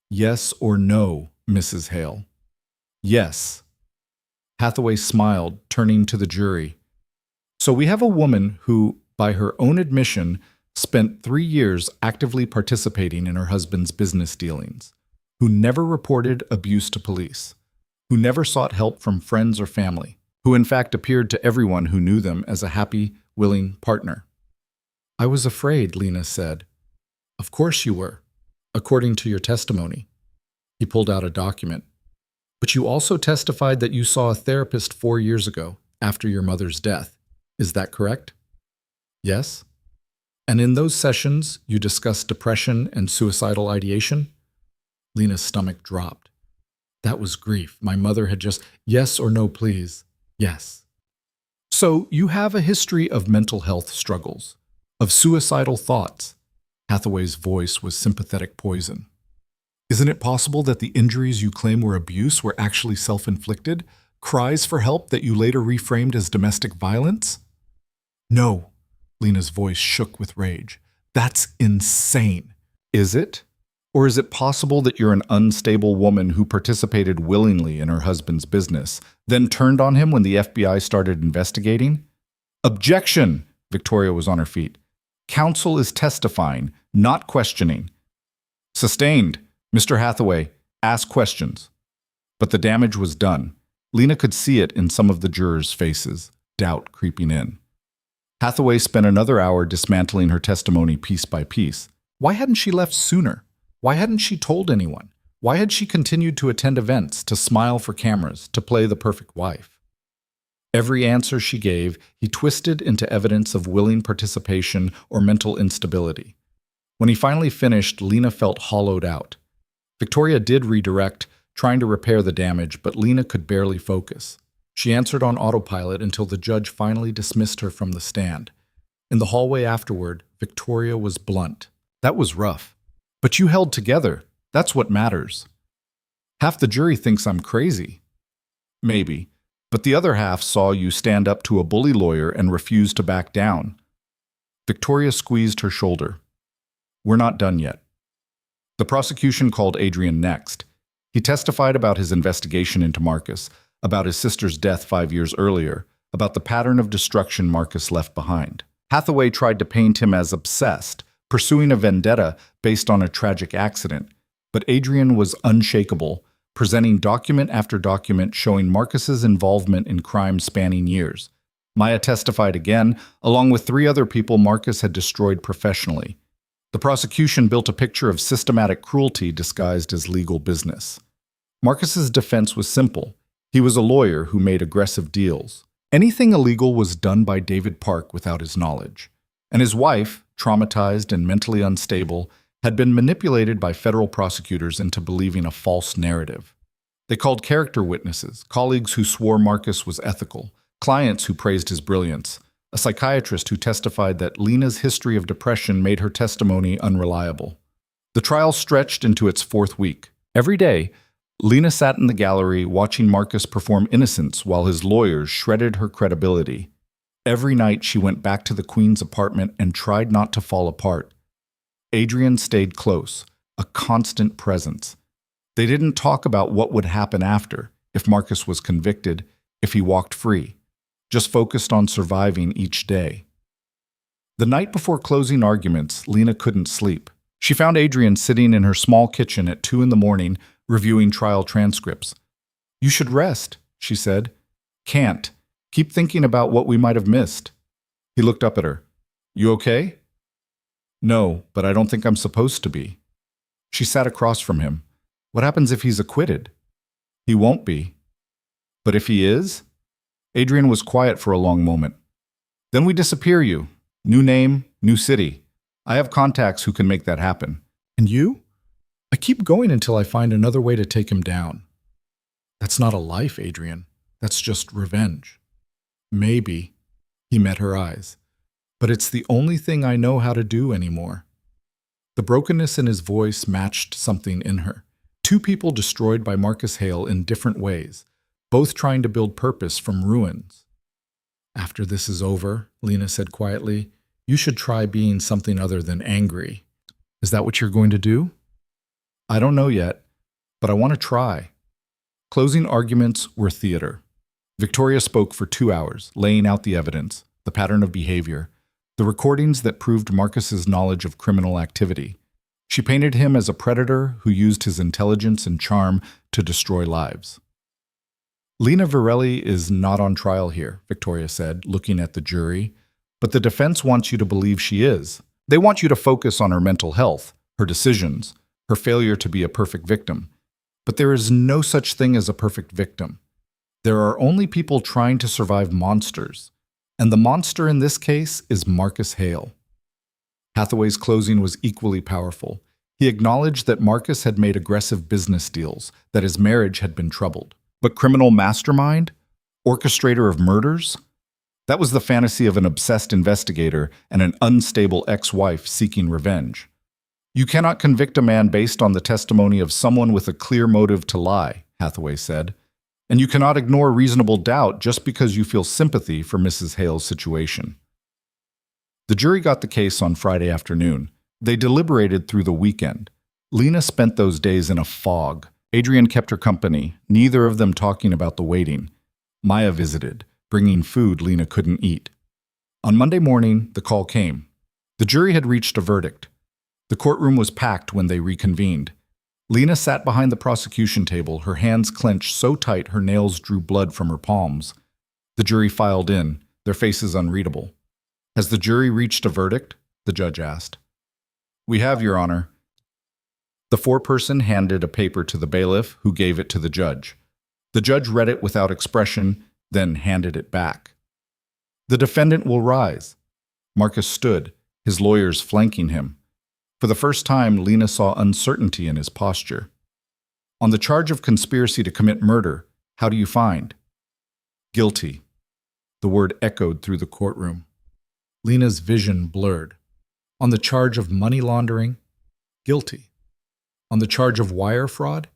Yes or no, Mrs. Hale? Yes. Hathaway smiled, turning to the jury. So we have a woman who, by her own admission, spent 3 years actively participating in her husband's business dealings, who never reported abuse to police, who never sought help from friends or family, who in fact appeared to everyone who knew them as a happy, willing partner. I was afraid, Lena said. Of course you were, according to your testimony. He pulled out a document. But you also testified that you saw a therapist 4 years ago, after your mother's death. Is that correct? Yes. And in those sessions, you discussed depression and suicidal ideation? Lena's stomach dropped. That was grief. My mother had just, yes or no, please. Yes. So you have a history of mental health struggles, of suicidal thoughts. Hathaway's voice was sympathetic poison. Isn't it possible that the injuries you claim were abuse were actually self-inflicted? Cries for help that you later reframed as domestic violence? No, Lena's voice shook with rage. That's insane. Is it? Or is it possible that you're an unstable woman who participated willingly in her husband's business, then turned on him when the FBI started investigating? Objection! Victoria was on her feet. Counsel is testifying, not questioning. Sustained. Mr. Hathaway, ask questions. But the damage was done. Lena could see it in some of the jurors' faces, doubt creeping in. Hathaway spent another hour dismantling her testimony piece by piece. Why hadn't she left sooner? Why hadn't she told anyone? Why had she continued to attend events, to smile for cameras, to play the perfect wife? Every answer she gave, he twisted into evidence of willing participation or mental instability. When he finally finished, Lena felt hollowed out. Victoria did redirect, trying to repair the damage, but Lena could barely focus. She answered on autopilot until the judge finally dismissed her from the stand. In the hallway afterward, Victoria was blunt. That was rough. But you held together. That's what matters. Half the jury thinks I'm crazy. Maybe. But the other half saw you stand up to a bully lawyer and refuse to back down. Victoria squeezed her shoulder. We're not done yet. The prosecution called Adrian next. He testified about his investigation into Marcus, about his sister's death 5 years earlier, about the pattern of destruction Marcus left behind. Hathaway tried to paint him as obsessed, pursuing a vendetta based on a tragic accident, but Adrian was unshakable, presenting document after document showing Marcus's involvement in crime spanning years. Maya testified again, along with 3 other people Marcus had destroyed professionally. The prosecution built a picture of systematic cruelty disguised as legal business. Marcus's defense was simple. He was a lawyer who made aggressive deals. Anything illegal was done by David Park without his knowledge. And his wife, traumatized and mentally unstable, had been manipulated by federal prosecutors into believing a false narrative. They called character witnesses, colleagues who swore Marcus was ethical, clients who praised his brilliance, a psychiatrist who testified that Lena's history of depression made her testimony unreliable. The trial stretched into its 4th week. Every day, Lena sat in the gallery watching Marcus perform innocence while his lawyers shredded her credibility. Every night she went back to the Queen's apartment and tried not to fall apart. Adrian stayed close, a constant presence. They didn't talk about what would happen after, if Marcus was convicted, if he walked free, just focused on surviving each day. The night before closing arguments, Lena couldn't sleep. She found Adrian sitting in her small kitchen at 2 a.m, reviewing trial transcripts. "You should rest," she said. "Can't. Keep thinking about what we might have missed." He looked up at her. "You okay?" "No, but I don't think I'm supposed to be." She sat across from him. "What happens if he's acquitted?" "He won't be." "But if he is?" Adrian was quiet for a long moment. "Then we disappear you. New name, new city. I have contacts who can make that happen." "And you?" "I keep going until I find another way to take him down." "That's not a life, Adrian. That's just revenge." "Maybe." He met her eyes. "But it's the only thing I know how to do anymore." The brokenness in his voice matched something in her. 2 people destroyed by Marcus Hale in different ways, both trying to build purpose from ruins. "After this is over," Lena said quietly, "you should try being something other than angry." "Is that what you're going to do?" "I don't know yet, but I want to try." Closing arguments were theater. Victoria spoke for 2 hours, laying out the evidence, the pattern of behavior, the recordings that proved Marcus's knowledge of criminal activity. She painted him as a predator who used his intelligence and charm to destroy lives. "Lena Varelli is not on trial here," Victoria said, looking at the jury, "but the defense wants you to believe she is. They want you to focus on her mental health, her decisions, her failure to be a perfect victim. But there is no such thing as a perfect victim. There are only people trying to survive monsters, and the monster in this case is Marcus Hale." Hathaway's closing was equally powerful. He acknowledged that Marcus had made aggressive business deals, that his marriage had been troubled. But criminal mastermind? Orchestrator of murders? That was the fantasy of an obsessed investigator and an unstable ex-wife seeking revenge. You cannot convict a man based on the testimony of someone with a clear motive to lie, Hathaway said. And you cannot ignore reasonable doubt just because you feel sympathy for Mrs. Hale's situation. The jury got the case on Friday afternoon. They deliberated through the weekend. Lena spent those days in a fog. Adrian kept her company, neither of them talking about the waiting. Maya visited, bringing food Lena couldn't eat. On Monday morning, the call came. The jury had reached a verdict. The courtroom was packed when they reconvened. Lena sat behind the prosecution table, her hands clenched so tight her nails drew blood from her palms. The jury filed in, their faces unreadable. "Has the jury reached a verdict?" the judge asked. "We have, Your Honor." The foreperson handed a paper to the bailiff, who gave it to the judge. The judge read it without expression, then handed it back. "The defendant will rise." Marcus stood, his lawyers flanking him. For the first time, Lena saw uncertainty in his posture. "On the charge of conspiracy to commit murder, how do you find?" "Guilty." The word echoed through the courtroom. Lena's vision blurred. "On the charge of money laundering?" "Guilty." "On the charge of wire fraud?"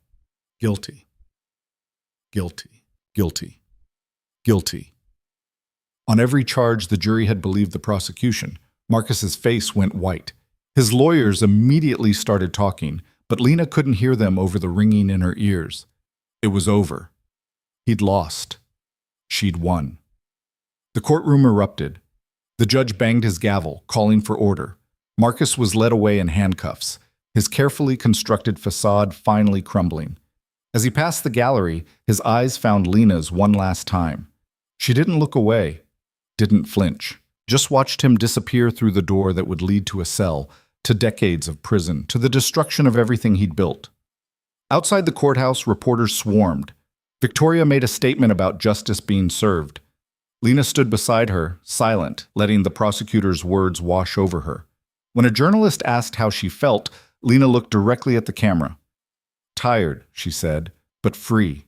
"Guilty." Guilty. Guilty. Guilty. On every charge the jury had believed the prosecution. Marcus's face went white. His lawyers immediately started talking, but Lena couldn't hear them over the ringing in her ears. It was over. He'd lost. She'd won. The courtroom erupted. The judge banged his gavel, calling for order. Marcus was led away in handcuffs, his carefully constructed facade finally crumbling. As he passed the gallery, his eyes found Lena's one last time. She didn't look away, didn't flinch, just watched him disappear through the door that would lead to a cell, to decades of prison, to the destruction of everything he'd built. Outside the courthouse, reporters swarmed. Victoria made a statement about justice being served. Lena stood beside her, silent, letting the prosecutor's words wash over her. When a journalist asked how she felt, Lena looked directly at the camera. "Tired," she said, "but free."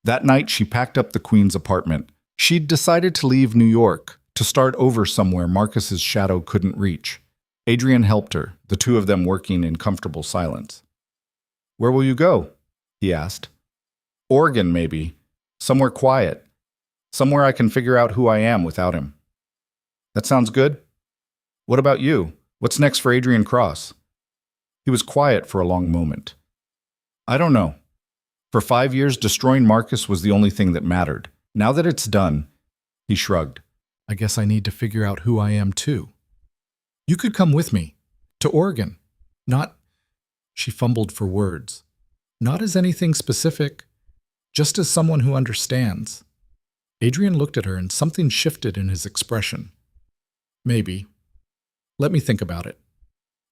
That night, she packed up the Queen's apartment. She'd decided to leave New York, to start over somewhere Marcus's shadow couldn't reach. Adrian helped her, the two of them working in comfortable silence. "Where will you go?" he asked. "Oregon, maybe. Somewhere quiet. Somewhere I can figure out who I am without him." "That sounds good. What about you? What's next for Adrian Cross?" He was quiet for a long moment. "I don't know. For 5 years, destroying Marcus was the only thing that mattered. Now that it's done," he shrugged, "I guess I need to figure out who I am too. You could come with me. To Oregon. Not," she fumbled for words, "not as anything specific, just as someone who understands." Adrian looked at her and something shifted in his expression. "Maybe. Let me think about it."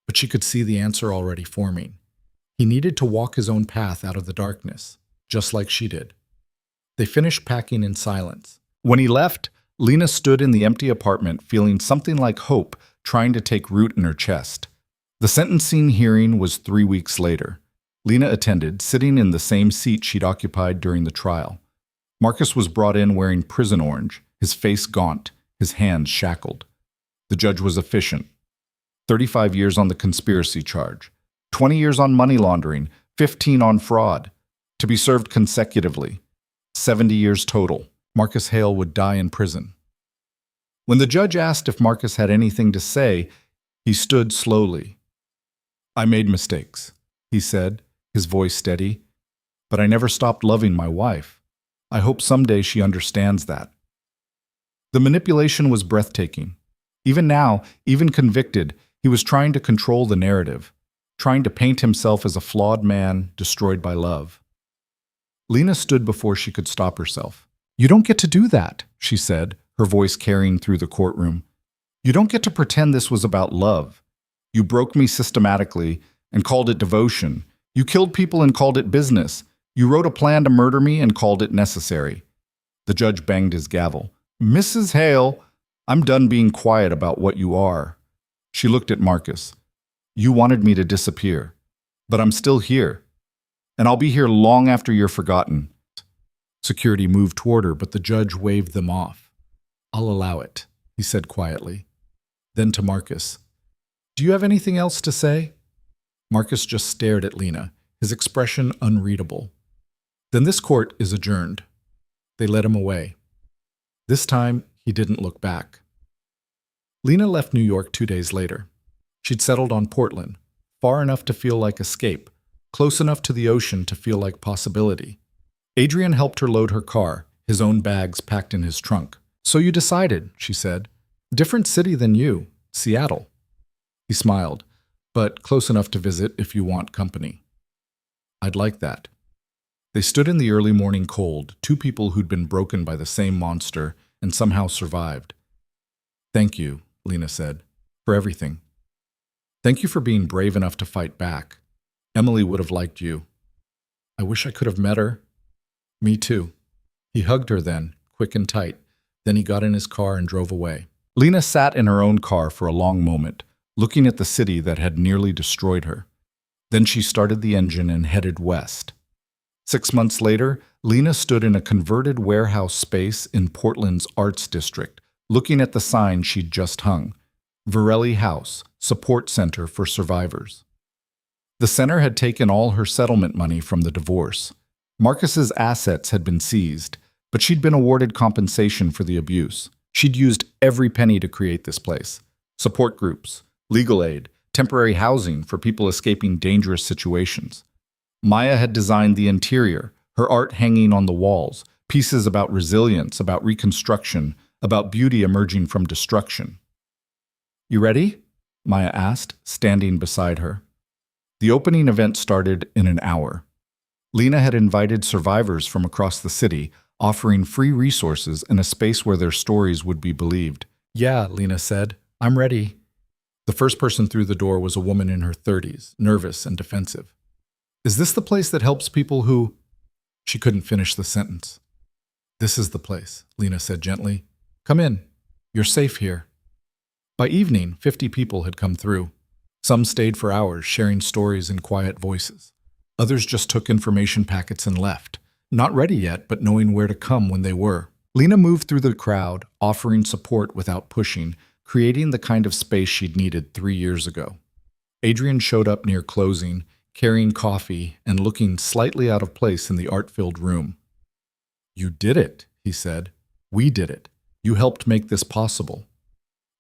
But she could see the answer already forming. He needed to walk his own path out of the darkness, just like she did. They finished packing in silence. When he left, Lena stood in the empty apartment feeling something like hope trying to take root in her chest. The sentencing hearing was 3 weeks later. Lena attended, sitting in the same seat she'd occupied during the trial. Marcus was brought in wearing prison orange, his face gaunt, his hands shackled. The judge was efficient. 35 years on the conspiracy charge, 20 years on money laundering, 15 on fraud, to be served consecutively. 70 years total. Marcus Hale would die in prison. When the judge asked if Marcus had anything to say, he stood slowly. "I made mistakes," he said, his voice steady, "but I never stopped loving my wife. I hope someday she understands that." The manipulation was breathtaking. Even now, even convicted, he was trying to control the narrative, trying to paint himself as a flawed man destroyed by love. Lena stood before she could stop herself. "You don't get to do that," she said, her voice carrying through the courtroom. "You don't get to pretend this was about love. You broke me systematically and called it devotion. You killed people and called it business. You wrote a plan to murder me and called it necessary." The judge banged his gavel. "Mrs. Hale, I'm done being quiet about what you are." She looked at Marcus. "You wanted me to disappear, but I'm still here. And I'll be here long after you're forgotten." Security moved toward her, but the judge waved them off.
I'll allow it, he said quietly. Then to Marcus, do you have anything else to say? Marcus just stared at Lena, his expression unreadable. Then this court is adjourned. They led him away. This time, he didn't look back. Lena left New York 2 days later. She'd settled on Portland, far enough to feel like escape, close enough to the ocean to feel like possibility. Adrian helped her load her car, his own bags packed in his trunk. So you decided, she said. Different city than you, Seattle. He smiled, but close enough to visit if you want company. I'd like that. They stood in the early morning cold, two people who'd been broken by the same monster and somehow survived. Thank you, Lena said, for everything. Thank you for being brave enough to fight back. Emily would have liked you. I wish I could have met her. Me too. He hugged her then, quick and tight. Then he got in his car and drove away. Lena sat in her own car for a long moment, looking at the city that had nearly destroyed her. Then she started the engine and headed west. 6 months later, Lena stood in a converted warehouse space in Portland's Arts District, looking at the sign she'd just hung. Varelli House, Support Center for Survivors. The center had taken all her settlement money from the divorce. Marcus's assets had been seized, but she'd been awarded compensation for the abuse. She'd used every penny to create this place. Support groups, legal aid, temporary housing for people escaping dangerous situations. Maya had designed the interior, her art hanging on the walls, pieces about resilience, about reconstruction, about beauty emerging from destruction. You ready? Maya asked, standing beside her. The opening event started in an hour. Lena had invited survivors from across the city, offering free resources and a space where their stories would be believed. Yeah, Lena said, I'm ready. The first person through the door was a woman in her 30s, nervous and defensive. Is this the place that helps people who... She couldn't finish the sentence. This is the place, Lena said gently. Come in. You're safe here. By evening, 50 people had come through. Some stayed for hours, sharing stories in quiet voices. Others just took information packets and left, not ready yet, but knowing where to come when they were. Lena moved through the crowd, offering support without pushing, creating the kind of space she'd needed 3 years ago. Adrian showed up near closing, carrying coffee and looking slightly out of place in the art-filled room. You did it, he said. We did it. You helped make this possible.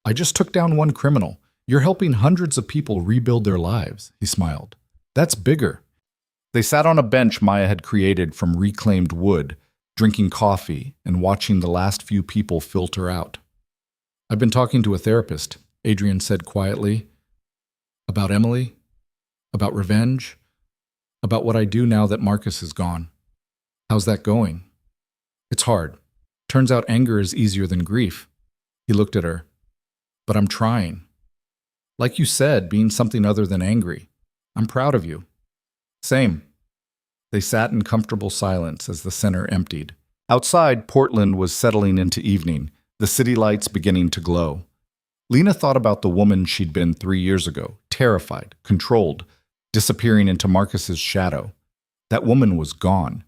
I just took down one criminal. You're helping hundreds of people rebuild their lives, he smiled. That's bigger. They sat on a bench Maya had created from reclaimed wood, drinking coffee and watching the last few people filter out. I've been talking to a therapist, Adrian said quietly. About Emily, about revenge, about what I do now that Marcus is gone. How's that going? It's hard. Turns out anger is easier than grief. He looked at her. But I'm trying. Like you said, being something other than angry. I'm proud of you. Same. They sat in comfortable silence as the center emptied. Outside, Portland was settling into evening, the city lights beginning to glow. Lena thought about the woman she'd been 3 years ago, terrified, controlled, disappearing into Marcus's shadow. That woman was gone.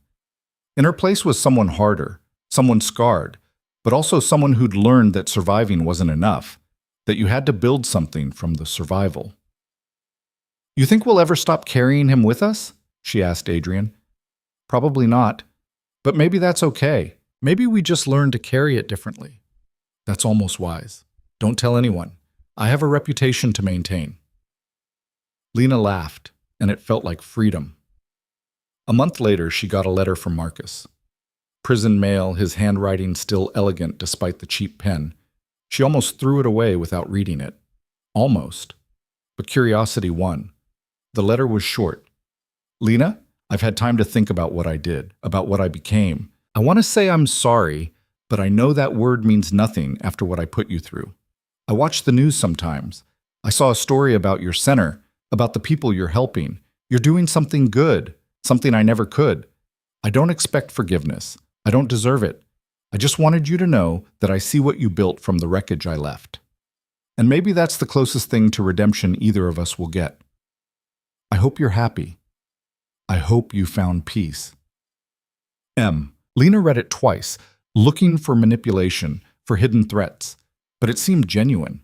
In her place was someone harder, someone scarred, but also someone who'd learned that surviving wasn't enough, that you had to build something from the survival. You think we'll ever stop carrying him with us? She asked Adrian. Probably not, but maybe that's okay. Maybe we just learn to carry it differently. That's almost wise. Don't tell anyone. I have a reputation to maintain. Lena laughed, and it felt like freedom. A month later, she got a letter from Marcus. Prison mail, his handwriting still elegant despite the cheap pen. She almost threw it away without reading it. Almost. But curiosity won. The letter was short. Lena, I've had time to think about what I did, about what I became. I want to say I'm sorry, but I know that word means nothing after what I put you through. I watch the news sometimes. I saw a story about your center, about the people you're helping. You're doing something good, something I never could. I don't expect forgiveness. I don't deserve it. I just wanted you to know that I see what you built from the wreckage I left. And maybe that's the closest thing to redemption either of us will get. I hope you're happy. I hope you found peace. M. Lena read it twice, looking for manipulation,
for hidden threats, but it seemed genuine.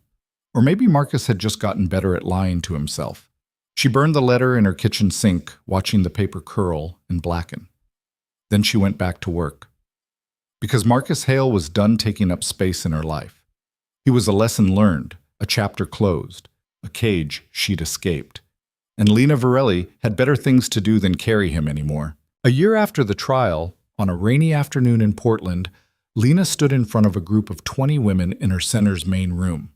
Or maybe Marcus had just gotten better at lying to himself. She burned the letter in her kitchen sink, watching the paper curl and blacken. Then she went back to work. Because Marcus Hale was done taking up space in her life. He was a lesson learned, a chapter closed, a cage she'd escaped. And Lena Varelli had better things to do than carry him anymore. A year after the trial, on a rainy afternoon in Portland, Lena stood in front of a group of 20 women in her center's main room.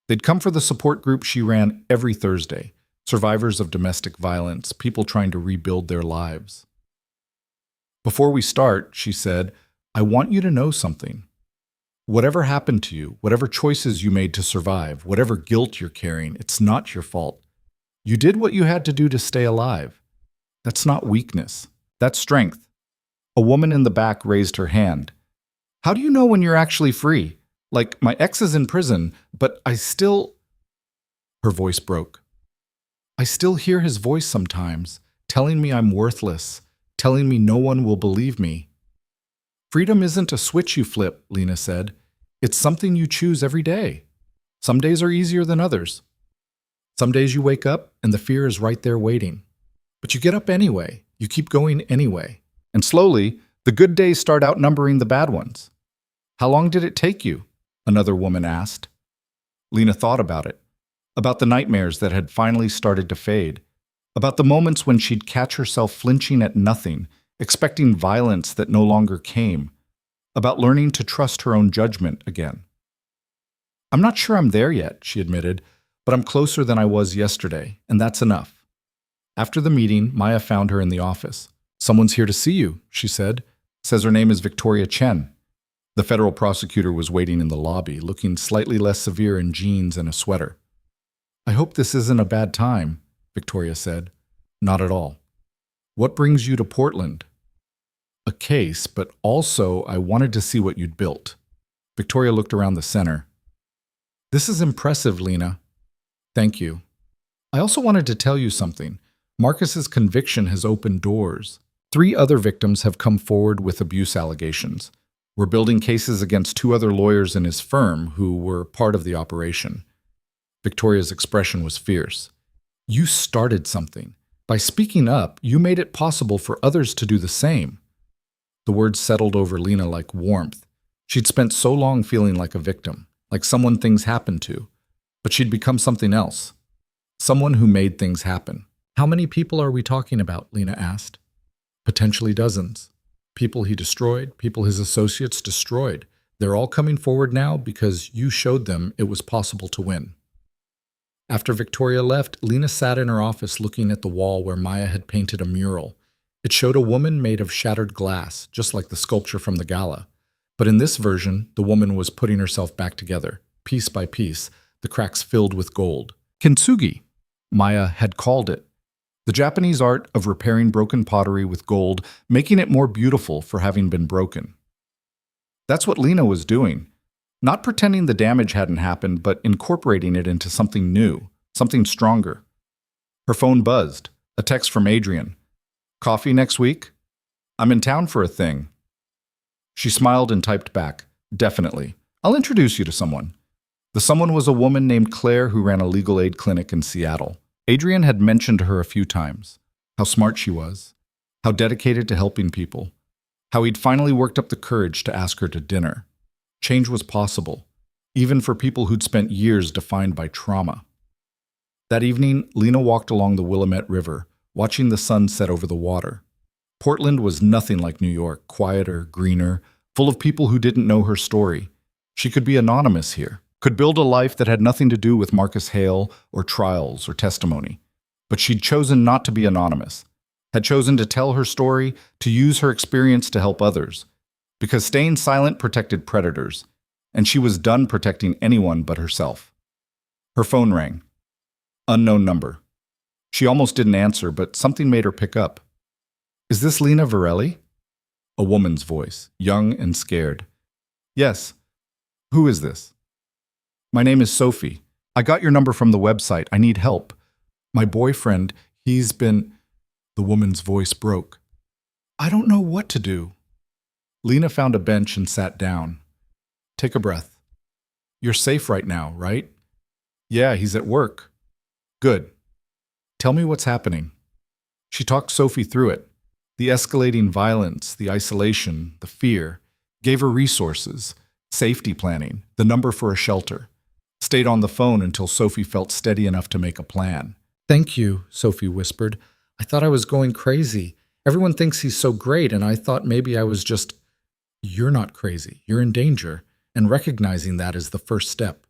They'd come for the support group she ran every Thursday, survivors of domestic violence, people trying to rebuild their lives. Before we start, she said, I want you to know something. Whatever happened to you, whatever choices you made to survive, whatever guilt you're carrying, it's not your fault. You did what you had to do to stay alive. That's not weakness. That's strength. A woman in the back raised her hand. How do you know when you're actually free? Like, my ex is in prison, but I still... Her voice broke. I still hear his voice sometimes, telling me I'm worthless, telling me no one will believe me. Freedom isn't a switch you flip, Lena said. It's something you choose every day. Some days are easier than others. Some days you wake up and the fear is right there waiting. But you get up anyway. You keep going anyway. And slowly, the good days start outnumbering the bad ones. How long did it take you? Another woman asked. Lena thought about it. About the nightmares that had finally started to fade. About the moments when she'd catch herself flinching at nothing, expecting violence that no longer came. About learning to trust her own judgment again. I'm not sure I'm there yet, she admitted, but I'm closer than I was yesterday, and that's enough. After the meeting, Maya found her in the office. Someone's here to see you, she said. Says her name is Victoria Chen. The federal prosecutor was waiting in the lobby, looking slightly less severe in jeans and a sweater. I hope this isn't a bad time, Victoria said. Not at all. What brings you to Portland? A case, but also I wanted to see what you'd built. Victoria looked around the center. This is impressive, Lena. Thank you. I also wanted to tell you something. Marcus's conviction has opened doors. 3 other victims have come forward with abuse allegations. We're building cases against 2 other lawyers in his firm who were part of the operation. Victoria's expression was fierce. You started something. By speaking up, you made it possible for others to do the same. The words settled over Lena like warmth. She'd spent so long feeling like a victim, like someone things happened to. But she'd become something else. Someone who made things happen. How many people are we talking about? Lena asked. Potentially dozens. People he destroyed, people his associates destroyed. They're all coming forward now because you showed them it was possible to win. After Victoria left, Lena sat in her office looking at the wall where Maya had painted a mural. It showed a woman made of shattered glass, just like the sculpture from the gala. But in this version, the woman was putting herself back together, piece by piece, the cracks filled with gold. Kintsugi, Maya had called it. The Japanese art of repairing broken pottery with gold, making it more beautiful for having been broken. That's what Lena was doing. Not pretending the damage hadn't happened, but incorporating it into something new, something stronger. Her phone buzzed. A text from Adrian. Coffee next week? I'm in town for a thing. She smiled and typed back. Definitely. I'll introduce you to someone. The someone was a woman named Claire who ran a legal aid clinic in Seattle. Adrian had mentioned her a few times. How smart she was. How dedicated to helping people. How he'd finally worked up the courage to ask her to dinner. Change was possible, even for people who'd spent years defined by trauma. That evening, Lena walked along the Willamette River, watching the sun set over the water. Portland was nothing like New York, quieter, greener, full of people who didn't know her story. She could be anonymous here, could build a life that had nothing to do with Marcus Hale or trials or testimony. But she'd chosen not to be anonymous, had chosen to tell her story, to use her experience to help others. Because staying silent protected predators, and she was done protecting anyone but herself. Her phone rang. Unknown number. She almost didn't answer, but something made her pick up. Is this Lena Varelli? A woman's voice, young and scared. Yes. Who is this? My name is Sophie. I got your number from the website. I need help. My boyfriend, he's been... The woman's voice broke. I don't know what to do. Lena found a bench and sat down. Take a breath. You're safe right now, right? Yeah, he's at work. Good. Tell me what's happening. She talked Sophie through it. The escalating violence, the isolation, the fear, gave her resources, safety planning, the number for a shelter. Stayed on the phone until Sophie felt steady enough to make a plan. Thank you, Sophie whispered. I thought I was going crazy. Everyone thinks he's so great, and I thought maybe I was just... You're not crazy. You're in danger, and recognizing that is the first step.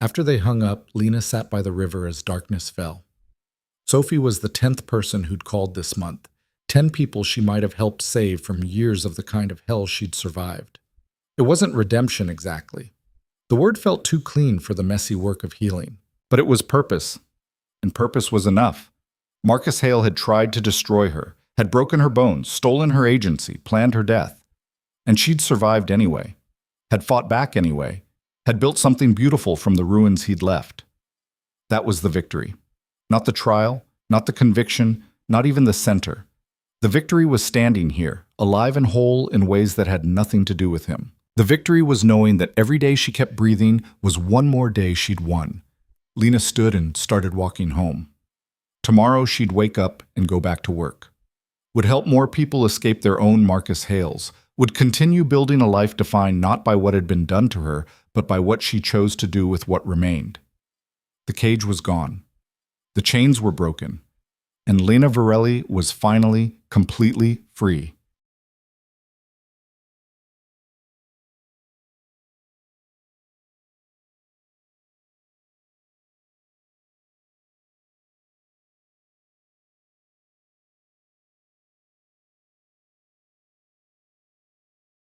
After they hung up, Lena sat by the river as darkness fell. Sophie was the 10th person who'd called this month, 10 people she might have helped save from years of the kind of hell she'd survived. It wasn't redemption exactly. The word felt too clean for the messy work of healing. But it was purpose, and purpose was enough. Marcus Hale had tried to destroy her, had broken her bones, stolen her agency, planned her death. And she'd survived anyway, had fought back anyway, had built something beautiful from the ruins he'd left. That was the victory. Not the trial, not the conviction, not even the center. The victory was standing here, alive and whole in ways that had nothing to do with him. The victory was knowing that every day she kept breathing was one more day she'd won. Lena stood and started walking home. Tomorrow she'd wake up and go back to work. Would help more people escape their own Marcus Hales. Would continue building a life defined not by what had been done to her, but by what she chose to do with what remained. The cage was gone. The chains were broken. And Lena Varelli was finally, completely free.